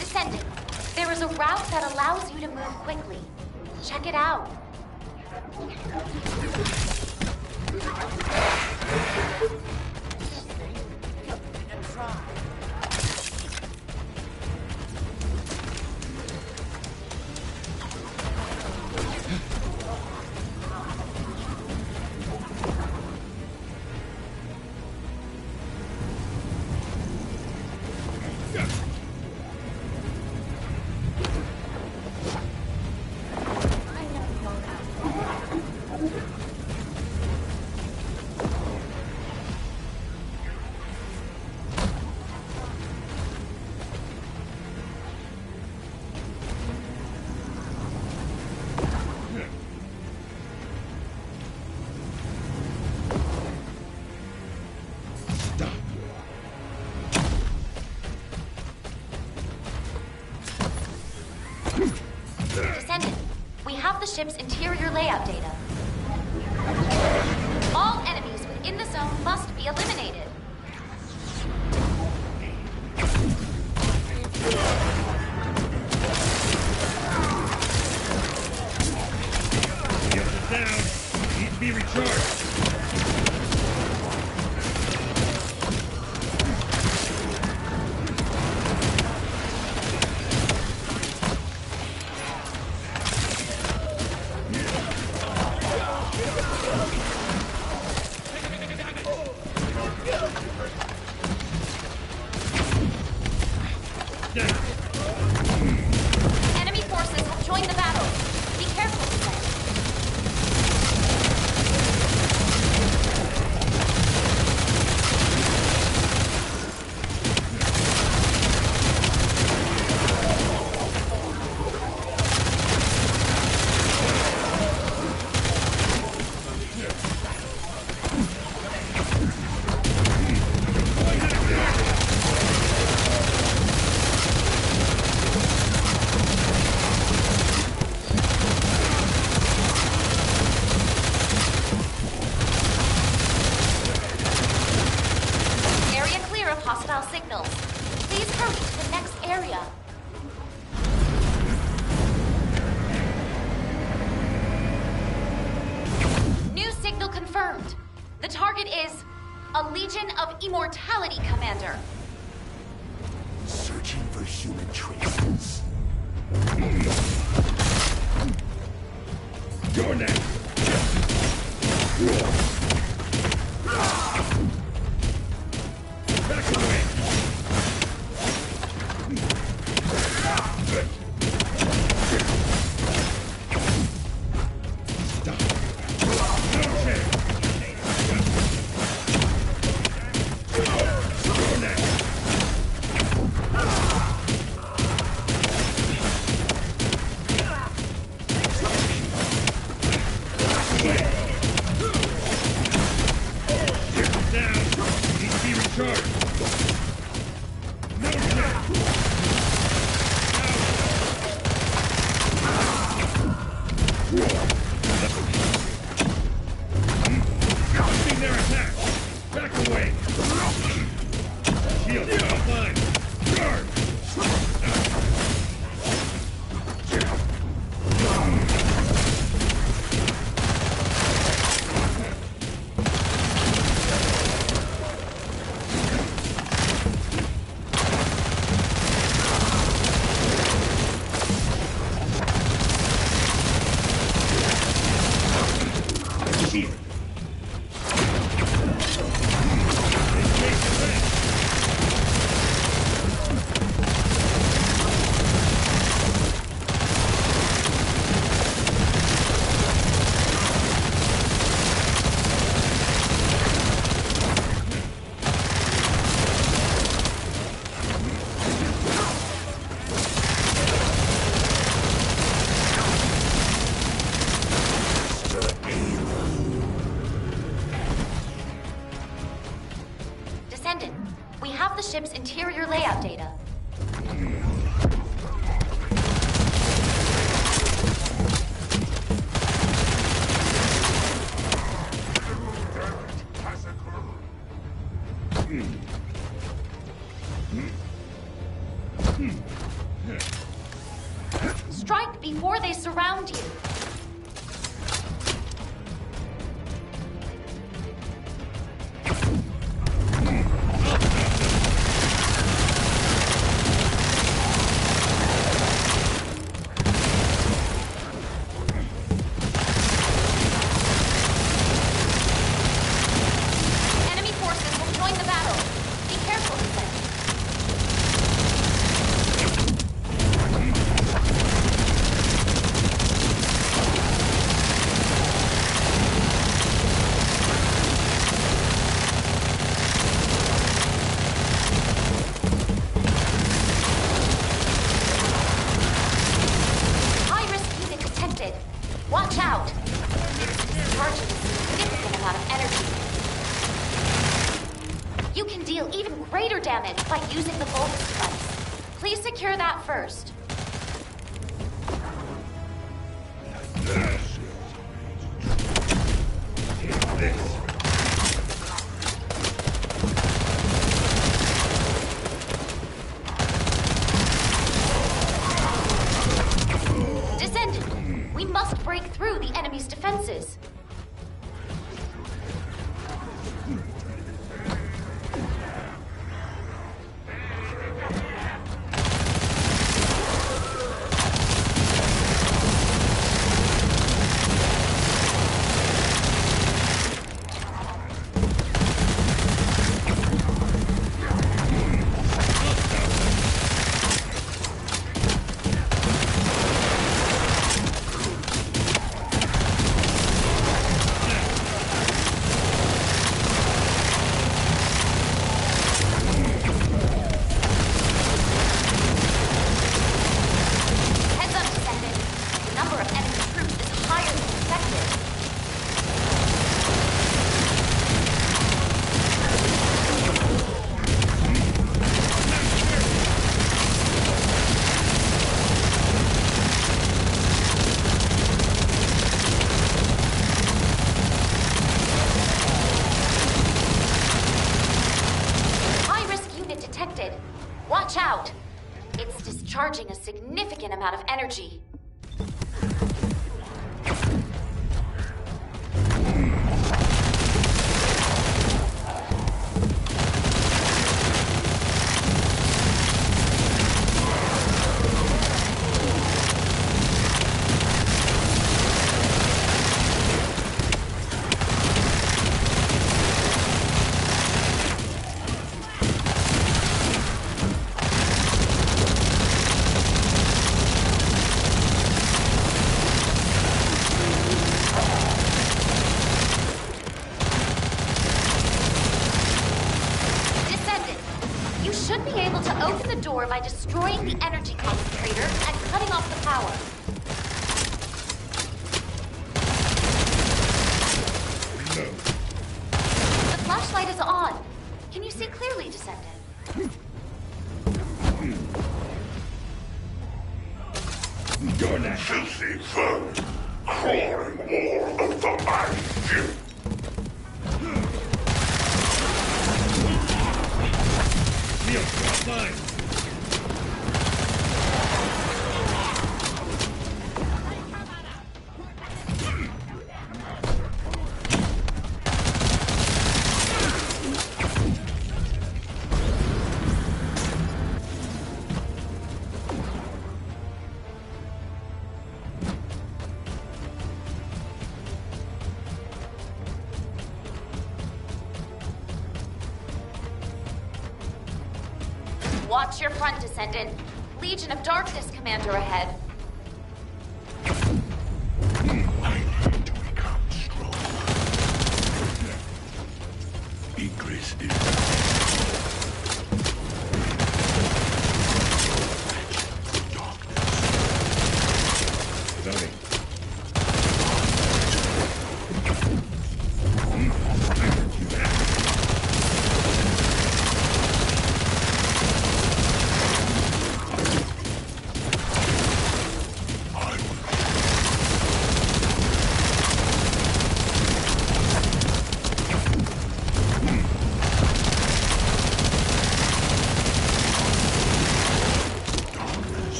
Descendant, there is a route that allows you to move quickly. Check it out. Descendant, we have the ship's interior layout data. All enemies within the zone must be eliminated. Shields down. Need to be recharged. Enemy forces have joined the battle. Be careful, Descendant. Area clear of hostile signals. Please hurry to the next area. New signal confirmed. The target is a Legion of Immortality Commander. Searching for human traces. You're next. Back away. Ship's interior layout data. Strike before they surround you. Watch out! It's charging a significant amount of energy. You can deal even greater damage by using the bolus device. Please secure that first. We must break through the enemy's defenses. Watch out! It's discharging a significant amount of energy. should be able to open the door by destroying the energy concentrator and cutting off the power. The flashlight is on. Can you see clearly, Descendant? You're that filthy foe, crawling all over my ship. Neil, fine. Watch your front, Descendant. Legion of Darkness commander ahead. I need to become strong. Ingress is... Loading.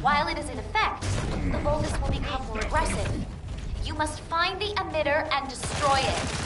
While it is in effect, the bolus will become more aggressive. You must find the emitter and destroy it.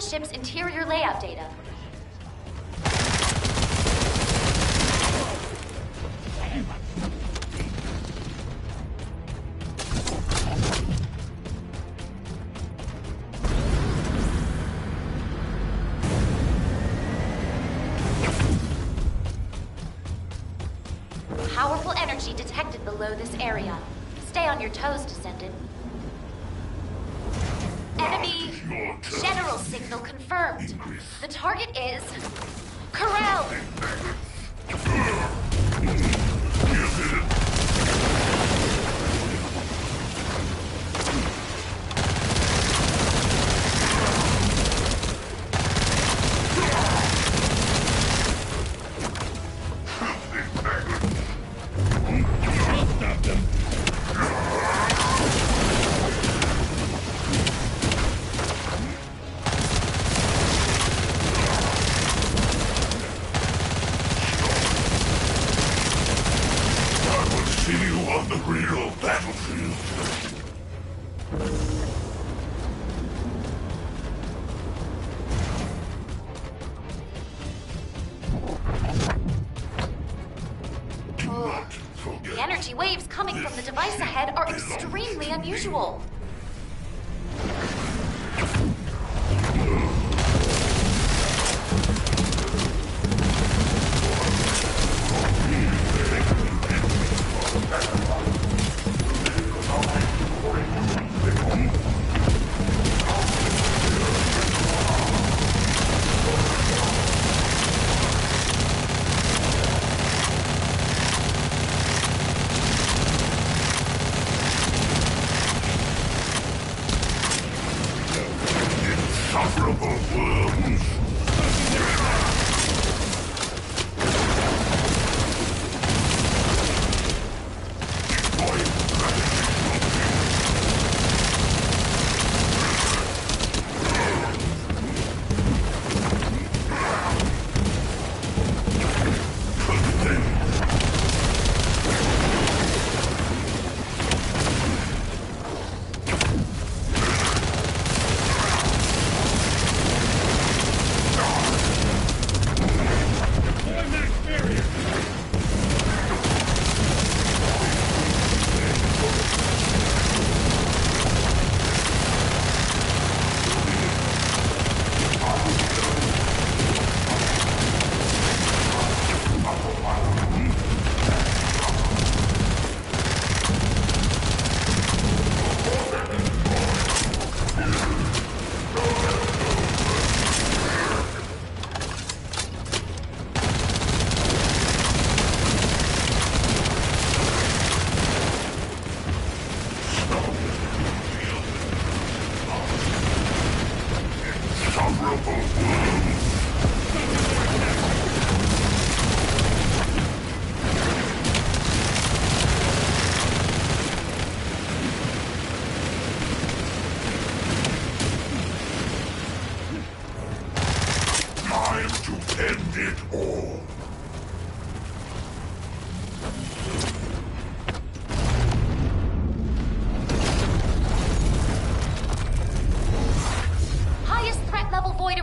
Ship's interior layout data. Powerful energy detected below this area. Stay on your toes, Descendant. Enemy general signal confirmed. The target is Corel. The energy waves coming from the device ahead are extremely unusual.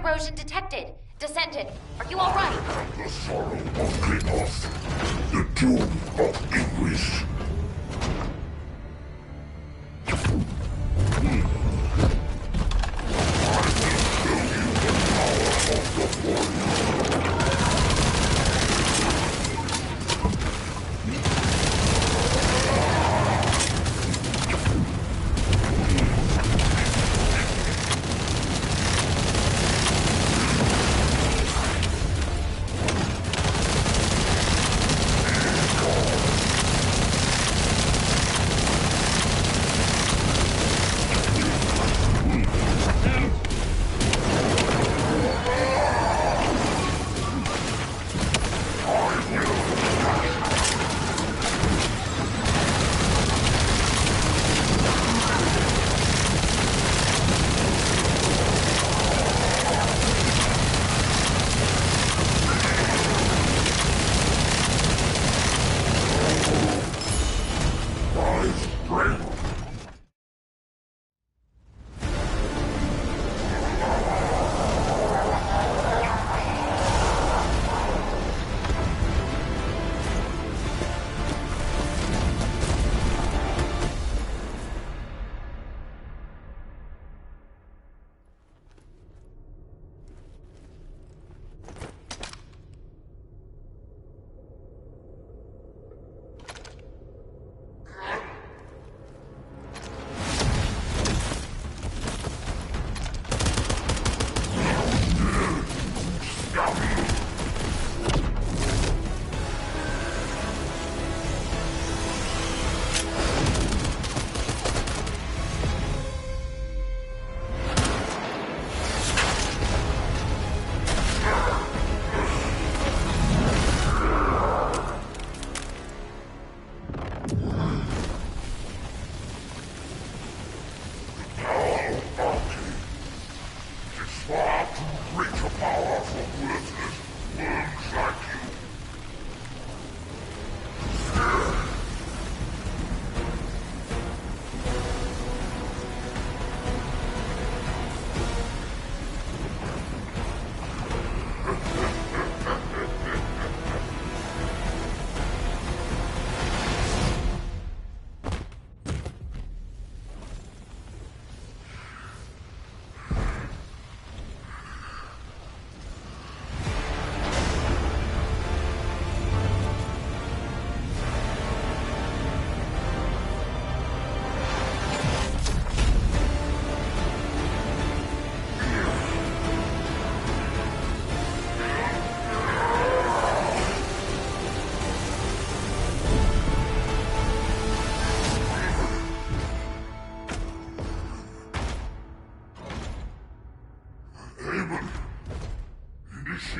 Erosion detected. Descendant, are you all right? The sorrow of Grimoth. The doom of English.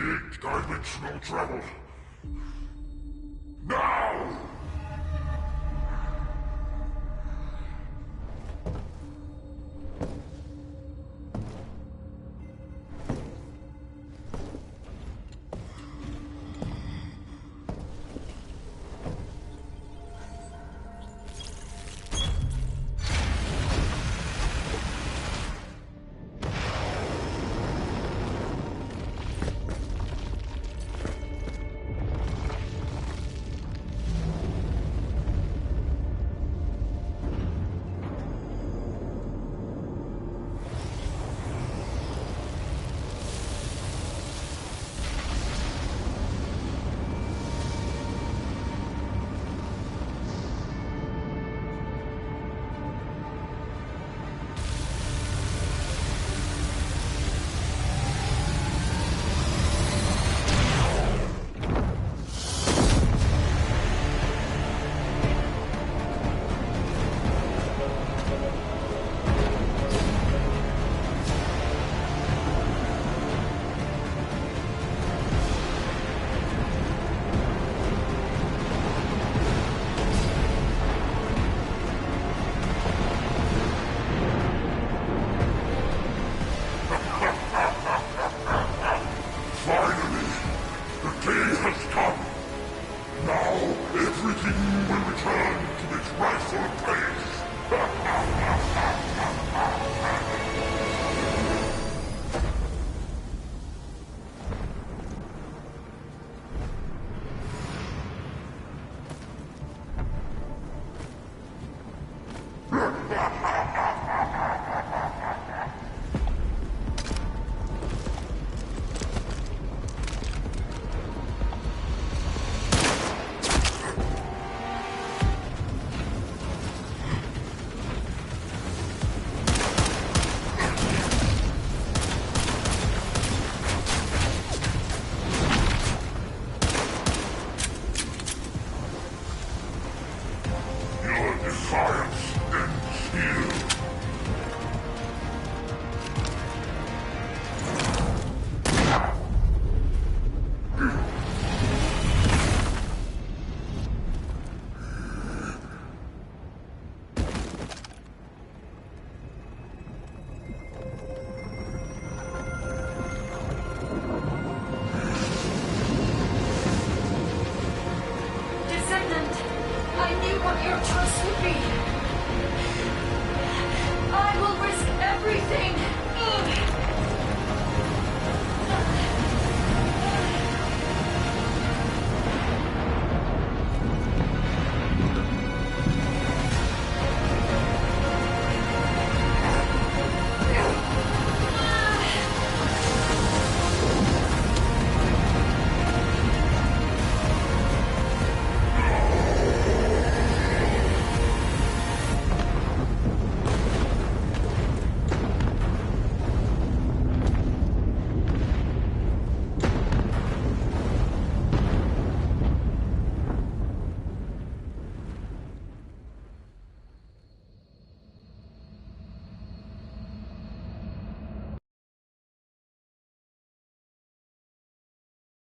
Initiate dimensional travel.